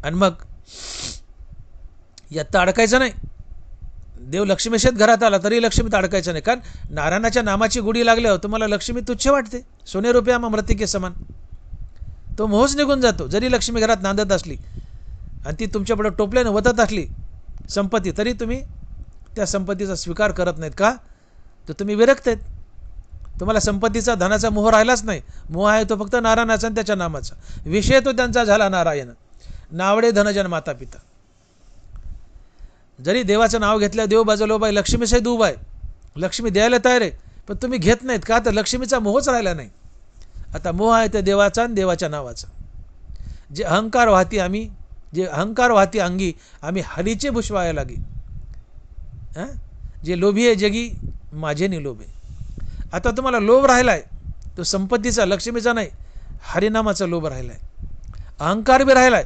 आणि मग यात अडकायचं नाही. देव लक्ष्मीशेत घरात आला तरी लक्ष्मीत अडकायचं नाही, कारण नारायणाच्या नामाची गुढी लागल्यावर तुम्हाला लक्ष्मी तुच्छ वाटते, सोने रुपया मृतिके समान. तो मोहच निघून जातो. जरी लक्ष्मी घरात नांदत असली आणि ती तुमच्यापुढे टोपल्याने वतत असली संपत्ती, तरी तुम्ही त्या संपत्तीचा स्वीकार करत नाहीत. का? तर तुम्ही विरक्त आहेत. तुम्हाला संपत्तीचा, धनाचा मोह राहिलाच नाही. मोह आहे तो फक्त नारायणाचा आणि त्याच्या नामाचा. विषय तो त्यांचा झाला नारायण. नावडे धनजन माता पिता. जरी देवाचं नाव घेतलं, देव बाजूला उभा आहे, लक्ष्मी सहित उभा आहे, लक्ष्मी द्यायला तयार आहे, पण तुम्ही घेत नाहीत. का? तर लक्ष्मीचा मोहच राहिला नाही. आता मोह आहे ते देवाचा आणि देवाच्या नावाचा. जे अहंकार वाहती आम्ही, जे अहंकार वाहती अंगी, आम्ही हरीचे भुषवाया लागी. जे लोभी आहे जगी, माझे निलोभे. आता तुम्हाला लोभ राहिला आहे तो संपत्तीचा, लक्ष्मीचा नाही, हरिनामाचा लोभ राहिला आहे. अहंकार बी राहिला आहे,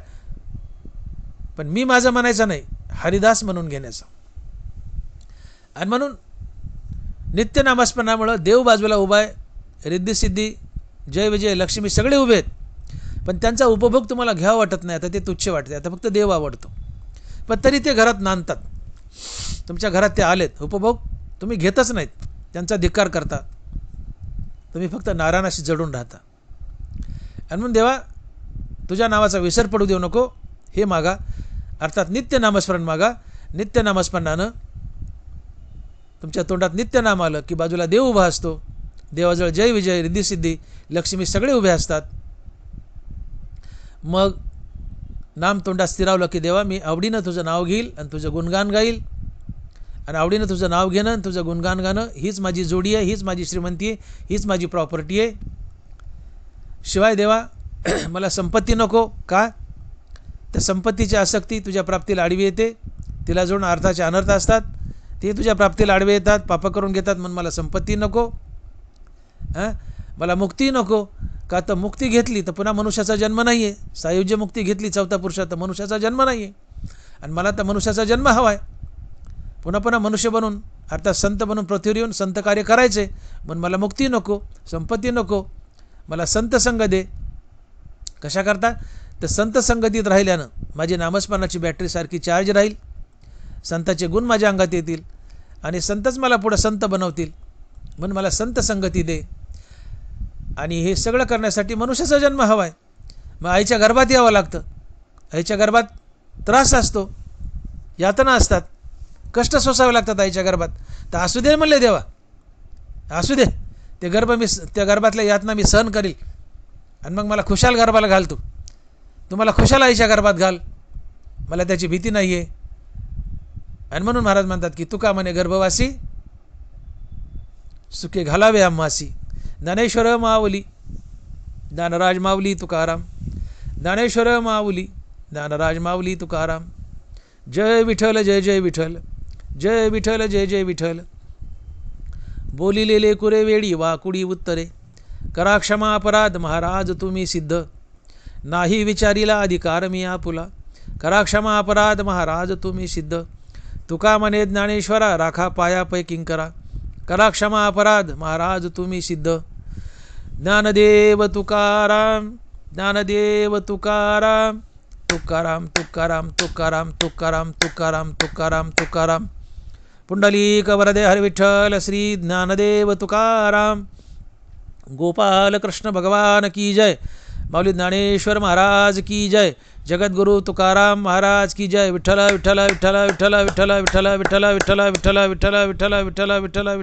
पण मी माझं म्हणायचं नाही, हरिदास म्हणून घेण्याचा. आणि म्हणून नित्य नामस्मरणामुळं देव बाजूला उभा आहे, रिद्धी, सिद्धी, जय, विजय, लक्ष्मी सगळे उभे आहेत. पण त्यांचा उपभोग तुम्हाला घ्यावा वाटत नाही. आता ते तुच्छ वाटते, आता फक्त देव आवडतो. पण तरी ते घरात नांदतात. तुमच्या घरात ते आलेत, उपभोग तुम्ही घेतच नाहीत, त्यांचा धिक्कार करता. तुम्ही फक्त नारायणाशी जडून राहता. आणि म्हणून देवा तुझ्या नावाचा विसर पडू देऊ नको, हे मागा. अर्थात नित्य नामस्मरण मागा. नित्य नामस्मरणानं तुमच्या तोंडात नित्यनाम आलं की बाजूला देव उभा असतो. देवाजवळ जय विजय रिद्धिसिद्धी लक्ष्मी सगळे उभे असतात. मग नाम तोंडात स्थिरावलं की देवा मी आवडीनं तुझं नाव घेईल आणि तुझं गुणगान गाईल. आणि आवडीनं तुझं नाव घेणं आणि तुझं गुणगान गाणं हीच माझी जोडी आहे, हीच माझी श्रीमंती आहे, हीच माझी प्रॉपर्टी आहे. शिवाय देवा मला संपत्ती नको. का? त्या संपत्तीची आसक्ती तुझ्या प्राप्तीला आडवी येते. तिला जोडून अर्थाचे अनर्थ असतात. ते तुझ्या प्राप्तीला आडवे येतात, पाप करून घेतात. म्हणून मला संपत्ती नको. मला मुक्ती नको. का तर मुक्ती घेतली तर पुन्हा मनुष्याचा जन्म नाही आहे. सायुज्य मुक्ती घेतली चौथा पुरुषात तर मनुष्याचा जन्म नाही आहे. आणि मला तर मनुष्याचा जन्म हवा आहे. पुन्हा पुन्हा मनुष्य बनून अर्थात संत बनून पृथ्वीवर येऊन संत कार्य करायचे. म्हणून मला मुक्ती नको, संपत्ती नको. मला संत संग दे. कशा करता? तर संत संगतीत राहिल्यानं माझी नामस्मरणाची बॅटरी सारखी चार्ज राहील. संताचे गुण माझ्या अंगात येतील आणि संतच मला पुढं संत बनवतील. म्हणून मला संत संगती दे. आणि हे सगळं करण्यासाठी मनुष्याचा जन्म हवा आहे. मग आईच्या गर्भात यावं लागतं. आईच्या गर्भात त्रास असतो, यातना असतात, कष्ट सोसावे लागतात आईच्या गर्भात. तर असू दे म्हणले देवा, असू दे. ते गर्भ मी त्या गर्भातल्या यातना मी सहन करील आणि मग मला खुशाल गर्भाला घाल. तू मला खुशाल आईच्या गर्भात घाल. मला त्याची भीती नाही आहे. आणि म्हणून महाराज म्हणतात की तुका म्हणे गर्भवासी सुखे घालावे आम्हासी. ज्ञानेश्वर माऊली ज्ञानराज माऊली तुकाराम. ज्ञानेश्वर माऊली ज्ञानराज माऊली तुकाराम. जय विठ्ठल जय जय विठ्ठल. जय विठ्ठल जय जय विठ्ठल. बोलिलेले कुरे वेळी वाकुडी उत्तरे. करा क्षमा अपराध महाराज तुम्ही सिद्ध. नाही विचारीला अधिकार मी आपुला. करा क्षमा अपराध महाराज तुम्ही सिद्ध. तुका म्हणे ज्ञानेश्वरा राखा पायापै किंकरा. करा क्षमा अपराध महाराज तुम्ही सिद्ध. ज्ञानदेव तुकाराम ज्ञानदेव तुकाराम. तुकाराम तुकाराम तुकाराम तुकाराम तुकाराम तुकाराम तुकाराम. पुंडलिक वरदे हर विठ्ठल श्री ज्ञानदेव तुकाराम. गोपाल कृष्ण भगवान की जय. माऊली ज्ञानेश्वर महाराज की जय. जगद्गुरु तुकाराम महाराज की जय. विठ्ठल विठ्ठल विठ्ठल विठ्ठल विठ्ठल विठ्ठल विठ्ठल विठ्ठल विठ्ठल विठ्ठल विठ्ठल विठ्ठल विठ्ठल.